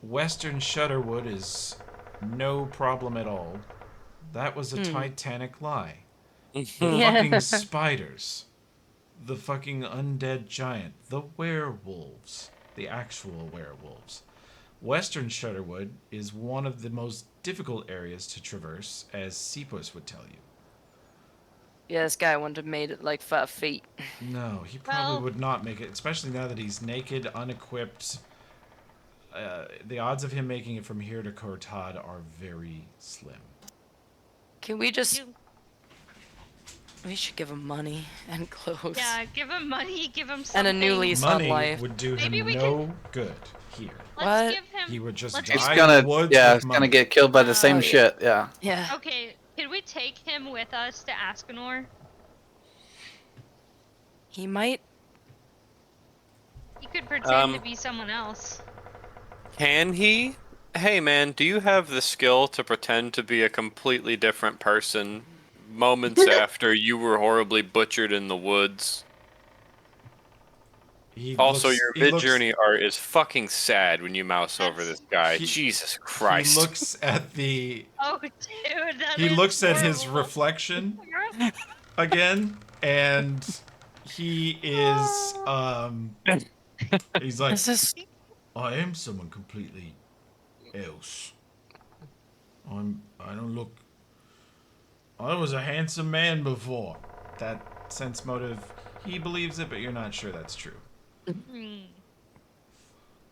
Speaker 1: Western Shudderwood is no problem at all, that was a titanic lie. The fucking spiders, the fucking undead giant, the werewolves, the actual werewolves. Western Shudderwood is one of the most difficult areas to traverse, as Cephus would tell you.
Speaker 11: Yeah, this guy wouldn't have made it like 5 feet.
Speaker 1: No, he probably would not make it, especially now that he's naked, unequipped. The odds of him making it from here to Cortad are very slim.
Speaker 11: Can we just... We should give him money and clothes.
Speaker 2: Yeah, give him money, give him
Speaker 11: And
Speaker 2: something.
Speaker 11: a new lease
Speaker 1: Money
Speaker 11: on life.
Speaker 1: would do him
Speaker 2: Maybe we
Speaker 1: no good here.
Speaker 2: Let's give him...
Speaker 1: He would just
Speaker 2: let's
Speaker 1: die
Speaker 7: He's
Speaker 1: in
Speaker 7: gonna,
Speaker 1: the woods
Speaker 7: yeah,
Speaker 1: with
Speaker 7: he's gonna
Speaker 1: money.
Speaker 7: get killed by the same shit. Yeah.
Speaker 11: Yeah.
Speaker 2: Okay, can we take him with us to Ascanor?
Speaker 11: He might...
Speaker 2: He could pretend to be someone else.
Speaker 4: Can he? Hey man, do you have the skill to pretend to be a completely different person moments after you were horribly butchered in the woods? Also, your Mid-Journey art is fucking sad when you mouse over this guy. Jesus Christ.
Speaker 1: He looks at the...
Speaker 2: Oh, dude, that
Speaker 1: He
Speaker 2: is
Speaker 1: looks at his
Speaker 2: horrible.
Speaker 1: reflection again, and he is, he's like, I am someone completely else. I was a handsome man before. That sense motive, he believes it, but you're not sure that's true.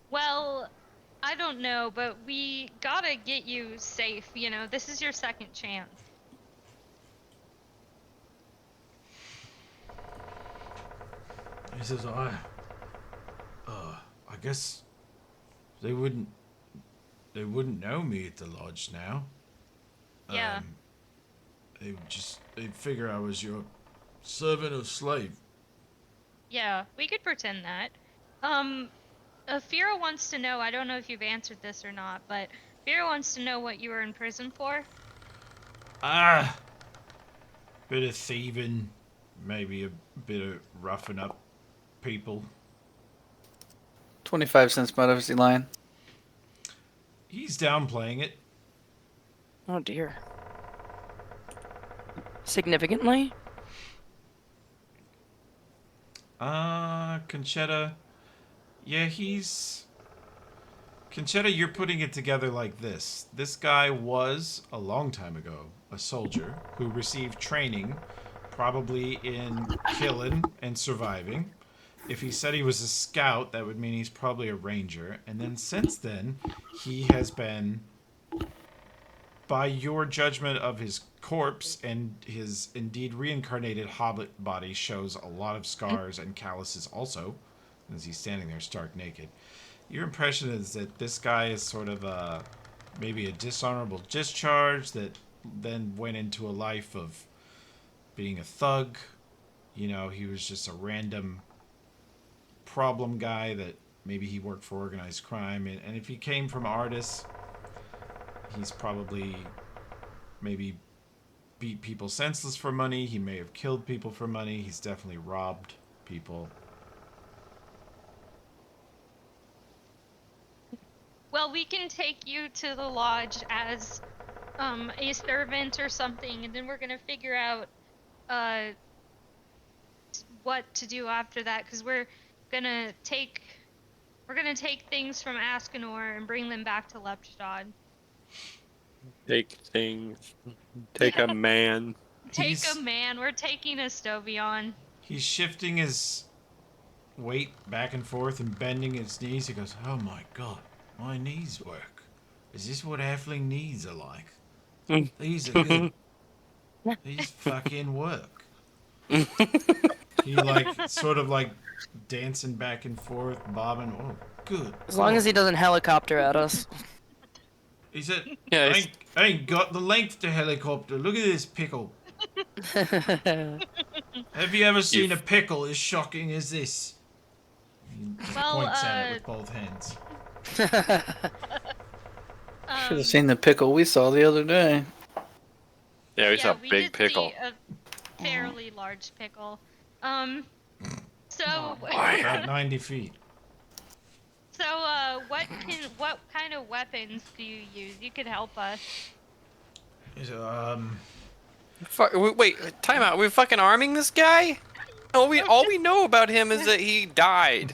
Speaker 2: Well, I don't know, but we gotta get you safe, you know? This is your second chance.
Speaker 1: He says, I guess they wouldn't know me at the lodge now.
Speaker 2: Yeah.
Speaker 1: They'd figure I was your servant or slave.
Speaker 2: Yeah, we could pretend that. Fira wants to know, I don't know if you've answered this or not, but Fira wants to know what you were in prison for.
Speaker 1: Bit of thieving, maybe a bit of roughing up people.
Speaker 7: 25 cents motive, is he lying?
Speaker 1: He's downplaying it.
Speaker 11: Oh dear. Significantly?
Speaker 1: Conchetta. Yeah, Conchetta, you're putting it together like this. This guy was, a long time ago, a soldier who received training, probably in killing and surviving. If he said he was a scout, that would mean he's probably a ranger. And then since then, he has been, by your judgment of his corpse and his indeed reincarnated hobbit body shows a lot of scars and calluses also, as he's standing there stark naked. Your impression is that this guy is sort of maybe a dishonorable discharge that then went into a life of being a thug. You know, he was just a random problem guy that maybe he worked for organized crime. And if he came from Artis, he's probably maybe beat people senseless for money. He may have killed people for money. He's definitely robbed people.
Speaker 2: Well, we can take you to the lodge as a servant or something, and then we're gonna figure out what to do after that, because we're gonna take things from Ascanor and bring them back to Leptstad.
Speaker 4: Take things. Take a man.
Speaker 2: Take a man. We're taking a Stovion.
Speaker 1: He's shifting his weight back and forth and bending his knees. He goes, oh my god, my knees work. Is this what halfling knees are like? These are good. These fucking work. He sort of dancing back and forth, bobbing. Oh, good.
Speaker 11: As long as he doesn't helicopter at us.
Speaker 1: He said,
Speaker 4: Yeah,
Speaker 1: I ain't got the length to helicopter. Look at this pickle. Have you ever seen a pickle as shocking as this? He points at it with both hands.
Speaker 7: Should have seen the pickle we saw the other day.
Speaker 4: Yeah, we saw a big
Speaker 2: did
Speaker 4: pickle.
Speaker 2: See a fairly large pickle. So.
Speaker 1: About 90 feet.
Speaker 2: So, what kind of weapons do you use? You could help us.
Speaker 4: Wait, time out. We're fucking arming this guy? All we know about him is that he died.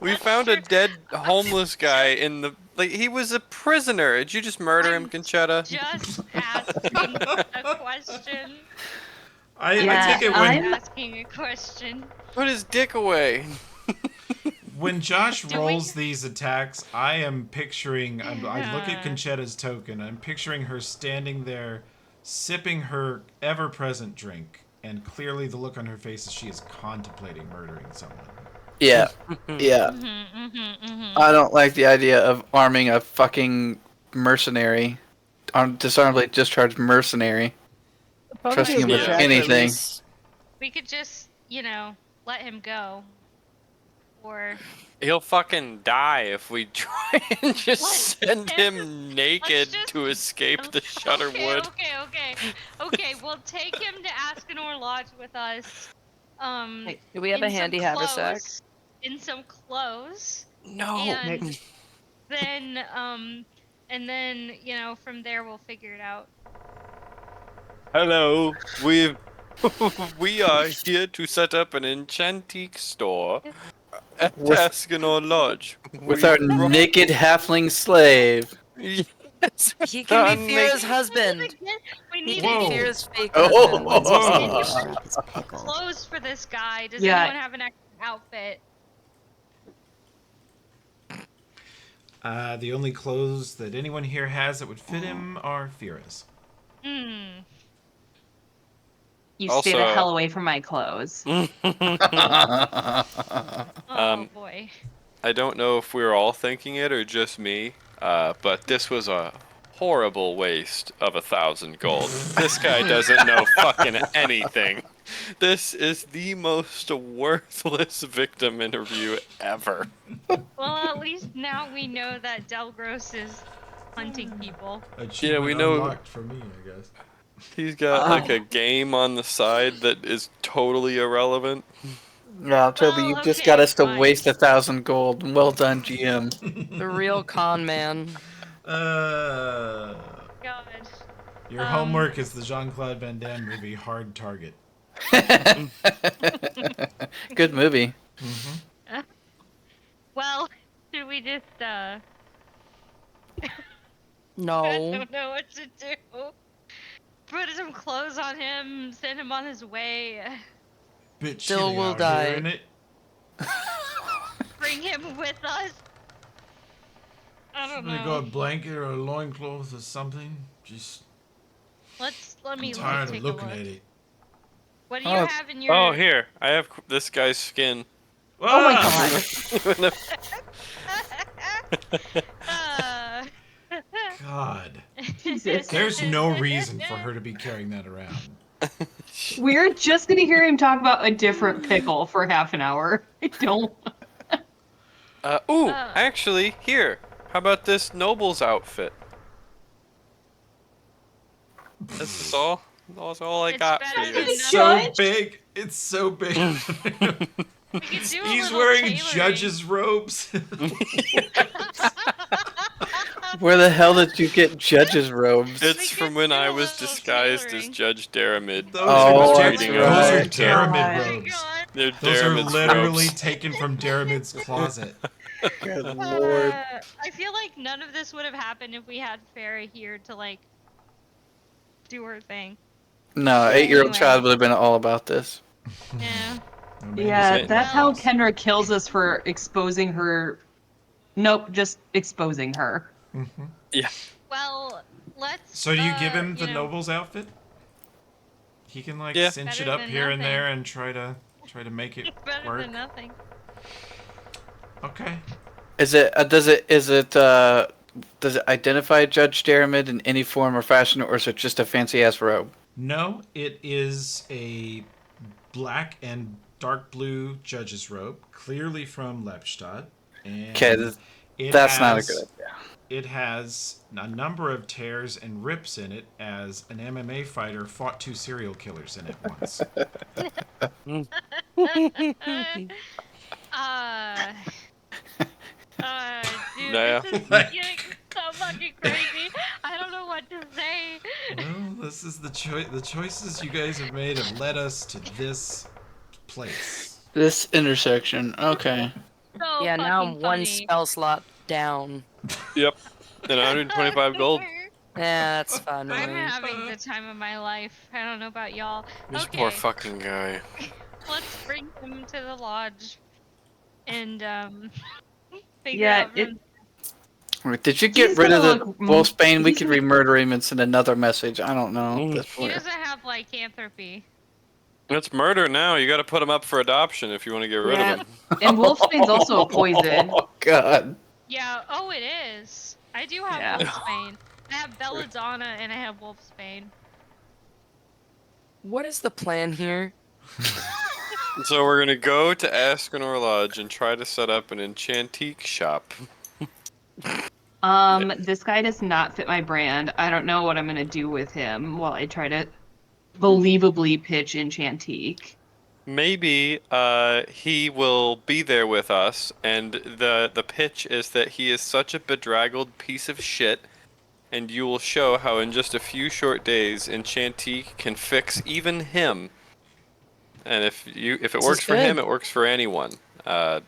Speaker 4: We found a dead homeless guy in the he was a prisoner. Did you just murder him, Conchetta?
Speaker 2: Just asking a question.
Speaker 1: I take it when
Speaker 2: asking a question.
Speaker 4: Put his dick away.
Speaker 1: When Josh rolls these attacks, I am picturing. I look at Conchetta's token. I'm picturing her standing there, sipping her ever-present drink, and clearly the look on her face is she is contemplating murdering someone.
Speaker 7: Yeah, yeah. I don't like the idea of arming a fucking mercenary, dishonorably discharged mercenary, trusting him with anything.
Speaker 2: We could just, let him go. Or
Speaker 4: he'll fucking die if we try and just send him naked to escape the Shudderwood.
Speaker 2: Okay. We'll take him to Askenor Lodge with us.
Speaker 11: Do we have a handy haversack?
Speaker 2: In some clothes.
Speaker 4: No.
Speaker 2: And then from there we'll figure it out.
Speaker 4: Hello, we are here to set up an enchantique store at Askenor Lodge.
Speaker 7: With our naked halfling slave.
Speaker 4: Yes.
Speaker 11: He can be Fira's husband.
Speaker 2: We need
Speaker 11: to be Fira's fake
Speaker 2: husband. Clothes for this guy. Does anyone have an extra outfit?
Speaker 1: The only clothes that anyone here has that would fit him are Fira's.
Speaker 6: You stay the hell away from my clothes.
Speaker 2: Oh boy.
Speaker 4: I don't know if we were all thinking it or just me, but this was a horrible waste of 1,000 gold. This guy doesn't know fucking anything. This is the most worthless victim interview ever.
Speaker 2: Well, at least now we know that Delgros is hunting people.
Speaker 4: Yeah, we know.
Speaker 1: Unlocked for me, I guess.
Speaker 4: He's got a game on the side that is totally irrelevant.
Speaker 7: No, Toby, you just got us to waste 1,000 gold. Well done, GM.
Speaker 11: The real con man.
Speaker 2: God.
Speaker 1: Your homework is the Jean-Claude Van Damme movie Hard Target.
Speaker 7: Good movie.
Speaker 2: Well, should we just
Speaker 11: No.
Speaker 2: I don't know what to do. Put some clothes on him, send him on his way.
Speaker 1: Bit
Speaker 11: Still
Speaker 1: chilly
Speaker 11: will
Speaker 1: out
Speaker 11: die.
Speaker 1: here, innit?
Speaker 2: Bring him with us. I don't
Speaker 1: I'm gonna
Speaker 2: know.
Speaker 1: go a blanket or a loincloth or something. Just
Speaker 2: Let me
Speaker 1: tired
Speaker 2: take
Speaker 1: of looking
Speaker 2: a look.
Speaker 1: at it.
Speaker 2: What do you have in your?
Speaker 4: Oh, here. I have this guy's skin.
Speaker 6: Oh my god.
Speaker 1: God.
Speaker 6: Jesus.
Speaker 1: There's no reason for her to be carrying that around.
Speaker 6: We're just gonna hear him talk about a different pickle for half an hour. I don't.
Speaker 4: Actually, here. How about this noble's outfit? That's all. That's all I got for you.
Speaker 1: It's so big. It's so big. He's wearing judge's robes.
Speaker 7: Where the hell did you get judge's robes?
Speaker 4: It's from when I was disguised as Judge Daramid.
Speaker 1: Those are
Speaker 7: right.
Speaker 1: Daramid robes.
Speaker 4: They're
Speaker 1: Those are
Speaker 4: Daramid's
Speaker 1: literally
Speaker 4: robes.
Speaker 1: taken from Daramid's closet.
Speaker 7: Good lord.
Speaker 2: I feel like none of this would have happened if we had Farah here to do her thing.
Speaker 7: No, 8-year-old child would have been all about this.
Speaker 2: Yeah.
Speaker 6: Yeah, that's how Kendra kills us for exposing her. Nope, just exposing her.
Speaker 4: Yeah.
Speaker 2: Well, let's.
Speaker 1: So do you give him the noble's outfit? He can cinch it up here and there and try to make it
Speaker 2: Better
Speaker 1: work.
Speaker 2: than nothing.
Speaker 1: Okay.
Speaker 7: Does it identify Judge Daramid in any form or fashion, or is it just a fancy ass robe?
Speaker 1: No, it is a black and dark blue judge's robe, clearly from Lepstadt. And
Speaker 7: Okay, that's not a good idea.
Speaker 1: it has a number of tears and rips in it as an MMA fighter fought 2 serial killers in it once.
Speaker 2: Dude,
Speaker 4: Yeah.
Speaker 2: this is getting so fucking crazy. I don't know what to say.
Speaker 1: Well, this is the choice. The choices you guys have made have led us to this place.
Speaker 7: This intersection. Okay.
Speaker 2: So
Speaker 11: Yeah, now I'm
Speaker 2: fucking
Speaker 11: one
Speaker 2: funny.
Speaker 11: spell slot down.
Speaker 4: Yep. And 125 gold.
Speaker 11: Yeah, that's fine. with
Speaker 2: I'm
Speaker 11: me.
Speaker 2: having the time of my life. I don't know about y'all.
Speaker 4: This
Speaker 2: Okay,
Speaker 4: poor fucking guy.
Speaker 2: let's bring him to the lodge and figure
Speaker 6: Yeah,
Speaker 2: out. From...
Speaker 7: Wait, did you get
Speaker 6: He's
Speaker 7: rid of
Speaker 6: gonna
Speaker 7: the
Speaker 6: look-
Speaker 7: Wolfsbane? We
Speaker 6: he's
Speaker 7: could
Speaker 6: gonna-
Speaker 7: re-murder him and send another message. I don't know. At this
Speaker 2: He
Speaker 7: point.
Speaker 2: doesn't have lycanthropy.
Speaker 4: It's murder now. You got to put him up for adoption if you want to get rid of him.
Speaker 6: And Wolfsbane's also a poison.
Speaker 7: Oh God.
Speaker 2: Yeah. Oh, it is. I do have
Speaker 6: Yeah.
Speaker 2: Wolfsbane. I have Belladonna and I have Wolfsbane.
Speaker 11: What is the plan here?
Speaker 4: So we're gonna go to Askinor Lodge and try to set up an enchantique shop.
Speaker 6: This guy does not fit my brand. I don't know what I'm gonna do with him while I try to believably pitch Enchantique.
Speaker 4: Maybe he will be there with us, and the pitch is that he is such a bedraggled piece of shit, and you will show how in just a few short days Enchantique can fix even him. And if it
Speaker 11: This
Speaker 4: works
Speaker 11: is
Speaker 4: for him,
Speaker 11: good.
Speaker 4: it works for anyone.
Speaker 2: Oh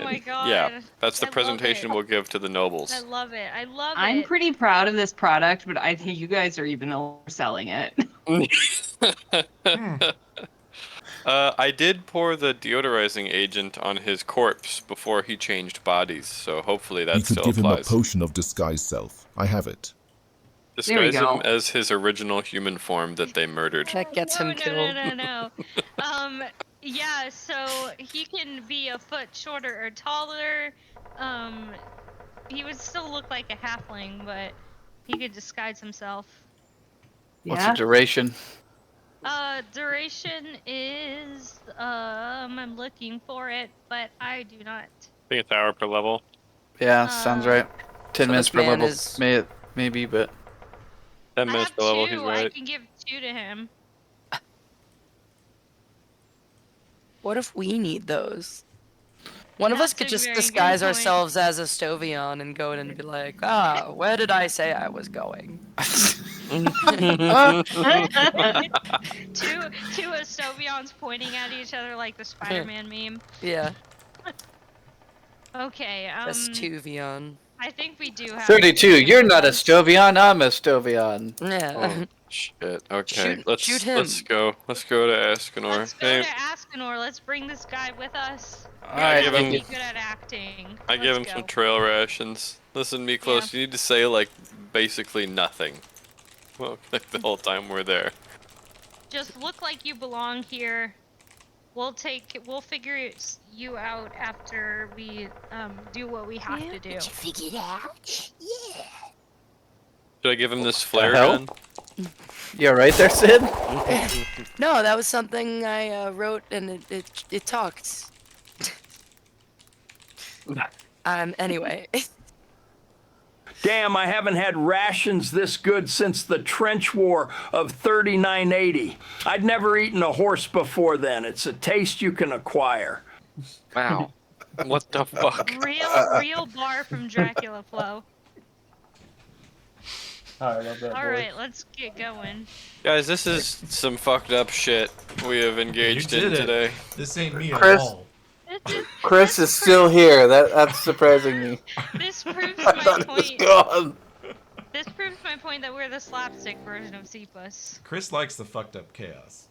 Speaker 2: my god.
Speaker 4: Yeah, that's the
Speaker 2: I love
Speaker 4: presentation
Speaker 2: it.
Speaker 4: we'll give to the nobles.
Speaker 2: I love it. I love
Speaker 6: I'm
Speaker 2: it.
Speaker 6: pretty proud of this product, but I think you guys are even overselling it.
Speaker 4: I did pour the deodorizing agent on his corpse before he changed bodies, so hopefully that
Speaker 8: You could
Speaker 4: still
Speaker 8: give him a
Speaker 4: applies.
Speaker 8: potion of disguise self. I have it.
Speaker 6: There we
Speaker 4: Disguise
Speaker 6: go.
Speaker 4: him as his original human form that they murdered.
Speaker 11: That gets him killed.
Speaker 2: No. Yeah, so he can be a foot shorter or taller. He would still look like a halfling, but he could disguise himself.
Speaker 7: What's
Speaker 6: Yeah.
Speaker 7: the duration?
Speaker 2: Duration is I'm looking for it, but I do not.
Speaker 4: I think it's hour per level.
Speaker 7: Yeah, sounds right. 10
Speaker 11: So
Speaker 7: minutes
Speaker 11: this
Speaker 7: per
Speaker 11: man
Speaker 7: level.
Speaker 11: is-
Speaker 7: Maybe, but
Speaker 4: 10
Speaker 2: I
Speaker 4: minutes
Speaker 2: have
Speaker 4: per level,
Speaker 2: two.
Speaker 4: he's
Speaker 2: I
Speaker 4: right.
Speaker 2: can give 2 to him.
Speaker 11: What if we need those? One of us could
Speaker 2: That's a
Speaker 11: just
Speaker 2: very good
Speaker 11: disguise
Speaker 2: point.
Speaker 11: ourselves as a Stovion and go in and be like, where did I say I was going?
Speaker 2: Two Estovions pointing at each other like the Spider-Man meme.
Speaker 11: Yeah,
Speaker 2: Okay,
Speaker 11: that's Tuvion.
Speaker 2: I think we do have
Speaker 7: 32. You're not a Stovion. I'm a Stovion.
Speaker 11: Yeah.
Speaker 4: Oh, shit. Okay,
Speaker 11: Shoot-
Speaker 4: let's
Speaker 11: shoot him.
Speaker 4: let's go. Let's go to Askinor.
Speaker 2: Let's go to Askinor. Let's bring this guy with us.
Speaker 7: Alright,
Speaker 2: He's
Speaker 4: give him-
Speaker 2: really good at acting.
Speaker 4: I give him
Speaker 2: Let's
Speaker 4: some
Speaker 2: go.
Speaker 4: trail rations. Listen, Miklos, you need to say like basically nothing. Well, like the whole time we're there.
Speaker 2: Just look like you belong here. We'll figure you out after we do what we have to do.
Speaker 14: Figure it out? Yeah.
Speaker 4: Should I give him this flare
Speaker 7: hell?
Speaker 4: gun?
Speaker 7: You alright there, Sid?
Speaker 11: No, that was something I wrote and it talked. Anyway.
Speaker 16: Damn, I haven't had rations this good since the trench war of 3980. I'd never eaten a horse before then. It's a taste you can acquire.
Speaker 4: Wow. What the fuck?
Speaker 2: Real bar from Dracula Flow.
Speaker 5: I love that
Speaker 2: All
Speaker 5: voice.
Speaker 2: right, let's get going.
Speaker 4: Guys, this is some fucked up shit we have engaged
Speaker 1: You
Speaker 4: in
Speaker 1: did it.
Speaker 4: today.
Speaker 1: This ain't me
Speaker 7: Chris.
Speaker 1: at all.
Speaker 7: Chris is still here. That's surprising me.
Speaker 2: This proves
Speaker 7: I
Speaker 2: my
Speaker 7: thought it was
Speaker 2: point.
Speaker 7: gone.
Speaker 2: This proves my point that we're the slapstick version of Cephas.
Speaker 1: Chris likes the fucked up chaos.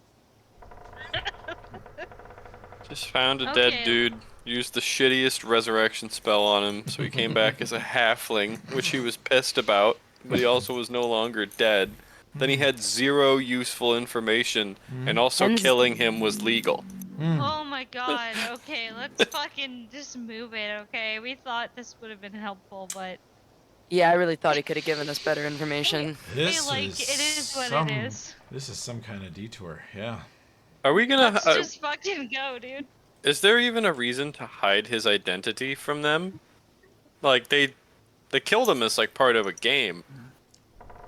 Speaker 4: Just found a
Speaker 2: Okay.
Speaker 4: dead dude, used the shittiest resurrection spell on him, so he came back as a halfling, which he was pissed about, but he also was no longer dead. Then he had 0 useful information, and also
Speaker 11: And-
Speaker 4: killing him was legal.
Speaker 2: Oh my god, okay, let's fucking just move it, okay? We thought this would have been helpful, but
Speaker 11: Yeah, I really thought he could have given us better information.
Speaker 1: This
Speaker 2: like,
Speaker 1: is
Speaker 2: it is what
Speaker 1: some,
Speaker 2: it is.
Speaker 1: This is some kind of detour, yeah.
Speaker 4: Are we gonna...
Speaker 2: Let's just fucking go, dude.
Speaker 4: Is there even a reason to hide his identity from them? Like, they They killed him as like part of a game.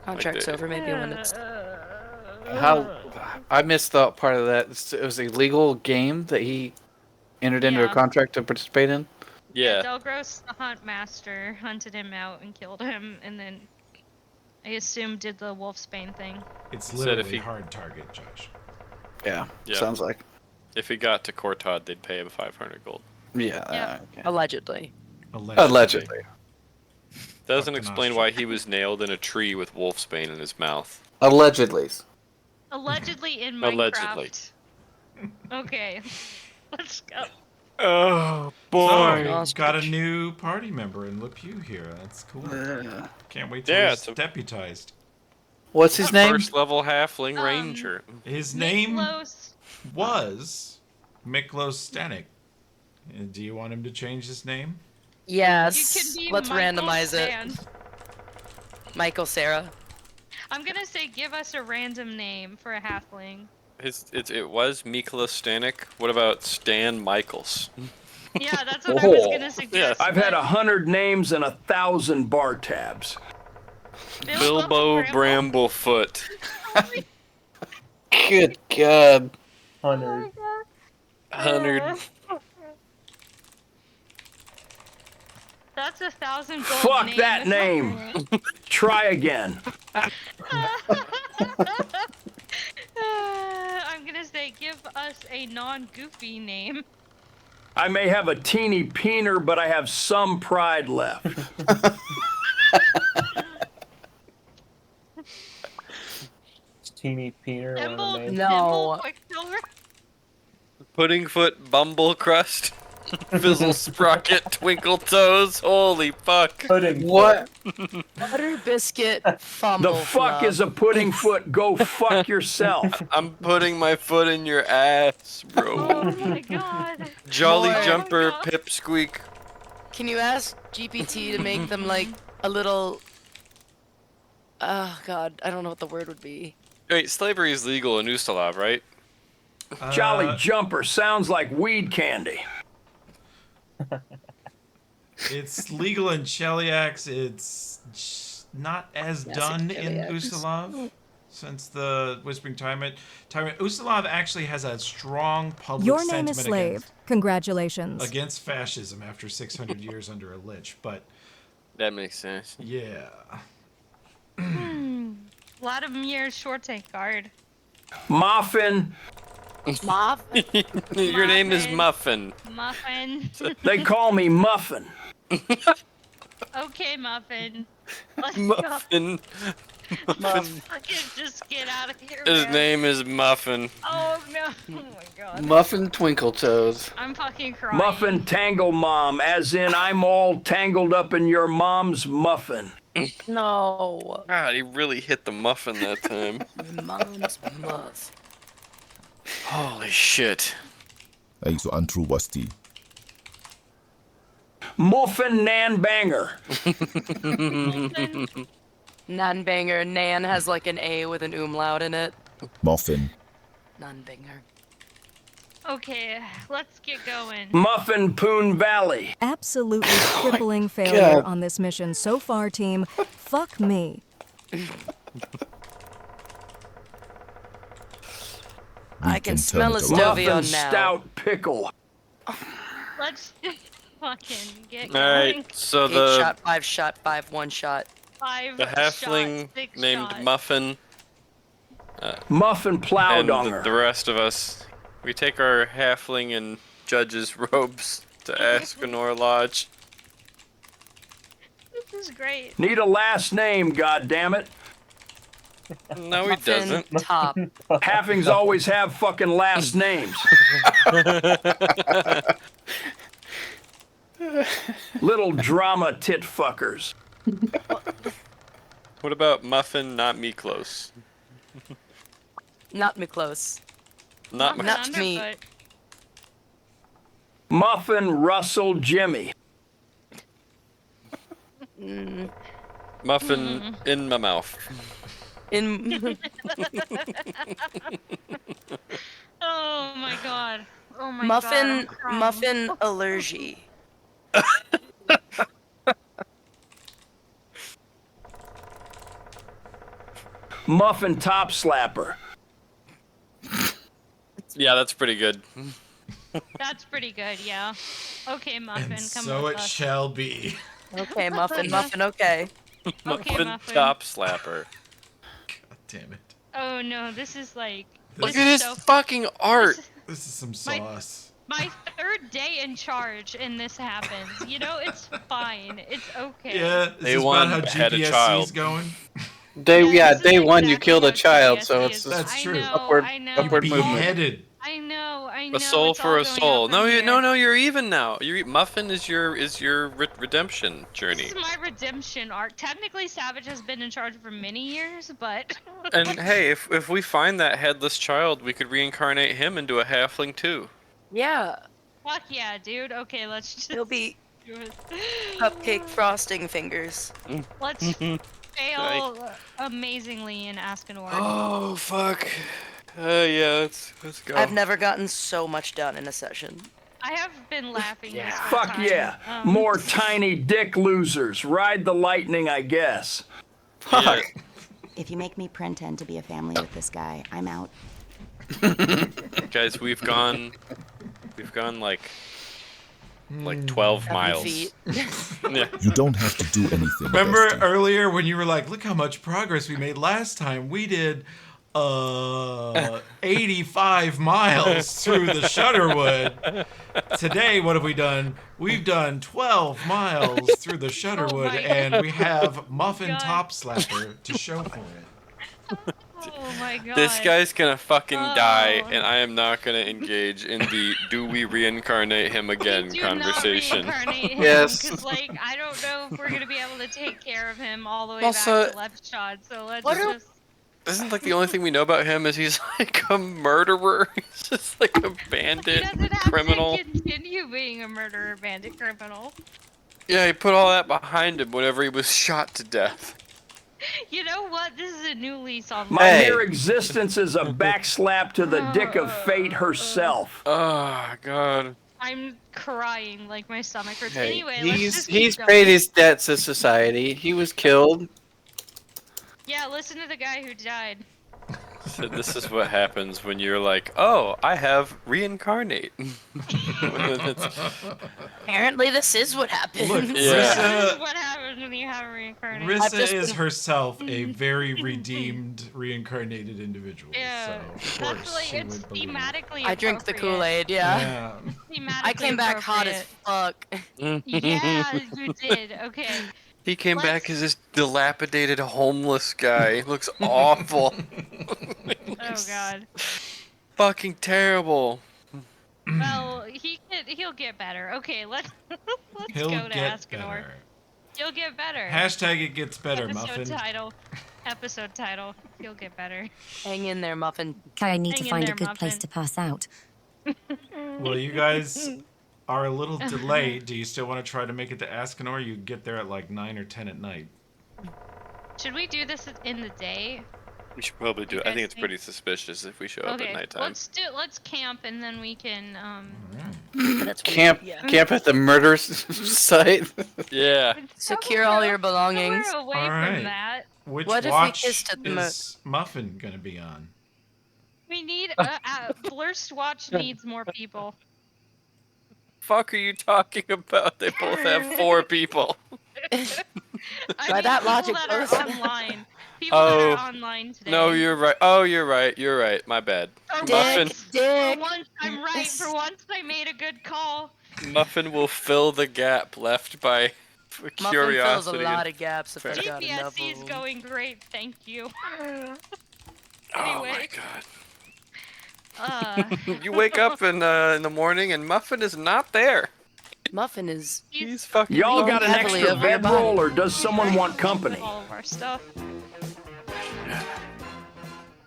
Speaker 11: Contract's
Speaker 4: they-
Speaker 11: over maybe when it's.
Speaker 7: How I missed the part of that. It was a legal game that he entered into a
Speaker 2: Yeah.
Speaker 7: contract to participate in.
Speaker 4: Yeah.
Speaker 2: Delgros, the hunt master, hunted him out and killed him, and then I assume did the wolfsbane thing.
Speaker 1: It's
Speaker 4: Said
Speaker 1: literally
Speaker 4: if he-
Speaker 1: hard target, Josh.
Speaker 7: Yeah,
Speaker 4: Yeah.
Speaker 7: sounds like.
Speaker 4: If he got to Cortod, they'd pay him 500 gold.
Speaker 7: Yeah.
Speaker 2: Yep.
Speaker 7: Okay.
Speaker 11: Allegedly.
Speaker 7: Allegedly.
Speaker 4: Doesn't
Speaker 1: Fucking
Speaker 4: explain
Speaker 1: Austrian.
Speaker 4: why he was nailed in a tree with wolfsbane in his mouth.
Speaker 7: Allegedly.
Speaker 2: Allegedly in Minecraft.
Speaker 4: Allegedly.
Speaker 2: Okay, let's go.
Speaker 4: Oh
Speaker 1: So, got a new party member in Le Pew here. That's cool. Can't wait till
Speaker 4: Yeah,
Speaker 1: he's
Speaker 4: it's a-
Speaker 1: deputized.
Speaker 7: What's his name?
Speaker 4: First level halfling ranger.
Speaker 1: His name
Speaker 2: Miklos.
Speaker 1: was Miklos Stanek. Do you want him to change his name?
Speaker 11: Yes.
Speaker 2: You can be
Speaker 11: Let's
Speaker 2: Michael
Speaker 11: randomize
Speaker 2: Stan.
Speaker 11: it. Michael Sarah.
Speaker 2: I'm gonna say give us a random name for a halfling.
Speaker 4: It was Mikla Stanek. What about Stan Michaels?
Speaker 2: Yeah, that's what I was gonna suggest.
Speaker 16: I've had 100 names and 1,000 bar tabs.
Speaker 4: Bilbo Bramblefoot.
Speaker 7: Good God.
Speaker 5: 100.
Speaker 4: 100.
Speaker 2: That's 1,000 gold.
Speaker 16: Fuck
Speaker 2: name.
Speaker 16: that name. Try again.
Speaker 2: I'm gonna say give us a non-goofy name.
Speaker 16: I may have a teeny peener, but I have some pride left.
Speaker 5: Teeny Peter. One of the names.
Speaker 11: No.
Speaker 2: Quicksilver.
Speaker 4: Puddingfoot Bumble-Crust. Fizzle Sprocket Twinkle Toes. Holy fuck.
Speaker 5: Pudding.
Speaker 7: What?
Speaker 11: Butter biscuit
Speaker 16: The
Speaker 11: fumble.
Speaker 16: fuck is a pudding foot? Go fuck yourself.
Speaker 4: I'm putting my foot in your ass, bro.
Speaker 2: Oh my god.
Speaker 4: Jolly
Speaker 11: Boy.
Speaker 4: Jumper
Speaker 2: Oh my God.
Speaker 4: Pipsqueak.
Speaker 11: Can you ask GPT to make them like a little? Oh God, I don't know what the word would be.
Speaker 4: Wait, slavery is legal in Ustalav, right?
Speaker 16: Jolly Jumper sounds like weed candy.
Speaker 1: It's legal in Cheliax. It's not as
Speaker 11: Yes,
Speaker 1: done
Speaker 11: in
Speaker 1: in
Speaker 11: Cheliax.
Speaker 1: Ustalav since the Whispering Tyrant. Ustalav actually has a strong public
Speaker 10: Your name
Speaker 1: sentiment
Speaker 10: is Slave. Congratulations.
Speaker 1: against fascism after 600 years under a lich. But
Speaker 4: That makes sense.
Speaker 1: yeah,
Speaker 2: A lot of years short tank guard.
Speaker 16: Muffin.
Speaker 11: Muffin.
Speaker 4: Your name is Muffin.
Speaker 2: Muffin.
Speaker 16: They call me Muffin.
Speaker 2: Okay, Muffin. Let's
Speaker 4: Muffin.
Speaker 2: go. Fucking just get out of here.
Speaker 4: His
Speaker 2: man.
Speaker 4: name is Muffin.
Speaker 2: Oh no. Oh my god.
Speaker 7: Muffin Twinkle Toes.
Speaker 2: I'm fucking crying.
Speaker 16: Muffin Tangle Mom, as in I'm all tangled up in your mom's muffin.
Speaker 11: No.
Speaker 4: God, he really hit the muffin that time.
Speaker 11: Mom's muff.
Speaker 4: Holy shit.
Speaker 8: Ay, so untrue was die.
Speaker 16: Muffin Nan Banger.
Speaker 11: Nan banger. Nan has like an A with an umlaut in it.
Speaker 8: Muffin.
Speaker 11: Nan banger.
Speaker 2: Okay, let's get going.
Speaker 16: Muffin Poon Valley.
Speaker 10: Absolutely crippling failure
Speaker 7: God.
Speaker 10: on this mission so far, team. Fuck me.
Speaker 11: I can
Speaker 8: can
Speaker 11: smell
Speaker 8: turn
Speaker 11: a
Speaker 8: it around.
Speaker 11: Stovio
Speaker 16: Muffin
Speaker 11: now.
Speaker 16: Stout Pickle.
Speaker 2: Let's just fucking get
Speaker 4: All
Speaker 2: going.
Speaker 4: right, so
Speaker 11: 8 shot, 5 1 shot.
Speaker 2: 5
Speaker 4: the halfling
Speaker 2: shots, 6
Speaker 4: named
Speaker 2: shots.
Speaker 4: Muffin
Speaker 16: Muffin
Speaker 4: and
Speaker 16: Plowdonger.
Speaker 4: the rest of us, we take our halfling and judge's robes to Ascanor Lodge.
Speaker 2: This is great.
Speaker 16: Need a last name, goddammit.
Speaker 4: No, he
Speaker 11: Muffin
Speaker 4: doesn't.
Speaker 11: top.
Speaker 16: Halflings always have fucking last names. Little drama tit fuckers.
Speaker 4: What about Muffin, not Miklos?
Speaker 11: Not me close.
Speaker 4: Not
Speaker 2: Muffin
Speaker 11: Not me.
Speaker 2: underfoot.
Speaker 16: Muffin Russell Jimmy.
Speaker 4: Muffin in my mouth.
Speaker 11: In
Speaker 2: Oh my god. Oh my god.
Speaker 11: muffin
Speaker 2: I'm crying.
Speaker 11: muffin allergy.
Speaker 16: Muffin Topslapper.
Speaker 4: Yeah, that's pretty good.
Speaker 2: That's pretty good, yeah. Okay, Muffin,
Speaker 1: And
Speaker 2: come
Speaker 1: so
Speaker 2: with
Speaker 1: it
Speaker 2: us.
Speaker 1: shall be.
Speaker 11: Okay, Muffin, Muffin, okay.
Speaker 4: Muffin
Speaker 2: Muffin.
Speaker 4: Topslapper.
Speaker 1: God damn it.
Speaker 2: Oh no, this is like.
Speaker 4: Look
Speaker 2: this
Speaker 4: at
Speaker 2: is
Speaker 4: his
Speaker 2: so-
Speaker 4: fucking art.
Speaker 1: This is some sauce.
Speaker 2: My third day in charge, and this happens. You know, it's fine. It's okay.
Speaker 1: Yeah, is
Speaker 4: They
Speaker 1: this
Speaker 4: won
Speaker 1: about how
Speaker 4: had a
Speaker 1: GBSC's
Speaker 4: child.
Speaker 1: going?
Speaker 7: Day
Speaker 2: this is
Speaker 7: day one you
Speaker 2: exactly
Speaker 7: killed a
Speaker 2: how
Speaker 7: child, so
Speaker 2: GBSC
Speaker 7: it's
Speaker 2: is.
Speaker 7: just
Speaker 1: That's true.
Speaker 2: I know.
Speaker 7: upward
Speaker 1: You
Speaker 7: movement.
Speaker 1: beheaded.
Speaker 2: I know.
Speaker 4: A soul
Speaker 2: it's
Speaker 4: for
Speaker 2: all
Speaker 4: a
Speaker 2: going
Speaker 4: soul.
Speaker 2: up
Speaker 4: No,
Speaker 2: from
Speaker 4: you,
Speaker 2: here.
Speaker 4: no, you're even now. Muffin is your redemption journey.
Speaker 2: This is my redemption arc. Technically, Savage has been in charge for many years, but.
Speaker 4: And hey, if we find that headless child, we could reincarnate him into a halfling too.
Speaker 11: Yeah.
Speaker 2: Fuck yeah, dude. Okay, let's just.
Speaker 11: He'll be
Speaker 2: do it.
Speaker 11: cupcake frosting fingers.
Speaker 2: Let's fail amazingly in Askinor.
Speaker 4: Oh fuck. Yeah, let's go.
Speaker 11: I've never gotten so much done in a session.
Speaker 2: I have been laughing this whole
Speaker 16: Fuck
Speaker 2: time.
Speaker 16: yeah. More tiny dick losers. Ride the lightning, I guess.
Speaker 4: Fuck.
Speaker 3: If you make me pretend to be a family with this guy, I'm out.
Speaker 4: Guys, we've gone like 12 miles.
Speaker 11: feet.
Speaker 4: Yeah.
Speaker 8: You don't have to do anything.
Speaker 1: Remember
Speaker 8: Bestie.
Speaker 1: earlier when you were like, look how much progress we made last time. We did 85 miles through the Shutterwood. Today, what have we done? We've done 12 miles through the Shutterwood, and we have Muffin Topslapper to show for it.
Speaker 2: Oh my god.
Speaker 4: This guy's gonna fucking die, and I am not gonna engage in the "do we reincarnate him again"
Speaker 2: Do
Speaker 4: conversation.
Speaker 2: Not reincarnate him,
Speaker 7: Yes.
Speaker 2: Because, like, I don't know if we're gonna be able to take care of him all the way
Speaker 4: Also-
Speaker 2: back to left shot. So let's
Speaker 11: What are-
Speaker 2: just.
Speaker 4: Isn't like the only thing we know about him is he's like a murderer. He's just like a
Speaker 2: He
Speaker 4: bandit
Speaker 2: doesn't have
Speaker 4: criminal.
Speaker 2: to continue being a murderer, bandit, criminal.
Speaker 4: Yeah, he put all that behind him whenever he was shot to death.
Speaker 2: You know what? This is a new lease on
Speaker 16: My
Speaker 2: life.
Speaker 16: mere existence is a backslap to the dick of fate herself.
Speaker 4: Oh god.
Speaker 2: I'm crying like my stomach hurts.
Speaker 7: Hey,
Speaker 2: Anyway, let's
Speaker 7: he's
Speaker 2: just
Speaker 7: he's
Speaker 2: keep
Speaker 7: paid
Speaker 2: going.
Speaker 7: his debts to society. He was killed.
Speaker 2: Yeah, listen to the guy who died.
Speaker 4: So this is what happens when you're like, oh, I have reincarnate.
Speaker 11: Apparently, this is what happens.
Speaker 1: Look,
Speaker 2: This is
Speaker 1: Rissa,
Speaker 2: what happens when you have a reincarnate.
Speaker 1: Rissa is herself a very redeemed, reincarnated individual.
Speaker 2: Yeah,
Speaker 1: So, of
Speaker 2: that's
Speaker 1: course,
Speaker 2: like
Speaker 1: she
Speaker 2: it's
Speaker 1: would believe it.
Speaker 2: thematically.
Speaker 11: I drink the
Speaker 2: appropriate.
Speaker 11: Kool-Aid, yeah.
Speaker 1: Yeah.
Speaker 11: I came back hot as fuck.
Speaker 2: Yeah, you did. Okay.
Speaker 4: He came back as this dilapidated homeless guy. He looks awful.
Speaker 2: Oh god.
Speaker 4: Fucking terrible.
Speaker 2: Well, he'll get better. Okay, let's
Speaker 1: He'll
Speaker 2: go to
Speaker 1: get
Speaker 2: Askinor.
Speaker 1: better.
Speaker 2: He'll get better.
Speaker 1: Hashtag it gets better,
Speaker 2: Episode
Speaker 1: Muffin.
Speaker 2: title. Episode title. He'll get better.
Speaker 11: Hang in there, Muffin.
Speaker 17: I need
Speaker 2: Hang
Speaker 17: to
Speaker 2: in
Speaker 17: find
Speaker 2: there,
Speaker 17: a good place
Speaker 2: Muffin.
Speaker 17: to pass out.
Speaker 1: Well, you guys are a little delayed. Do you still want to try to make it to Askinor? You get there at like 9 or 10 at night.
Speaker 2: Should we do this in the day?
Speaker 4: We should probably do it. I
Speaker 2: guys
Speaker 4: think it's
Speaker 2: think?
Speaker 4: pretty suspicious if we show up at
Speaker 2: Okay,
Speaker 4: nighttime.
Speaker 2: let's camp and then we can
Speaker 7: Camp at the murder site.
Speaker 4: Yeah.
Speaker 11: Secure all your belongings.
Speaker 2: We're away
Speaker 1: All right.
Speaker 2: from that.
Speaker 1: Which
Speaker 11: What if we
Speaker 1: watch
Speaker 11: kissed at the
Speaker 1: is Muffin gonna be on?
Speaker 2: We need Blurst Watch needs more people.
Speaker 4: Fuck are you talking about? They both have 4 people.
Speaker 2: I
Speaker 11: By
Speaker 2: mean,
Speaker 11: that
Speaker 2: people
Speaker 11: logic,
Speaker 2: that are
Speaker 11: both-
Speaker 2: online. People that
Speaker 4: Oh.
Speaker 2: are online today.
Speaker 4: No, you're right. Oh, you're right. You're right. My bad. Muffin,
Speaker 2: For once, I'm right. For once, I made a good call.
Speaker 4: Muffin will fill the gap left by
Speaker 11: Muffin
Speaker 4: curiosity.
Speaker 11: fills a lot of gaps if I
Speaker 4: Fair.
Speaker 11: got enough
Speaker 2: GPSC
Speaker 11: of
Speaker 2: is
Speaker 11: them.
Speaker 2: going great. Thank you.
Speaker 4: Oh
Speaker 2: Anyway.
Speaker 4: my god. You wake up in the morning and Muffin is not there.
Speaker 11: Muffin is.
Speaker 4: He's fucking.
Speaker 16: Y'all got an
Speaker 11: heavily
Speaker 16: extra
Speaker 11: over your body.
Speaker 16: bedroll, or does someone want company?
Speaker 2: All of our stuff.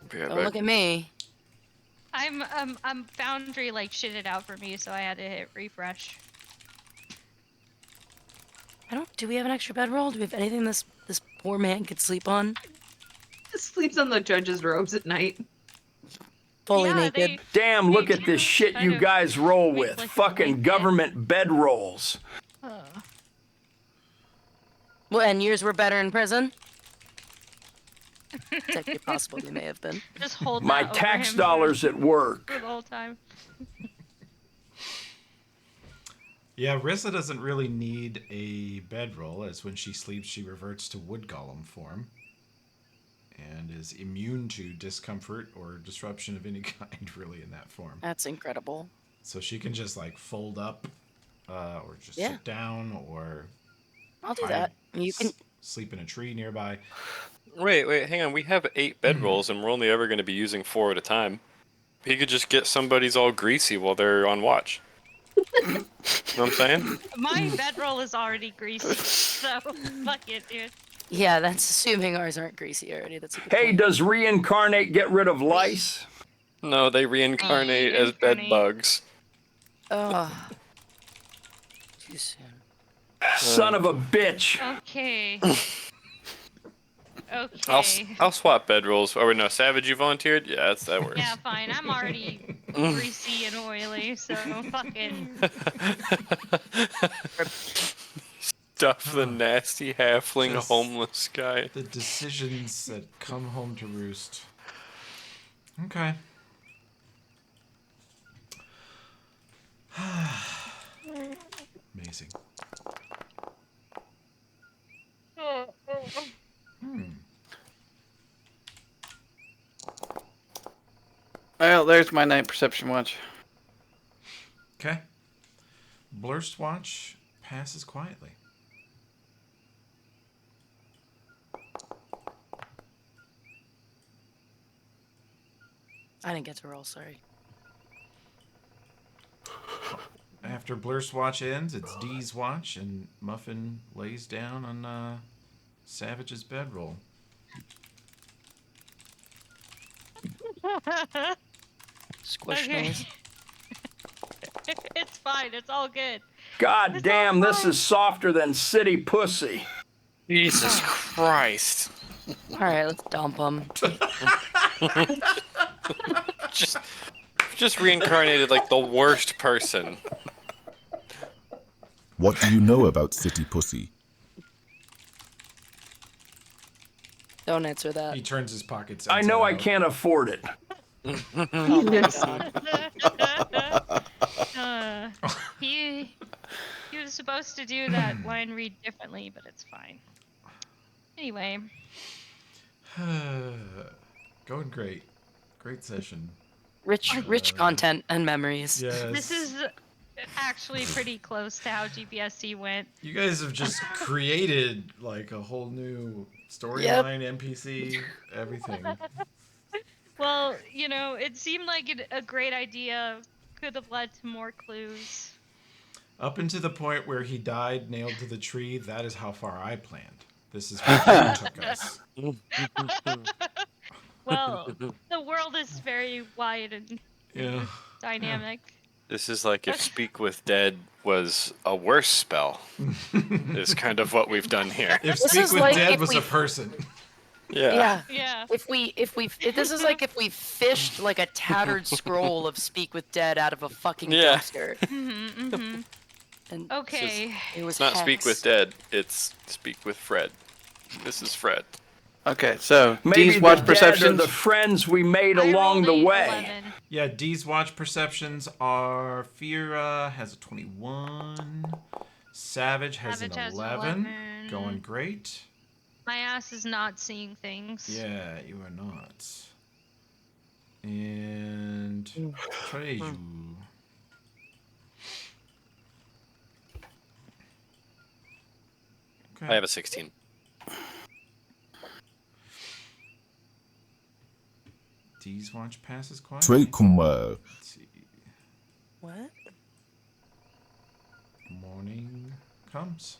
Speaker 11: Don't look at me.
Speaker 2: I'm Foundry like shitted out for me, so I had to hit refresh.
Speaker 11: Do we have an extra bedroll? Do we have anything this poor man could sleep on?
Speaker 6: Sleeps on the judge's robes at night.
Speaker 11: Fully naked.
Speaker 16: Damn, look at this shit you guys roll with. Fucking government bedrolls.
Speaker 11: Well, and yours were better in prison? Technically possible we may have been.
Speaker 2: Just hold
Speaker 16: My
Speaker 2: that over
Speaker 16: tax
Speaker 2: him
Speaker 16: dollars at work.
Speaker 2: for the whole time.
Speaker 1: Yeah, Rissa doesn't really need a bedroll, as when she sleeps, she reverts to wood golem form and is immune to discomfort or disruption of any kind, really, in that form.
Speaker 11: That's incredible.
Speaker 1: So she can just like fold up, or just sit down, or
Speaker 11: I'll do that. You can
Speaker 1: sleep in a tree nearby.
Speaker 4: Wait, hang on. We have 8 bedrolls, and we're only ever going to be using 4 at a time. He could just get somebody's all greasy while they're on watch. You know what I'm saying?
Speaker 2: My bedroll is already greasy, so fuck it, dude.
Speaker 11: Yeah, that's assuming ours aren't greasy already. That's a good
Speaker 16: Hey,
Speaker 11: point.
Speaker 16: does reincarnate get rid of lice?
Speaker 4: No, they reincarnate as bed bugs.
Speaker 11: Oh. Too soon.
Speaker 16: Son of a bitch.
Speaker 2: Okay. Okay.
Speaker 4: I'll swap bedrolls. Oh, wait, no, Savage, you volunteered? Yeah, that works.
Speaker 2: Yeah, fine. I'm already greasy and oily, so fucking.
Speaker 4: Stuff the nasty halfling
Speaker 1: Just
Speaker 4: homeless guy.
Speaker 1: The decisions that come home to roost. Okay. Amazing.
Speaker 7: Well, there's my night perception watch.
Speaker 1: Okay. Blurst watch passes quietly.
Speaker 11: I didn't get to roll, sorry.
Speaker 1: After Blurst watch ends, it's D's watch, and Muffin lays down on Savage's bedroll.
Speaker 11: Squish
Speaker 2: Okay.
Speaker 11: noise.
Speaker 2: It's fine. It's all good.
Speaker 16: God damn, this is softer than city pussy.
Speaker 4: Jesus Christ.
Speaker 11: Alright, let's dump him.
Speaker 4: just reincarnated like the worst person.
Speaker 8: What do you know about City Pussy?
Speaker 11: Don't answer that.
Speaker 1: He turns his pockets.
Speaker 16: I know I can't afford it.
Speaker 11: Oh my God.
Speaker 2: He was supposed to do that line read differently, but it's fine. Anyway.
Speaker 1: Going great. Great session.
Speaker 11: Rich content and memories.
Speaker 1: Yes.
Speaker 2: This is actually pretty close to how GPSC went.
Speaker 1: You guys have just created like a whole new storyline, NPC, everything.
Speaker 2: Well, you know, it seemed like a great idea. Could have led to more clues.
Speaker 1: Up until the point where he died nailed to the tree, that is how far I planned. This is where it took us.
Speaker 2: Well, the world is very wide and
Speaker 1: Yeah.
Speaker 2: dynamic.
Speaker 4: This is like if Speak with Dead was a worse spell. Is kind of what we've done here.
Speaker 1: If
Speaker 11: This
Speaker 1: Speak
Speaker 11: is
Speaker 1: with
Speaker 11: like
Speaker 1: Dead
Speaker 11: if
Speaker 1: was
Speaker 11: we-
Speaker 1: a person.
Speaker 4: Yeah.
Speaker 2: Yeah.
Speaker 11: If this is like if we fished like a tattered scroll of Speak with Dead out of a fucking
Speaker 4: Yeah.
Speaker 11: dumpster. And
Speaker 2: Okay.
Speaker 11: it was
Speaker 4: It's not
Speaker 11: hex.
Speaker 4: Speak with Dead, it's Speak with Fred. This is Fred.
Speaker 7: Okay, so
Speaker 16: Maybe
Speaker 7: D's
Speaker 16: the
Speaker 7: watch
Speaker 16: dead
Speaker 7: perceptions.
Speaker 16: are the friends we made
Speaker 2: I
Speaker 16: along
Speaker 2: rolled
Speaker 16: the
Speaker 2: a
Speaker 16: way.
Speaker 2: 11.
Speaker 1: Yeah, D's watch perceptions are Fira has a 21. Savage has
Speaker 2: Savage
Speaker 1: an
Speaker 2: has
Speaker 1: 11.
Speaker 2: 11.
Speaker 1: Going great.
Speaker 2: My ass is not seeing things.
Speaker 1: Yeah, you are not. And Treju. Okay.
Speaker 4: I have a 16.
Speaker 1: D's watch passes quiet.
Speaker 8: Treykumar.
Speaker 1: Let's see.
Speaker 11: What?
Speaker 1: Morning comes.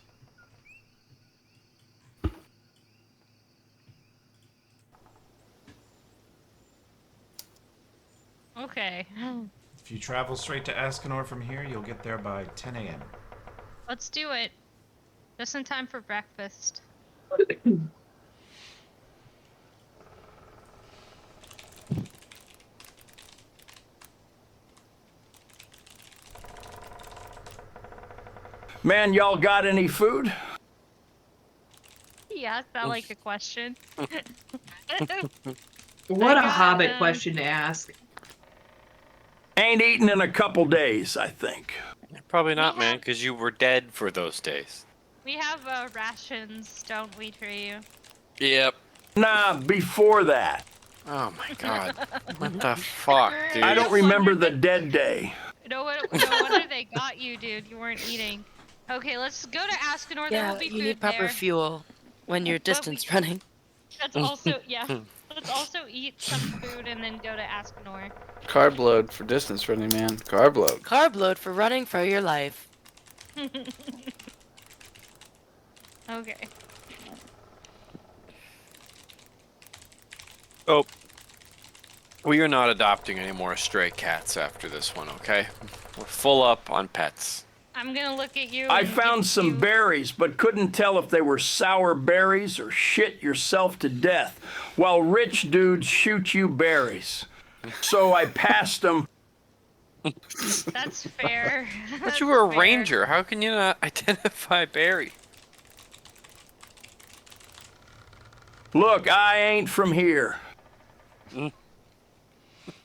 Speaker 2: Okay.
Speaker 1: If you travel straight to Ascanor from here, you'll get there by 10 a.m.
Speaker 2: Let's do it. Just in time for breakfast.
Speaker 16: Man, y'all got any food?
Speaker 2: He asked that like a question.
Speaker 6: What
Speaker 2: I
Speaker 6: a
Speaker 2: got,
Speaker 6: hobbit question to ask.
Speaker 16: Ain't eaten in a couple days, I think.
Speaker 4: Probably not, man, because you were dead for those days.
Speaker 2: We have rations, don't we, for you?
Speaker 4: Yep.
Speaker 16: Nah, before that.
Speaker 4: Oh my god. What the fuck, dude?
Speaker 16: I don't remember the dead day.
Speaker 2: No wonder they got you, dude. You weren't eating. Okay, let's go to Askenor. There will
Speaker 11: Yeah,
Speaker 2: be
Speaker 11: you
Speaker 2: food
Speaker 11: need proper
Speaker 2: there.
Speaker 11: fuel when you're distance running.
Speaker 2: Let's also, yeah. Let's also eat some food and then go to Askenor.
Speaker 7: Carb load for distance running, man. Carb load.
Speaker 11: Carb load for running for your life.
Speaker 2: Okay.
Speaker 4: Oh. We are not adopting any more stray cats after this one, okay? We're full up on pets.
Speaker 2: I'm gonna look at you.
Speaker 16: I
Speaker 2: and
Speaker 16: found
Speaker 2: give
Speaker 16: some
Speaker 2: you...
Speaker 16: berries, but couldn't tell if they were sour berries or shit yourself to death, while rich dudes shoot you berries. So I passed them.
Speaker 2: That's fair.
Speaker 4: But you were a ranger. How can you not identify berry?
Speaker 16: Look, I ain't from here.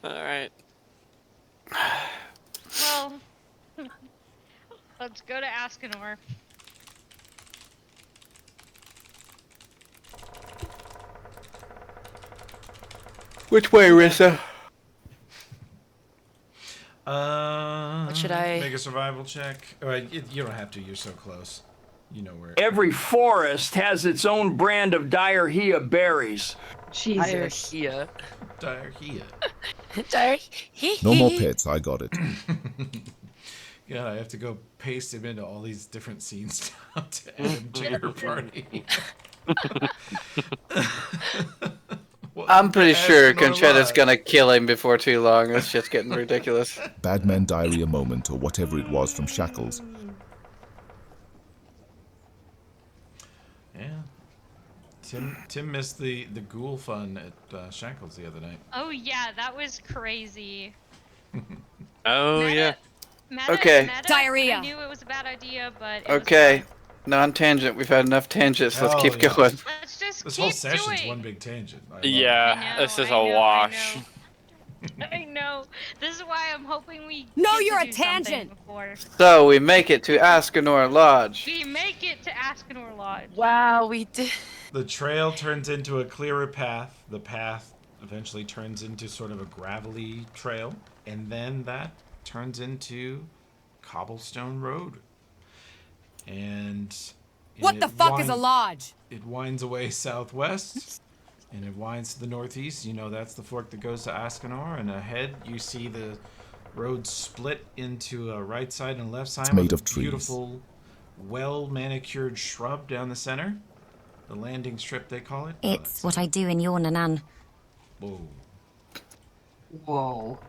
Speaker 4: Alright.
Speaker 2: Well, let's go to Askenor.
Speaker 7: Which way, Rissa?
Speaker 11: What should I...
Speaker 1: Make a survival check. You don't have to. You're so close. You know where.
Speaker 16: Every forest has its own brand of diarrhea berries.
Speaker 6: Jesus.
Speaker 11: Diarrhea.
Speaker 1: Diarrhea.
Speaker 8: No more pets. I got it.
Speaker 1: God, I have to go paste him into all these different scenes now to add him to your party.
Speaker 7: I'm pretty sure Conchetta's gonna kill him before too long. It's just getting ridiculous.
Speaker 8: Badman diarrhea moment, or whatever it was from Shackles.
Speaker 1: Yeah. Tim missed the ghoul fun at Shackles the other night.
Speaker 2: Oh yeah, that was crazy.
Speaker 4: Oh yeah.
Speaker 7: Okay.
Speaker 2: Diarrhea. I knew it was a bad idea, but.
Speaker 7: Okay. Non-tangent. We've had enough tangents. Let's
Speaker 1: Hell
Speaker 7: keep
Speaker 1: yeah.
Speaker 7: going.
Speaker 2: Let's just
Speaker 1: This
Speaker 2: keep
Speaker 1: whole session's
Speaker 2: doing.
Speaker 1: one big tangent.
Speaker 4: Yeah, this is a wash.
Speaker 2: I know. This is why I'm hoping we.
Speaker 14: No,
Speaker 2: get
Speaker 14: you're
Speaker 2: to
Speaker 14: a
Speaker 2: do something
Speaker 14: tangent.
Speaker 2: Before.
Speaker 7: So we make it to Askenor Lodge.
Speaker 2: We make it to Askenor Lodge.
Speaker 11: Wow, we did.
Speaker 1: The trail turns into a clearer path. The path eventually turns into sort of a gravelly trail, and then that turns into cobblestone road. And
Speaker 14: What the fuck is a lodge?
Speaker 1: It winds away southwest, and it winds to the northeast. You know that's the fork that goes to Askenor, and ahead you see the road split into a right side and left side.
Speaker 8: It's made
Speaker 1: with
Speaker 8: of
Speaker 1: a
Speaker 8: trees.
Speaker 1: beautiful, well-manicured shrub down the center. The landing strip, they call it.
Speaker 17: It's what I do in Yornanan.
Speaker 1: Whoa.
Speaker 6: Whoa.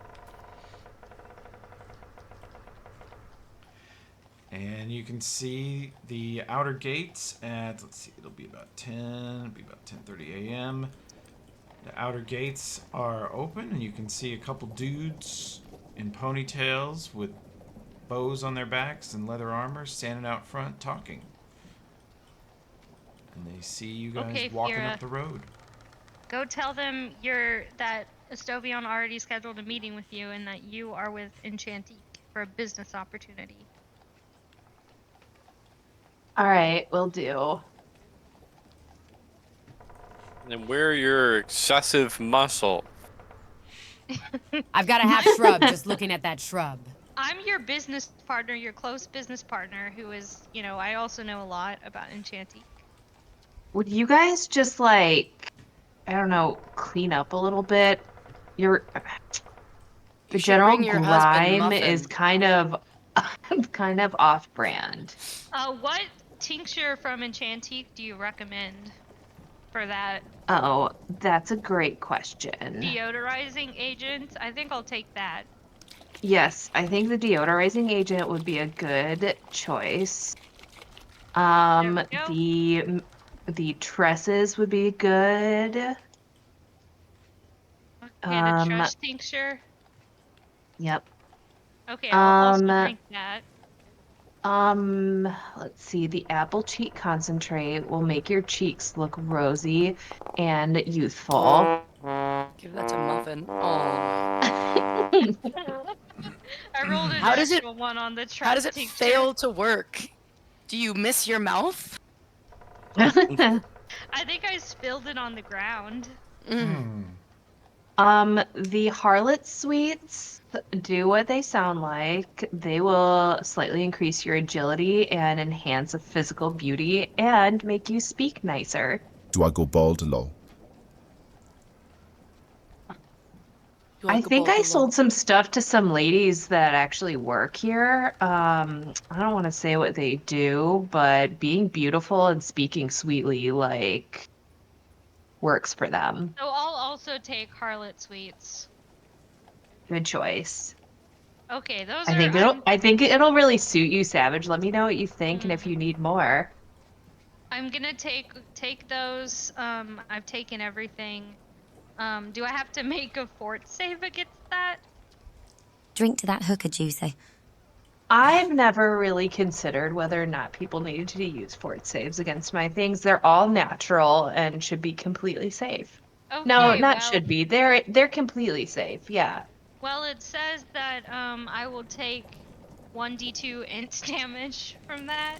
Speaker 1: And you can see the outer gates at, let's see, it'll be about 10:30 a.m. The outer gates are open, and you can see a couple dudes in ponytails with bows on their backs and leather armor standing out front talking. And they see you guys
Speaker 2: Okay,
Speaker 1: walking
Speaker 2: Fira.
Speaker 1: up the road.
Speaker 2: Go tell them that Estovion already scheduled a meeting with you and that you are with Enchantique for a business opportunity.
Speaker 6: All right, will do.
Speaker 4: And where your excessive muscle?
Speaker 14: I've got a half shrub just looking at that shrub.
Speaker 2: I'm your business partner, your close business partner, who is, I also know a lot about Enchantique.
Speaker 6: Would you guys just like, I don't know, clean up a little bit? The
Speaker 11: should
Speaker 6: general
Speaker 11: bring your husband,
Speaker 6: grime
Speaker 11: Muffin.
Speaker 6: is kind of off-brand.
Speaker 2: What tincture from Enchantique do you recommend for that?
Speaker 6: Oh, that's a great question.
Speaker 2: Deodorizing agent? I think I'll take that.
Speaker 6: Yes, I think the deodorizing agent would be a good choice. The tresses would be good.
Speaker 2: Okay, the trust tincture?
Speaker 6: Yep.
Speaker 2: Okay, I'll also drink that.
Speaker 6: Let's see. The apple cheek concentrate will make your cheeks look rosy and youthful.
Speaker 11: Give that to Muffin. Oh.
Speaker 2: I rolled a
Speaker 11: How does it?
Speaker 2: natural one on the
Speaker 11: How does it
Speaker 2: tincture.
Speaker 11: fail to work? Do you miss your mouth?
Speaker 2: I think I spilled it on the ground.
Speaker 6: The Harlot sweets do what they sound like. They will slightly increase your agility and enhance a physical beauty and make you speak nicer.
Speaker 8: Do I go bald low?
Speaker 6: I think I sold some stuff to some ladies that actually work here. I don't want to say what they do, but being beautiful and speaking sweetly, like, works for them.
Speaker 2: So I'll also take Harlot sweets.
Speaker 6: Good choice.
Speaker 2: Okay, those
Speaker 6: I
Speaker 2: are.
Speaker 6: think it'll really suit you, Savage. Let me know what you think and if you need more.
Speaker 2: I'm gonna take those. I've taken everything. Do I have to make a fort save against that?
Speaker 17: Drink to that hooker, Juicy.
Speaker 6: I've never really considered whether or not people needed to use fort saves against my things. They're all natural and should be completely safe.
Speaker 2: Okay,
Speaker 6: No, not
Speaker 2: well,
Speaker 6: should be. They're completely safe. Yeah.
Speaker 2: Well, it says that I will take 1d2 int damage from that.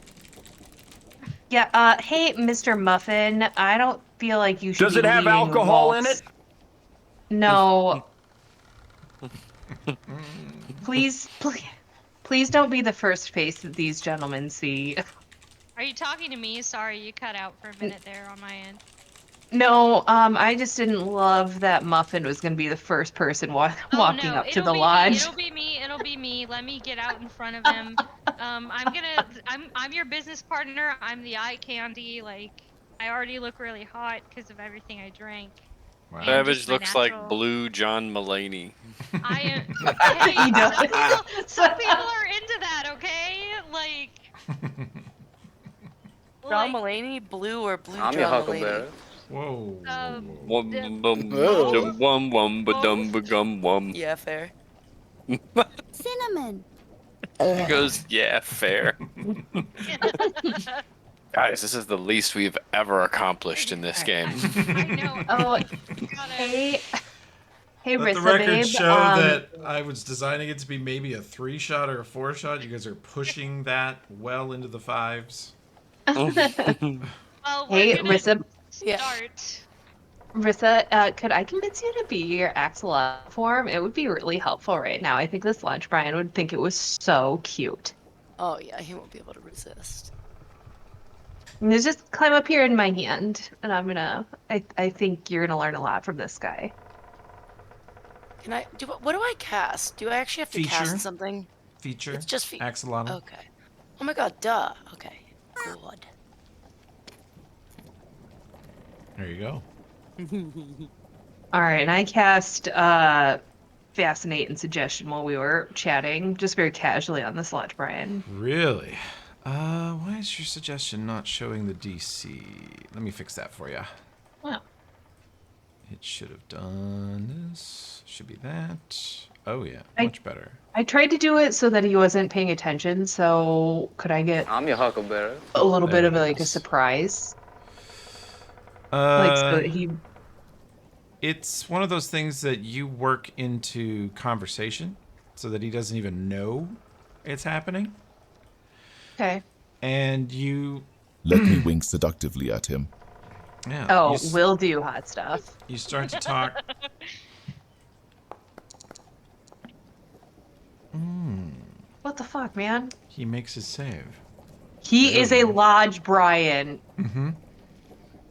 Speaker 6: Yeah, hey, Mr. Muffin, I don't feel like you should
Speaker 16: Does
Speaker 6: be
Speaker 16: it have
Speaker 6: leading
Speaker 16: alcohol in
Speaker 6: waltz.
Speaker 16: it?
Speaker 6: No. Please don't be the first face that these gentlemen see.
Speaker 2: Are you talking to me? Sorry, you cut out for a minute there on my end.
Speaker 6: No, I just didn't love that Muffin was going to be the first person walking up to the lodge.
Speaker 2: It'll be me. It'll be me. Let me get out in front of him. I'm your business partner. I'm the eye candy. Like, I already look really hot because of everything I drank.
Speaker 1: Wow.
Speaker 4: Savage looks like blue John Mulaney.
Speaker 2: Hey,
Speaker 6: He does.
Speaker 2: some people are into that, okay? Like,
Speaker 11: John Mulaney, blue or blue
Speaker 4: I'm
Speaker 11: John
Speaker 4: your
Speaker 11: Mulaney?
Speaker 4: Huckleberry.
Speaker 1: Whoa.
Speaker 11: Yeah, fair.
Speaker 17: Cinnamon.
Speaker 4: He goes, yeah, fair. Guys, this is the least we've ever accomplished in this game.
Speaker 2: I know.
Speaker 6: Oh, hey,
Speaker 1: Let the
Speaker 6: Rissa,
Speaker 1: record
Speaker 6: babe.
Speaker 1: show that I was designing it to be maybe a 3-shot or a 4-shot. You guys are pushing that well into the 5s.
Speaker 2: Well,
Speaker 6: Hey,
Speaker 2: we're gonna
Speaker 6: Rissa.
Speaker 2: start.
Speaker 6: Rissa, could I convince you to be your axolotl form? It would be really helpful right now. I think this lunch Brian would think it was so cute.
Speaker 11: Oh yeah, he won't be able to resist.
Speaker 6: And just climb up here in my hand, and I think you're gonna learn a lot from this guy.
Speaker 11: Can I do? What do I cast? Do I actually have to
Speaker 1: Feature.
Speaker 11: cast something?
Speaker 1: Feature.
Speaker 11: It's just
Speaker 1: Axolotl.
Speaker 11: Okay. Oh my god, duh. Okay. Good.
Speaker 1: There you go.
Speaker 6: All right, and I cast Fascinate and Suggestion while we were chatting, just very casually on this lunch, Brian.
Speaker 1: Really? Why is your suggestion not showing the DC? Let me fix that for you.
Speaker 6: Wow.
Speaker 1: It should have done this. Should be that. Oh yeah,
Speaker 6: I-
Speaker 1: much better.
Speaker 6: I tried to do it so that he wasn't paying attention, so could I get
Speaker 4: I'm your Huckleberry.
Speaker 6: a little bit
Speaker 1: There
Speaker 6: of
Speaker 1: it
Speaker 6: like a
Speaker 1: is.
Speaker 6: surprise? Like so that he
Speaker 1: It's one of those things that you work into conversation so that he doesn't even know it's happening.
Speaker 6: Okay.
Speaker 1: And you
Speaker 8: Let me wink seductively at him.
Speaker 1: yeah.
Speaker 6: Oh,
Speaker 1: you s-
Speaker 6: will do hot stuff.
Speaker 1: You start to talk.
Speaker 6: What the fuck, man?
Speaker 1: He makes his save.
Speaker 6: He is a Lodge Brian.
Speaker 1: Mm-hmm.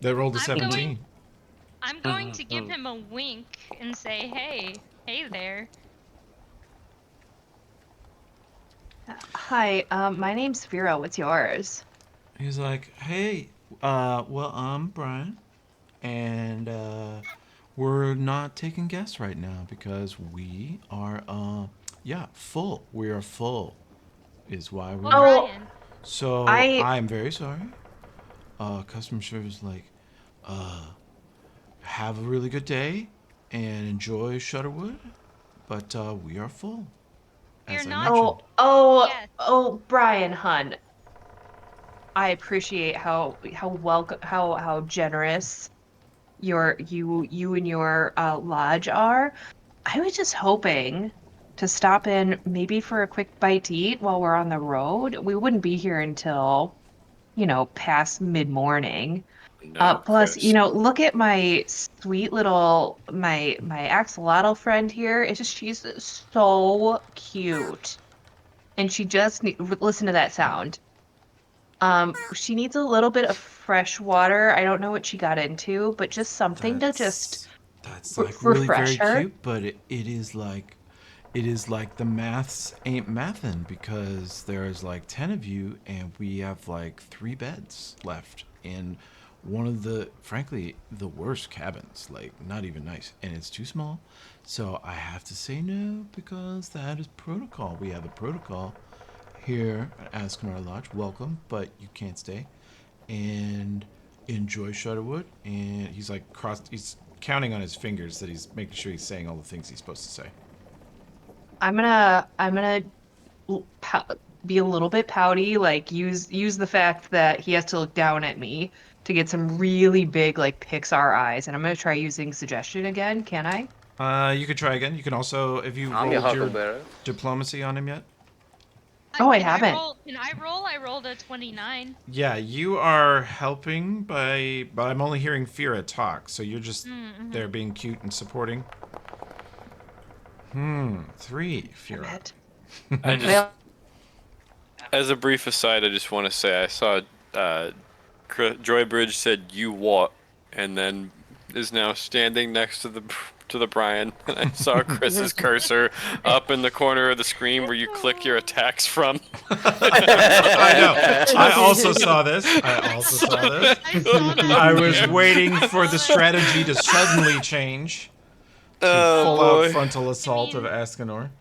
Speaker 1: They rolled a
Speaker 2: I'm
Speaker 1: 17.
Speaker 2: I'm going to give him a wink and say, hey there.
Speaker 6: Hi, my name's Vera. What's yours?
Speaker 1: He's like, hey, well, I'm Brian, and we're not taking guests right now because we are, full. We are full, is why we're.
Speaker 6: Oh,
Speaker 2: Brian.
Speaker 1: So
Speaker 6: I-
Speaker 1: I'm very sorry. Customer service, like, have a really good day and enjoy Shutterwood, but we are full. As
Speaker 2: You're
Speaker 1: I
Speaker 2: not-
Speaker 1: mentioned.
Speaker 6: Oh,
Speaker 2: Yes.
Speaker 6: Oh, Brian, hun, I appreciate how welcome how generous you and your lodge are. I was just hoping to stop in maybe for a quick bite to eat while we're on the road. We wouldn't be here until, past mid-morning.
Speaker 4: No,
Speaker 6: Plus,
Speaker 4: Chris.
Speaker 6: look at my sweet little my axolotl friend here. It's just she's so cute. And she just listen to that sound. She needs a little bit of fresh water. I don't know what she got into, but just something to just
Speaker 1: That's like really
Speaker 6: refresh
Speaker 1: very
Speaker 6: her.
Speaker 1: cute, but it is like the maths ain't mathin' because there's like 10 of you and we have like 3 beds left in one of the frankly the worst cabins, like not even nice, and it's too small. So I have to say no because that is protocol. We have a protocol here at Askenar Lodge. Welcome, but you can't stay. And enjoy Shutterwood. And he's like he's counting on his fingers that he's making sure he's saying all the things he's supposed to say.
Speaker 6: I'm gonna be a little bit pouty, like use the fact that he has to look down at me to get some really big like Pixar eyes, and I'm gonna try using suggestion again. Can I?
Speaker 1: You could try again. You can also, have you
Speaker 18: I'm your
Speaker 1: rolled your
Speaker 18: huckleberry.
Speaker 1: diplomacy on him yet?
Speaker 6: Oh, I
Speaker 2: Can I
Speaker 6: haven't.
Speaker 2: roll? Can I roll? I rolled a 29.
Speaker 1: Yeah, you are helping but I'm only hearing Fira talk, so you're just there being cute and supporting. 3, Fira.
Speaker 4: I just, as a brief aside, I just want to say I saw Joybridge said "you what," and then is now standing next to the Brian. And I saw Chris's cursor up in the corner of the screen where you click your attacks from.
Speaker 1: I know. I also saw this. I was waiting for the strategy to suddenly change to full out frontal assault of Askenor.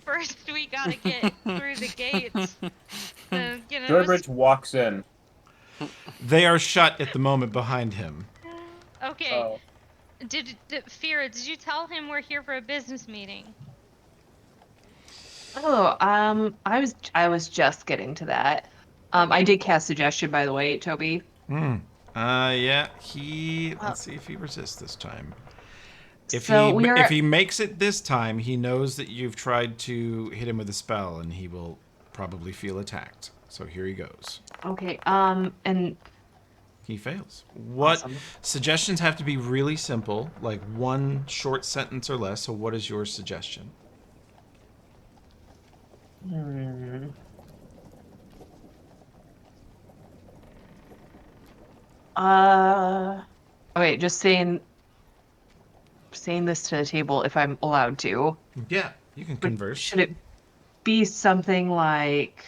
Speaker 2: First, we gotta get through the gates.
Speaker 5: Joybridge walks in.
Speaker 1: They are shut at the moment behind him.
Speaker 2: Okay.
Speaker 5: Oh.
Speaker 2: Fira, did you tell him we're here for a business meeting?
Speaker 6: Oh, I was just getting to that. I did cast suggestion, by the way, Toby.
Speaker 1: Yeah, let's see if he resists this time. If
Speaker 6: So
Speaker 1: if he makes it this time, he knows that you've tried to hit him with a spell, and he will probably feel attacked. So here he goes.
Speaker 6: Okay, and
Speaker 1: he fails. What
Speaker 6: awesome.
Speaker 1: Suggestions have to be really simple, like one short sentence or less. So what is your suggestion?
Speaker 6: Okay, just saying this to the table if I'm allowed to.
Speaker 1: Yeah, you can converse.
Speaker 6: Should it be something like,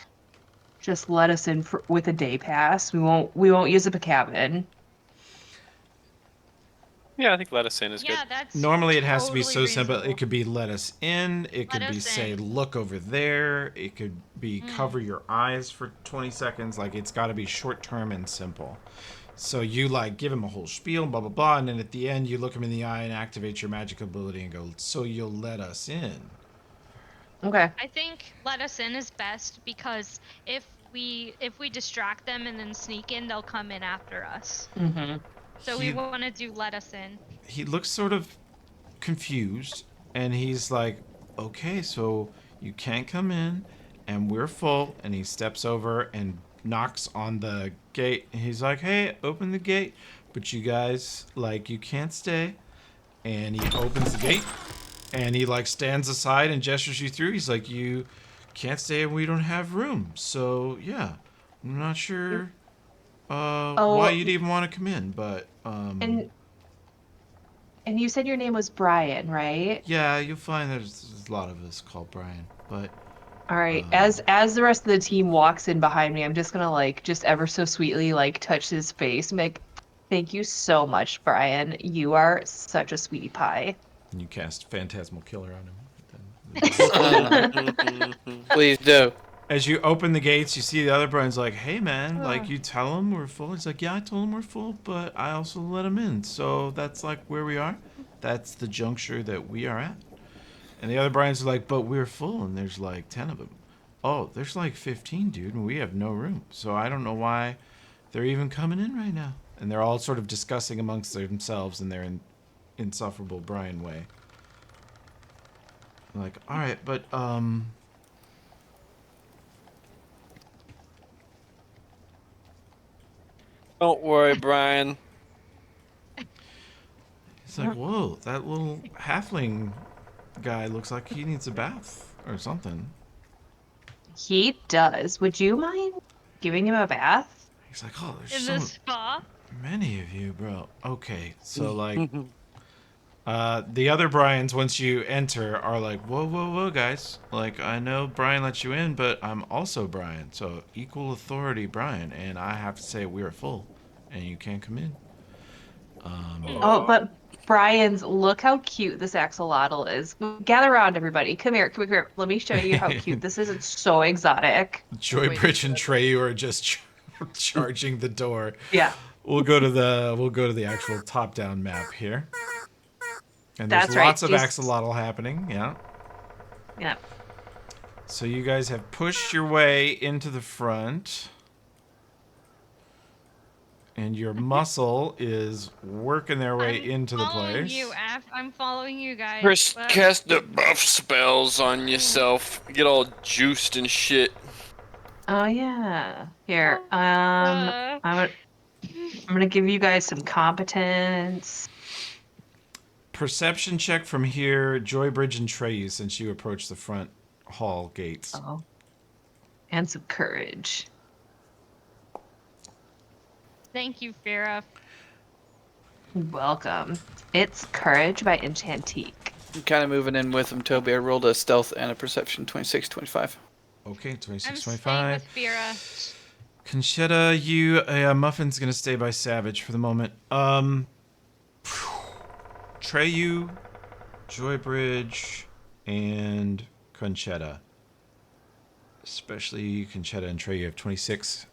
Speaker 6: just let us in with a day pass? We won't use up a cabin.
Speaker 4: Yeah, I think let us in is good.
Speaker 2: That's
Speaker 1: normally it has to be
Speaker 2: totally
Speaker 1: so simple.
Speaker 2: reasonable.
Speaker 1: It could be let us in. It could
Speaker 2: Let
Speaker 1: be
Speaker 2: us
Speaker 1: say
Speaker 2: in.
Speaker 1: look over there. It could be cover your eyes for 20 seconds. Like it's got to be short term and simple. So you like give him a whole spiel, blah blah blah, and then at the end you look him in the eye and activate your magic ability and go, so you'll let us in.
Speaker 6: Okay.
Speaker 2: I think let us in is best because if we distract them and then sneak in, they'll come in after us.
Speaker 6: Mm-hmm.
Speaker 2: So we want to do let us in.
Speaker 1: He looks sort of confused, and he's like, okay, so you can't come in, and we're full. And he steps over and knocks on the gate. And he's like, hey, open the gate, but you guys, like, you can't stay. And he opens the gate, and he like stands aside and gestures you through. He's like, you can't stay, and we don't have room. So yeah, I'm not sure why you'd even want to come in, but
Speaker 6: And you said your name was Brian, right?
Speaker 1: yeah, you'll find there's a lot of us called Brian, but
Speaker 6: All right. As the rest of the team walks in behind me, I'm just gonna like just ever so sweetly like touch his face and make, thank you so much, Brian. You are such a sweetie pie.
Speaker 1: And you cast Phantasmal Killer on him.
Speaker 7: Please do.
Speaker 1: As you open the gates, you see the other Brian's like, hey man, like you tell him we're full. He's like, yeah, I told him we're full, but I also let him in. So that's like where we are. That's the juncture that we are at. And the other Brian's like, but we're full, and there's like 10 of them. oh, there's like 15, dude, and we have no room. So I don't know why they're even coming in right now. And they're all sort of discussing amongst themselves in their insufferable Brian way. Like, all right, but
Speaker 4: Don't worry, Brian.
Speaker 1: it's like, whoa, that little halfling guy looks like he needs a bath or something.
Speaker 6: He does. Would you mind giving him a bath?
Speaker 1: He's like, oh, there's
Speaker 2: In
Speaker 1: so
Speaker 2: the spa?
Speaker 1: many of you, bro. Okay, so like, the other Brians, once you enter, are like, whoa, whoa, whoa, guys. Like, I know Brian let you in, but I'm also Brian, so equal authority, Brian, and I have to say we are full, and you can't come in.
Speaker 6: Oh, but Brian's, look how cute this axolotl is. Gather around, everybody. Come here, come here. Let me show you how cute this is. It's so exotic.
Speaker 1: Joybridge and Treyu are just charging the door.
Speaker 6: Yeah.
Speaker 1: We'll go to the actual top-down map here. And there's
Speaker 6: That's right.
Speaker 1: lots of axolotl happening, yeah.
Speaker 6: Yeah.
Speaker 1: So you guys have pushed your way into the front. And your muscle is working their way into the place.
Speaker 2: I'm following you guys.
Speaker 4: First,
Speaker 2: but-
Speaker 4: cast the buff spells on yourself. Get all juiced and shit.
Speaker 6: Oh yeah. Here. I'm gonna give you guys some competence.
Speaker 1: Perception check from here, Joybridge and Treyu, since you approach the front hall gates.
Speaker 6: Oh. And some courage.
Speaker 2: Thank you, Farah.
Speaker 6: Welcome. It's Courage by Enchantique.
Speaker 7: I'm kind of moving in with him, Toby. I rolled a stealth and a perception 26, 25.
Speaker 1: Okay, 26,
Speaker 2: I'm
Speaker 1: 25.
Speaker 2: staying with Farah.
Speaker 1: Conchetta, you, Muffin's gonna stay by Savage for the moment. Treyu, Joybridge, and Conchetta. Especially Conchetta and Treyu have 26.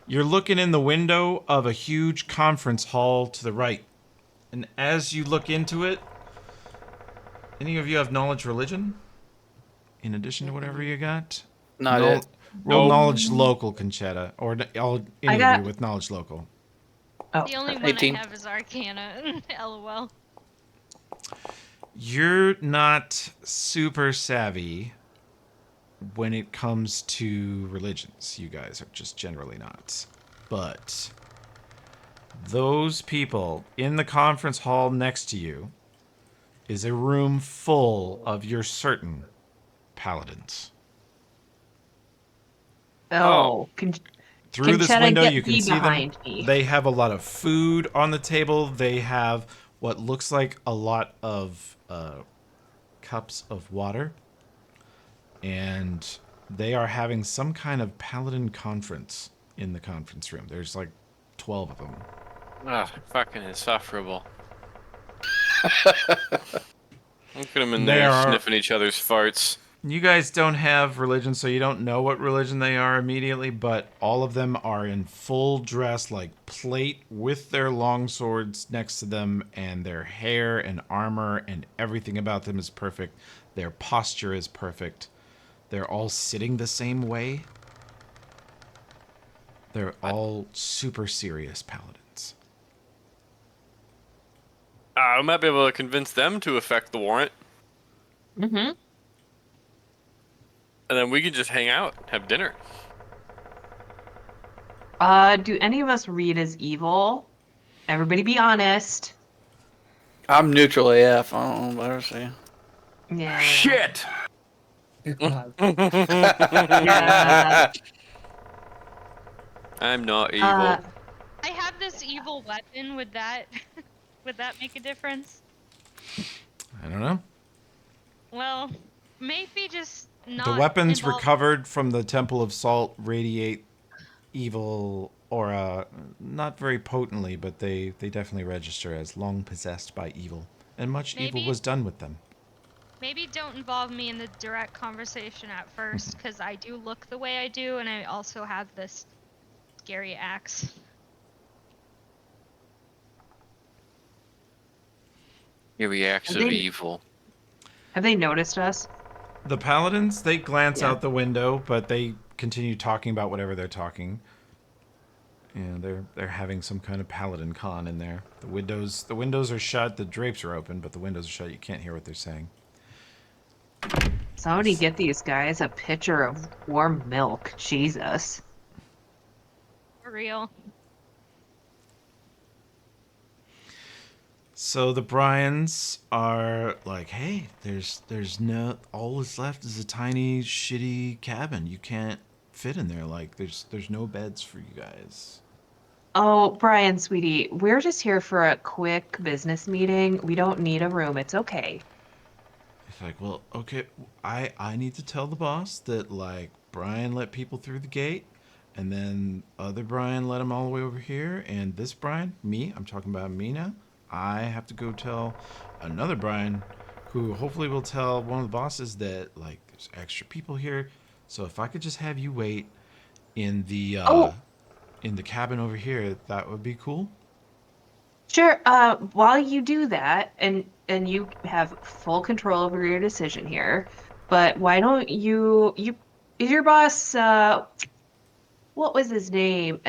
Speaker 1: You're looking in the window of a huge conference hall to the right. And as you look into it, any of you have knowledge religion? In addition to whatever you got?
Speaker 7: Not it.
Speaker 1: Roll
Speaker 7: Nope.
Speaker 1: knowledge local, Conchetta. Or any of you with knowledge local.
Speaker 6: Oh,
Speaker 2: The only one
Speaker 7: 18.
Speaker 2: I have is Arcana. LOL.
Speaker 1: You're not super savvy when it comes to religions. You guys are just generally not. But those people in the conference hall next to you is a room full of your certain paladins.
Speaker 6: Oh.
Speaker 1: Through this
Speaker 6: Conchetta,
Speaker 1: window,
Speaker 6: get
Speaker 1: you can
Speaker 6: thee
Speaker 1: see them.
Speaker 6: behind me.
Speaker 1: They have a lot of food on the table. They have what looks like a lot of cups of water. And they are having some kind of paladin conference in the conference room. There's like 12 of them.
Speaker 4: Ah, fucking insufferable. Look at them in there sniffing each other's farts.
Speaker 1: You guys don't have religion, so you don't know what religion they are immediately, but all of them are in full dress, like plate, with their long swords next to them, and their hair and armor and everything about them is perfect. Their posture is perfect. They're all sitting the same way. They're all super serious paladins.
Speaker 4: I might be able to convince them to effect the warrant.
Speaker 6: Mm-hmm.
Speaker 4: And then we could just hang out, have dinner.
Speaker 6: Do any of us read as evil? Everybody be honest.
Speaker 7: I'm neutral AF. I don't know what I say.
Speaker 6: Yeah.
Speaker 16: Shit!
Speaker 6: Yeah.
Speaker 4: I'm not evil.
Speaker 2: I have this evil weapon. Would that make a difference?
Speaker 1: I don't know.
Speaker 2: Well, maybe just not.
Speaker 1: The weapons
Speaker 2: involve-
Speaker 1: recovered from the Temple of Salt radiate evil aura, not very potently, but they definitely register as long possessed by evil. And much evil was done with them.
Speaker 2: Maybe don't involve me in the direct conversation at first, because I do look the way I do, and I also have this scary axe.
Speaker 4: Here we acts of evil.
Speaker 6: Have they noticed us?
Speaker 1: The paladins, they glance
Speaker 6: Yeah.
Speaker 1: out the window, but they continue talking about whatever they're talking. And they're having some kind of paladin con in there. The windows are shut, the drapes are open, but the windows are shut. You can't hear what they're saying.
Speaker 6: Somebody get these guys a pitcher of warm milk. Jesus.
Speaker 2: For real.
Speaker 1: So the Bryans are like, hey, there's no, all that's left is a tiny shitty cabin. You can't fit in there. Like there's no beds for you guys.
Speaker 6: Oh, Brian, sweetie, we're just here for a quick business meeting. We don't need a room. It's okay.
Speaker 1: It's like, well, okay, I need to tell the boss that like Brian let people through the gate, and then other Brian let him all the way over here, and this Brian, me, I'm talking about me now. I have to go tell another Brian, who hopefully will tell one of the bosses that like there's extra people here. So if I could just have you wait in the cabin over here, that would be cool.
Speaker 6: Sure. While you do that, and you have full control over your decision here, but why don't you is your boss what was his name?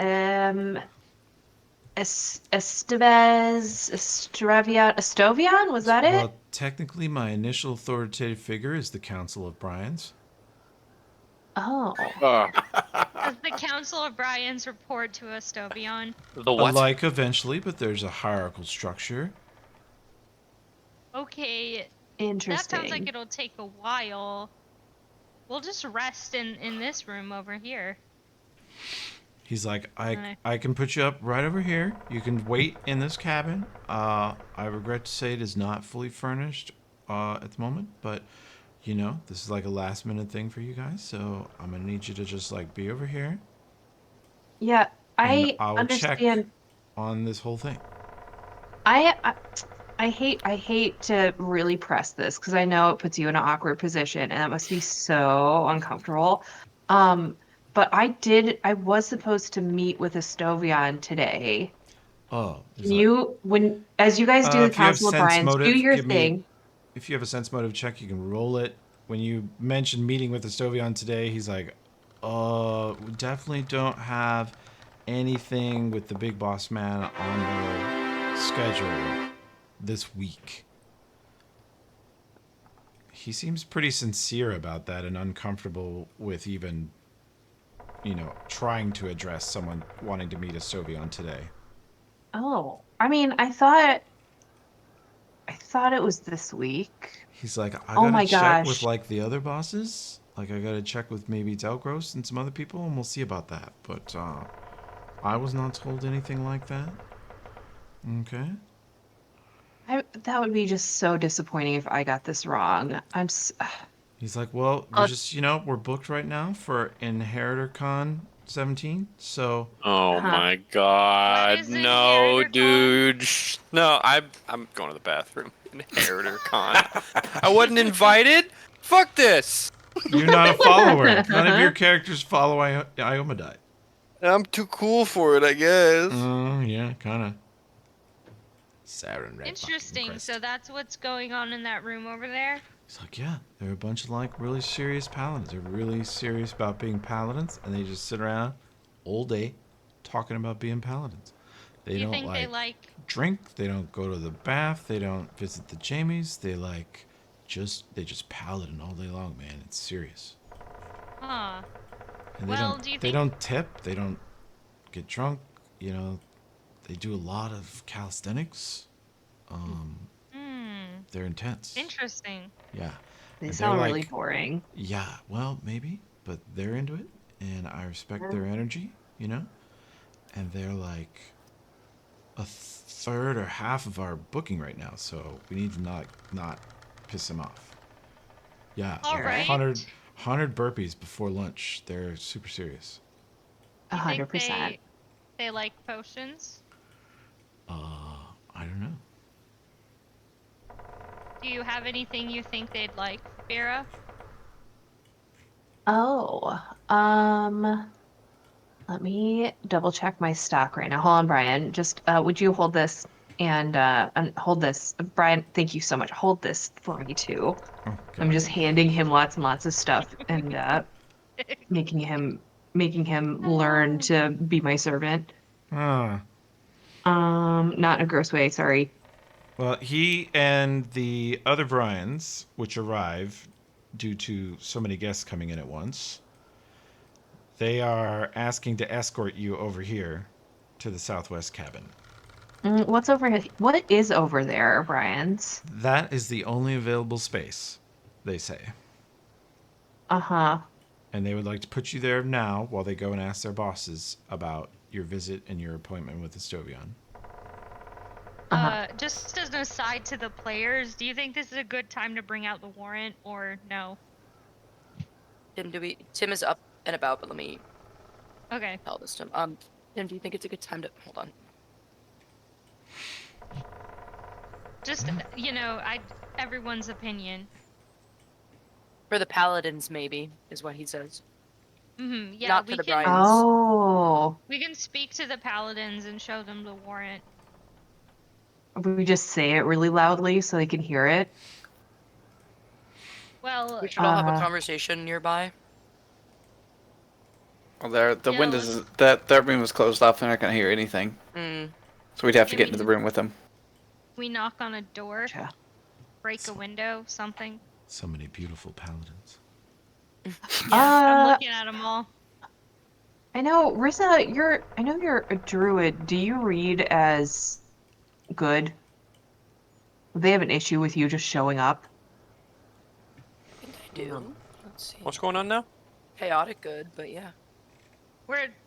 Speaker 6: Estovian? Was that it?
Speaker 1: Well, technically, my initial authoritative figure is the Council of Bryans.
Speaker 6: Oh.
Speaker 2: Does the Council of Bryans report to Estovian?
Speaker 4: The what?
Speaker 1: Like eventually, but there's a hierarchical structure.
Speaker 2: Okay.
Speaker 6: Interesting.
Speaker 2: That sounds like it'll take a while. We'll just rest in this room over here.
Speaker 1: He's like, I can put you up right over here. You can wait in this cabin. I regret to say it is not fully furnished at the moment, but you know, this is like a last minute thing for you guys, so I'm gonna need you to just like be over here.
Speaker 6: Yeah,
Speaker 1: And
Speaker 6: I
Speaker 1: I will
Speaker 6: understand.
Speaker 1: check on this whole thing.
Speaker 6: I hate to really press this because I know it puts you in an awkward position and that must be so uncomfortable. But I was supposed to meet with Estovian today.
Speaker 1: Oh,
Speaker 6: As you guys do the
Speaker 1: if you have
Speaker 6: Council of
Speaker 1: sense
Speaker 6: Bryans, do
Speaker 1: motive,
Speaker 6: your
Speaker 1: give me.
Speaker 6: thing.
Speaker 1: If you have a sense motive check, you can roll it. When you mentioned meeting with Estovian today, he's like, we definitely don't have anything with the big boss man on the schedule this week. He seems pretty sincere about that and uncomfortable with even, you know, trying to address someone wanting to meet Estovian today.
Speaker 6: Oh, I mean, I thought it was this week.
Speaker 1: He's like, I
Speaker 6: Oh
Speaker 1: gotta
Speaker 6: my
Speaker 1: check with
Speaker 6: gosh.
Speaker 1: like the other bosses. Like I gotta check with maybe Delgros and some other people, and we'll see about that. But I was not told anything like that. Okay.
Speaker 6: That would be just so disappointing if I got this wrong.
Speaker 1: He's like, well, we're just, you know, we're booked right now for Inheritor Con 17, so.
Speaker 4: Oh
Speaker 6: Uh-huh.
Speaker 4: my god,
Speaker 2: What is
Speaker 4: no,
Speaker 2: Inheritor
Speaker 4: dude. No, I'm going to the bathroom. Inheritor Con. I wasn't invited? Fuck this!
Speaker 1: You're not a follower. None of your characters follow Iomadite.
Speaker 4: I'm too cool for it, I guess.
Speaker 1: Yeah, kinda. Saren Red.
Speaker 2: Interesting. So that's what's going on in that room over there?
Speaker 1: It's like, yeah, they're a bunch of like really serious paladins. They're really serious about being paladins, and they just sit around all day talking about being paladins. They
Speaker 2: Do you
Speaker 1: don't
Speaker 2: think they like
Speaker 1: drink. They don't go to the bath. They don't visit the Jamies. They just paladin all day long, man. It's serious.
Speaker 2: Huh.
Speaker 1: And
Speaker 2: Well, do you
Speaker 1: they
Speaker 2: think
Speaker 1: don't tip. They don't get drunk. You know, they do a lot of calisthenics. They're intense.
Speaker 2: Interesting.
Speaker 1: Yeah.
Speaker 6: They
Speaker 1: And
Speaker 6: sound
Speaker 1: they're
Speaker 6: really
Speaker 1: like,
Speaker 6: boring.
Speaker 1: yeah, well, maybe, but they're into it, and I respect their energy, you know? And they're like a third or half of our booking right now, so we need to not piss them off. Yeah,
Speaker 2: All
Speaker 1: like
Speaker 2: right.
Speaker 1: 100 burpees before lunch. They're super serious.
Speaker 2: Do you think
Speaker 6: 100%.
Speaker 2: they like potions?
Speaker 1: I don't know.
Speaker 2: Do you have anything you think they'd like, Vera?
Speaker 6: Oh, let me double check my stock right now. Hold on, Brian. Just would you hold this and hold this, Brian. Thank you so much. Hold this for me too.
Speaker 1: Oh,
Speaker 6: I'm just handing him lots and lots of stuff and making him learn to be my servant.
Speaker 1: Ah.
Speaker 6: Not in a gross way. Sorry.
Speaker 1: Well, he and the other Bryans, which arrive due to so many guests coming in at once, they are asking to escort you over here to the southwest cabin.
Speaker 6: What's over? What is over there, Brian's?
Speaker 1: That is the only available space, they say.
Speaker 6: Uh-huh.
Speaker 1: And they would like to put you there now while they go and ask their bosses about your visit and your appointment with Estovion.
Speaker 2: Just as an aside to the players, do you think this is a good time to bring out the warrant or no?
Speaker 11: Tim is up and about, but let me
Speaker 2: Okay.
Speaker 11: tell this to him. Tim, do you think it's a good time to hold on?
Speaker 2: Just everyone's opinion.
Speaker 11: For the paladins, maybe, is what he says.
Speaker 2: Yeah,
Speaker 11: Not
Speaker 2: we
Speaker 11: for the
Speaker 2: can.
Speaker 11: Bryans.
Speaker 6: Oh.
Speaker 2: We can speak to the paladins and show them the warrant.
Speaker 6: We just say it really loudly so they can hear it.
Speaker 2: Well,
Speaker 11: We should all have a conversation nearby.
Speaker 7: Well, the windows that room was closed off. They're not gonna hear anything. So we'd have to get into the room with them.
Speaker 2: We knock on a door, break a window, something.
Speaker 1: So many beautiful paladins.
Speaker 2: I'm looking at them all.
Speaker 6: I know, Rissa, I know you're a druid. Do you read as good? Would they have an issue with you just showing up?
Speaker 11: I think I do. Let's see.
Speaker 4: What's going on now?
Speaker 11: Chaotic good, but yeah.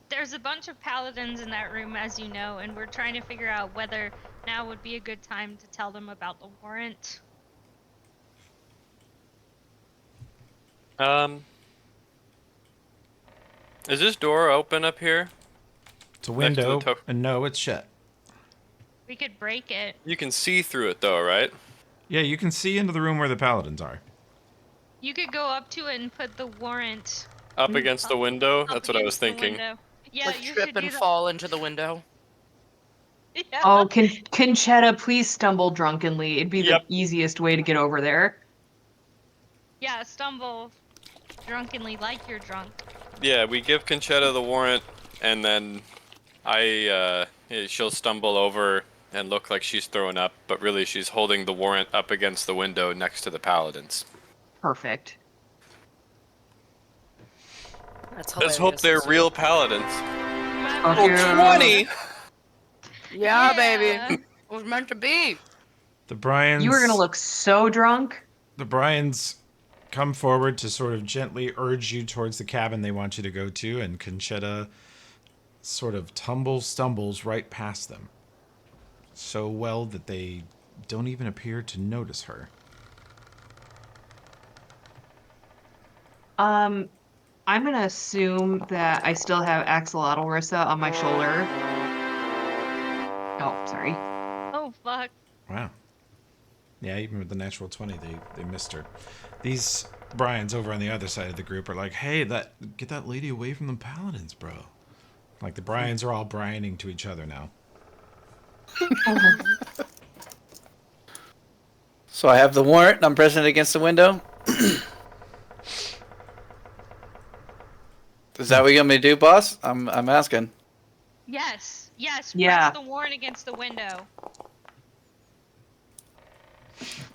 Speaker 2: There's a bunch of paladins in that room, as you know, and we're trying to figure out whether now would be a good time to tell them about the warrant.
Speaker 4: Is this door open up here?
Speaker 1: It's a window, and no, it's shut.
Speaker 2: We could break it.
Speaker 4: You can see through it though, right?
Speaker 1: Yeah, you can see into the room where the paladins are.
Speaker 2: You could go up to it and put the warrant
Speaker 4: Up against the window? That's what I was
Speaker 2: against the
Speaker 4: thinking.
Speaker 2: window. Yeah,
Speaker 11: Like
Speaker 2: you
Speaker 11: trip
Speaker 2: should
Speaker 11: and
Speaker 2: do that.
Speaker 11: fall into the window.
Speaker 2: Yeah.
Speaker 6: Oh, can Conchetta please stumble drunkenly? It'd be the easiest way to get over there.
Speaker 2: Yeah, stumble drunkenly like you're drunk.
Speaker 4: Yeah, we give Conchetta the warrant, and then she'll stumble over and look like she's throwing up, but really she's holding the warrant up against the window next to the paladins.
Speaker 6: Perfect.
Speaker 11: That's
Speaker 4: Let's
Speaker 11: hilarious.
Speaker 4: hope they're real paladins.
Speaker 6: Oh,
Speaker 4: 20!
Speaker 11: Yeah, baby. It was meant to be.
Speaker 1: The Bryans.
Speaker 6: You were gonna look so drunk.
Speaker 1: The Bryans come forward to sort of gently urge you towards the cabin they want you to go to, and Conchetta sort of stumbles right past them. So well that they don't even appear to notice her.
Speaker 6: I'm gonna assume that I still have Axolotl Rissa on my shoulder. Oh, sorry.
Speaker 2: Oh, fuck.
Speaker 1: Wow. Yeah, even with the natural 20, they missed her. These Bryans over on the other side of the group are like, hey, get that lady away from the paladins, bro. Like the Bryans are all Bryaning to each other now.
Speaker 7: So I have the warrant. I'm pressing it against the window. Is that what you want me to do, boss? I'm asking.
Speaker 2: Yes. Yes.
Speaker 6: Yeah.
Speaker 2: Press the warrant against the window.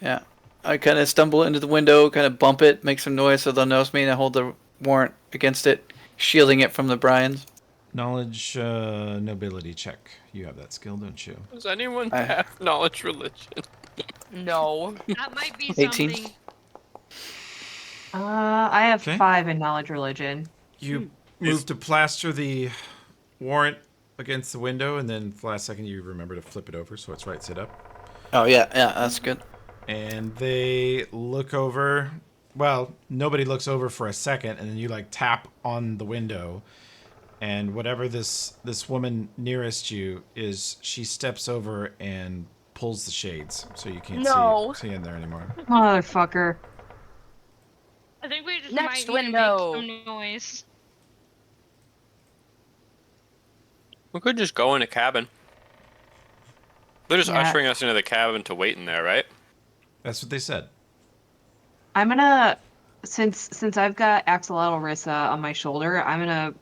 Speaker 7: Yeah. I kind of stumble into the window, kind of bump it, make some noise so they'll notice me, and I hold the warrant against it, shielding it from the Bryans.
Speaker 1: Knowledge, nobility check. You have that skill, don't you?
Speaker 4: Does anyone have knowledge religion?
Speaker 11: No.
Speaker 2: That might be
Speaker 7: 18.
Speaker 2: something.
Speaker 6: I have 5 in knowledge religion.
Speaker 1: You move to plaster the warrant against the window, and then the last second you remember to flip it over so it's right side up.
Speaker 7: Oh, yeah, that's good.
Speaker 1: And they look over. Well, nobody looks over for a second, and then you like tap on the window, and whatever this woman nearest you is, she steps over and pulls the shades so you can't see in there anymore.
Speaker 6: Motherfucker.
Speaker 2: I think we just
Speaker 11: Next
Speaker 2: might need
Speaker 11: window.
Speaker 2: to make some noise.
Speaker 4: We could just go in a cabin. They're just
Speaker 6: Yeah.
Speaker 4: ushering us into the cabin to wait in there, right?
Speaker 1: That's what they said.
Speaker 6: I'm gonna, since I've got Axolotl Rissa on my shoulder, I'm gonna,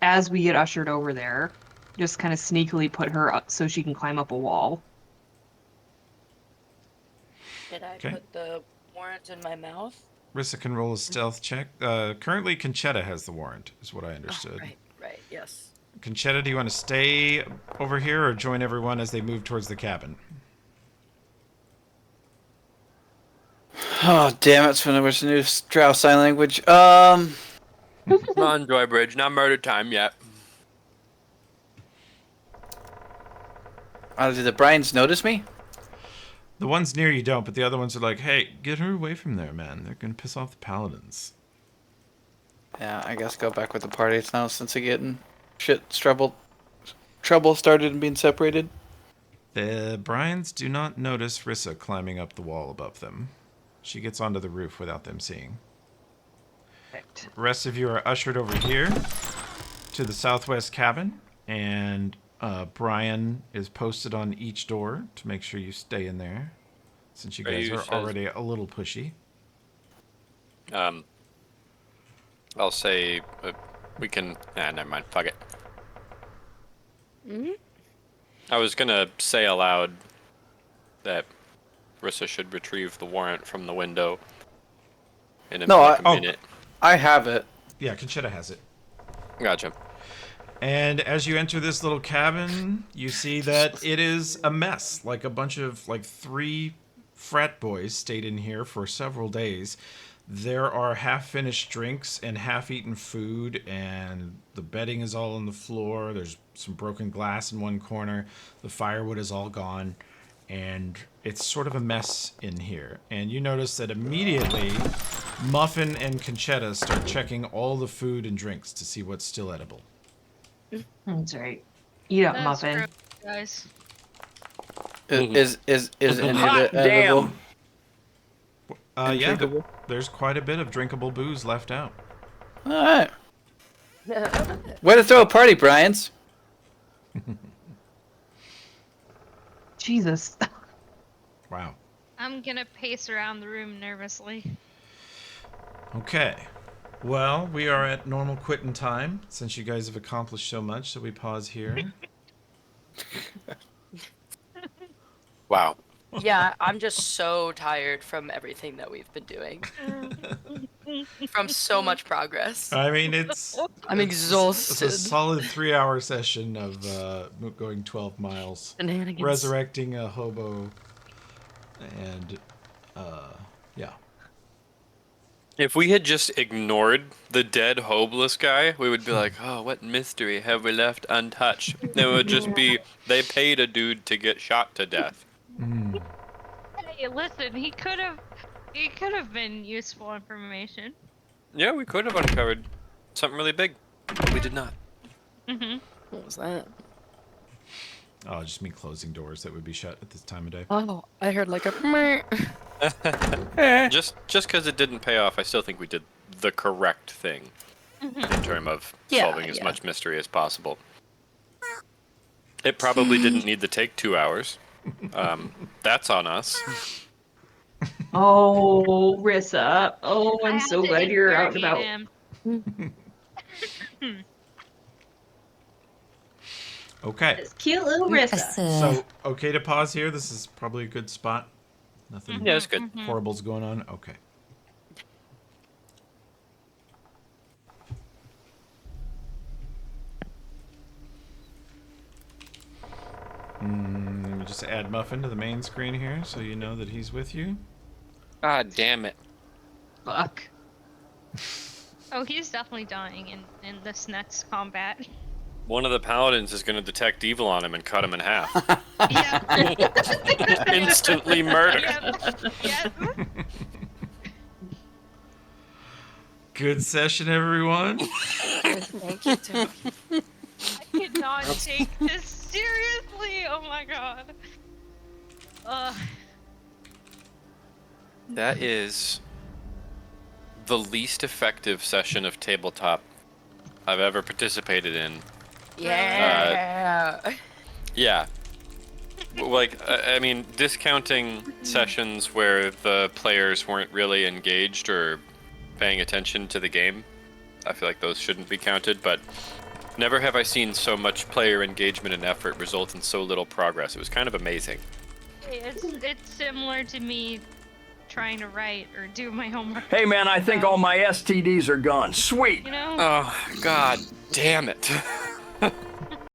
Speaker 6: as we get ushered over there, just kind of sneakily put her up so she can climb up a wall.
Speaker 11: Did I
Speaker 1: Okay.
Speaker 11: put the warrant in my mouth?
Speaker 1: Rissa can roll a stealth check. Currently, Conchetta has the warrant, is what I understood.
Speaker 11: Right, yes.
Speaker 1: Conchetta, do you want to stay over here or join everyone as they move towards the cabin?
Speaker 7: Oh, damn it. It's when there was a new Drow sign language.
Speaker 4: Not on Joybridge, not murder time yet.
Speaker 7: Did the Bryans notice me?
Speaker 1: The ones near you don't, but the other ones are like, hey, get her away from there, man. They're going to piss off the paladins.
Speaker 7: Yeah, I guess go back with the parties now since they're getting trouble started and being separated.
Speaker 1: The Bryans do not notice Rissa climbing up the wall above them. She gets onto the roof without them seeing.
Speaker 6: Perfect.
Speaker 1: The rest of you are ushered over here to the southwest cabin, and Brian is posted on each door to make sure you stay in there, since you guys are already a little pushy.
Speaker 4: I'll say we can. Never mind. Fuck it.
Speaker 11: Mm-hmm.
Speaker 4: I was gonna say aloud that Rissa should retrieve the warrant from the window in a minute.
Speaker 7: I have it.
Speaker 1: Yeah, Conchetta has it.
Speaker 4: Gotcha.
Speaker 1: And as you enter this little cabin, you see that it is a mess. Like a bunch of, 3 frat boys stayed in here for several days. There are half-finished drinks and half-eaten food, and the bedding is all on the floor. There's some broken glass in one corner. The firewood is all gone, and it's sort of a mess in here. And you notice that immediately, Muffin and Conchetta start checking all the food and drinks to see what's still edible.
Speaker 6: That's right. Eat up,
Speaker 2: That's
Speaker 6: Muffin.
Speaker 2: gross, guys.
Speaker 7: Is any of
Speaker 16: Hot
Speaker 7: it edible?
Speaker 16: damn.
Speaker 1: Yeah,
Speaker 7: Drinkable?
Speaker 1: there's quite a bit of drinkable booze left out.
Speaker 7: Alright. Way to throw a party, Bryans.
Speaker 6: Jesus.
Speaker 1: Wow.
Speaker 2: I'm gonna pace around the room nervously.
Speaker 1: Okay. Well, we are at normal quitting time, since you guys have accomplished so much, so we pause here.
Speaker 4: Wow.
Speaker 11: Yeah, I'm just so tired from everything that we've been doing. From so much progress.
Speaker 1: I mean, it's
Speaker 11: exhausted.
Speaker 1: a solid 3-hour session of going 12 miles,
Speaker 11: Shenanigans.
Speaker 1: resurrecting a hobo, and yeah.
Speaker 4: If we had just ignored the dead hopeless guy, we would be like, oh, what mystery have we left untouched? It would just be, they paid a dude to get shot to death.
Speaker 2: Hey, listen, he could have been useful information.
Speaker 4: Yeah, we could have uncovered something really big, but we did not.
Speaker 2: Mm-hmm.
Speaker 11: What was that?
Speaker 1: Oh, just me closing doors that would be shut at this time of day.
Speaker 11: Oh, I heard like a
Speaker 4: Just because it didn't pay off, I still think we did the correct thing in terms of solving as much mystery as possible. It probably didn't need to take 2 hours. That's on us.
Speaker 6: Oh, Rissa. Oh, I'm
Speaker 2: I
Speaker 6: so
Speaker 2: had to
Speaker 6: glad you're out and
Speaker 2: interrogate
Speaker 6: about.
Speaker 2: him.
Speaker 1: Okay.
Speaker 6: This cute little Rissa.
Speaker 1: So, okay to pause here? This is probably a good spot. Nothing
Speaker 4: Yeah, it's good.
Speaker 1: horrible's going on? Okay. Let me just add Muffin to the main screen here so you know that he's with you.
Speaker 4: God damn it.
Speaker 6: Fuck.
Speaker 2: Oh, he's definitely dying in this next combat.
Speaker 4: One of the paladins is going to detect evil on him and cut him in half.
Speaker 2: Yep.
Speaker 4: Instantly murder.
Speaker 2: Yep.
Speaker 1: Good session, everyone.
Speaker 11: Thank you, too.
Speaker 2: I cannot take this seriously. Oh my god.
Speaker 4: That is the least effective session of tabletop I've ever participated in.
Speaker 11: Yeah.
Speaker 4: Yeah. like, I mean, discounting sessions where the players weren't really engaged or paying attention to the game, I feel like those shouldn't be counted, but never have I seen so much player engagement and effort result in so little progress. It was kind of amazing.
Speaker 2: It's similar to me trying to write or do my homework.
Speaker 16: Hey man, I think all my STDs are gone. Sweet.
Speaker 2: You know?
Speaker 4: Oh, god damn it.